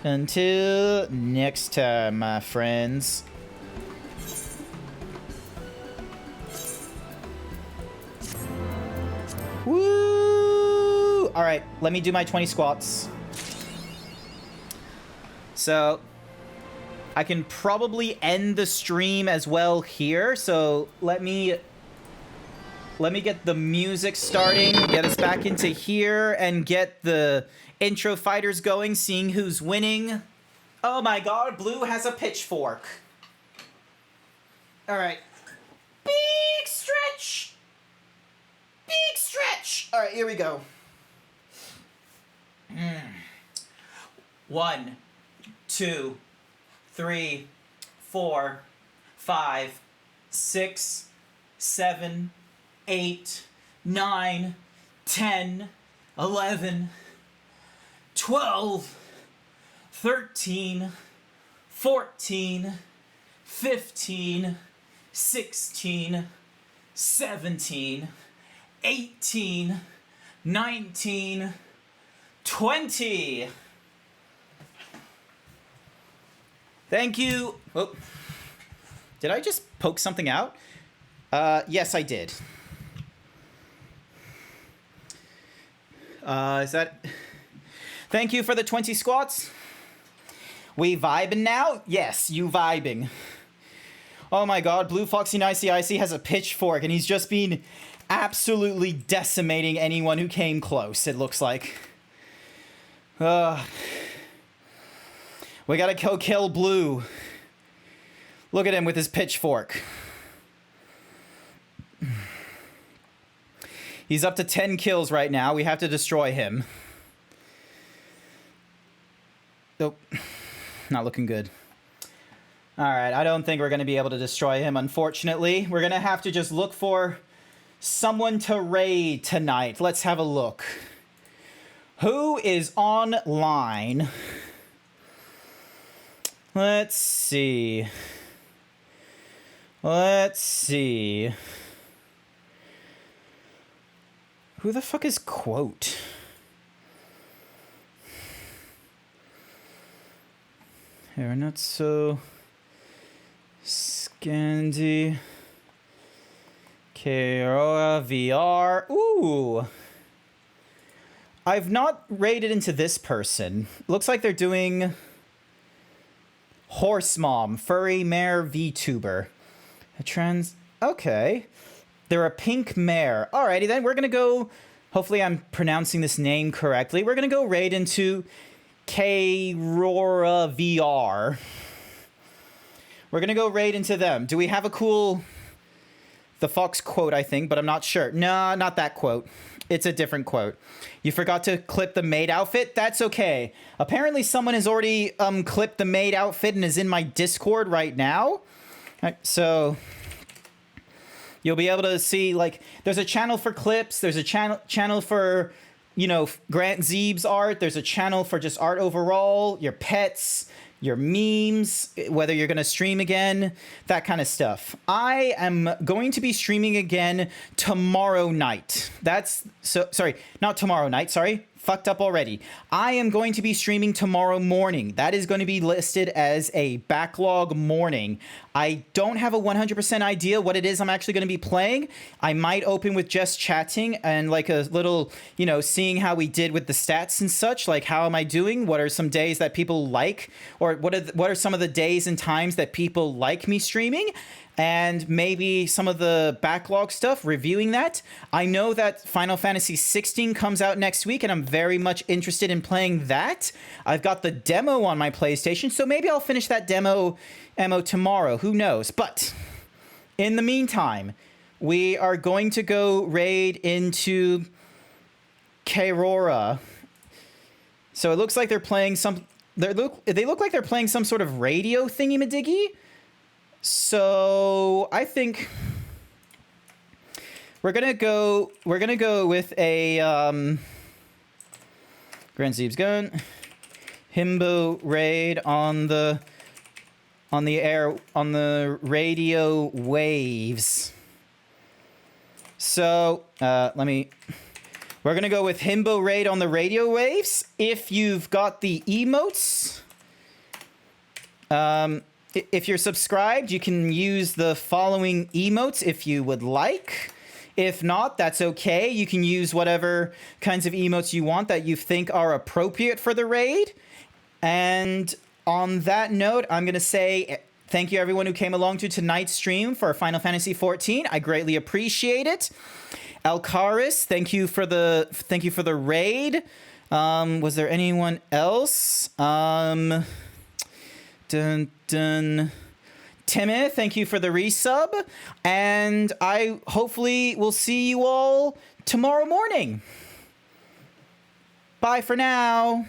Speaker 1: Until next time, my friends. Woo! Alright, let me do my 20 squats. So, I can probably end the stream as well here, so let me get the music starting, get us back into here, and get the intro fighters going, seeing who's winning. Oh my god, Blue has a pitchfork. Alright. Big stretch! Big stretch! Alright, here we go. 1, 2, 3, 4, 5, 6, 7, 8, 9, 10, 11, 12, 13, 14, 15, 16, 17, 18, 19, 20. Thank you. Oh, did I just poke something out? Yes, I did. Is that... Thank you for the 20 squats. We vibing now? Yes, you vibing. Oh my god, Blue Foxy Nicey Icy has a pitchfork and he's just been absolutely decimating anyone who came close, it looks like. We gotta go kill Blue. Look at him with his pitchfork. He's up to 10 kills right now. We have to destroy him. Nope. Not looking good. Alright, I don't think we're going to be able to destroy him, unfortunately. We're going to have to just look for someone to raid tonight. Let's have a look. Who is online? Let's see. Let's see. Who the fuck is Quote? Here, not so... Scandi. Keroa VR. Ooh. I've not raided into this person. Looks like they're doing Horse Mom, Furry Mare VTuber. A trans... Okay. They're a pink mare. Alrighty then, we're gonna go... Hopefully I'm pronouncing this name correctly. We're gonna go raid into Keroa VR. We're gonna go raid into them. Do we have a cool... The Fox quote, I think, but I'm not sure. No, not that quote. It's a different quote. You forgot to clip the maid outfit? That's okay. Apparently someone has already clipped the maid outfit and is in my Discord right now. So you'll be able to see, like, there's a channel for clips. There's a channel for, you know, GrantZeebs art. There's a channel for just art overall, your pets, your memes, whether you're going to stream again, that kind of stuff. I am going to be streaming again tomorrow night. Sorry, not tomorrow night, sorry. Fucked up already. I am going to be streaming tomorrow morning. That is going to be listed as a backlog morning. I don't have a 100% idea what it is I'm actually going to be playing. I might open with just chatting and like a little, you know, seeing how we did with the stats and such. Like, how am I doing? What are some days that people like? Or what are some of the days and times that people like me streaming? And maybe some of the backlog stuff, reviewing that. I know that Final Fantasy 16 comes out next week, and I'm very much interested in playing that. I've got the demo on my PlayStation, so maybe I'll finish that demo tomorrow. Who knows? But in the meantime, we are going to go raid into Keroa. So it looks like they're playing some... They look like they're playing some sort of radio thingy-majiggy. So I think we're gonna go with a GrantZeebs gun, Himbo raid on the radio waves. So we're gonna go with Himbo raid on the radio waves. If you've got the emotes, if you're subscribed, you can use the following emotes if you would like. If not, that's okay. You can use whatever kinds of emotes you want that you think are appropriate for the raid. And on that note, I'm going to say thank you everyone who came along to tonight's stream for Final Fantasy XIV. I greatly appreciate it. Alcaris, thank you for the raid. Was there anyone else? Timmy, thank you for the resub, and I hopefully will see you all tomorrow morning. Bye for now.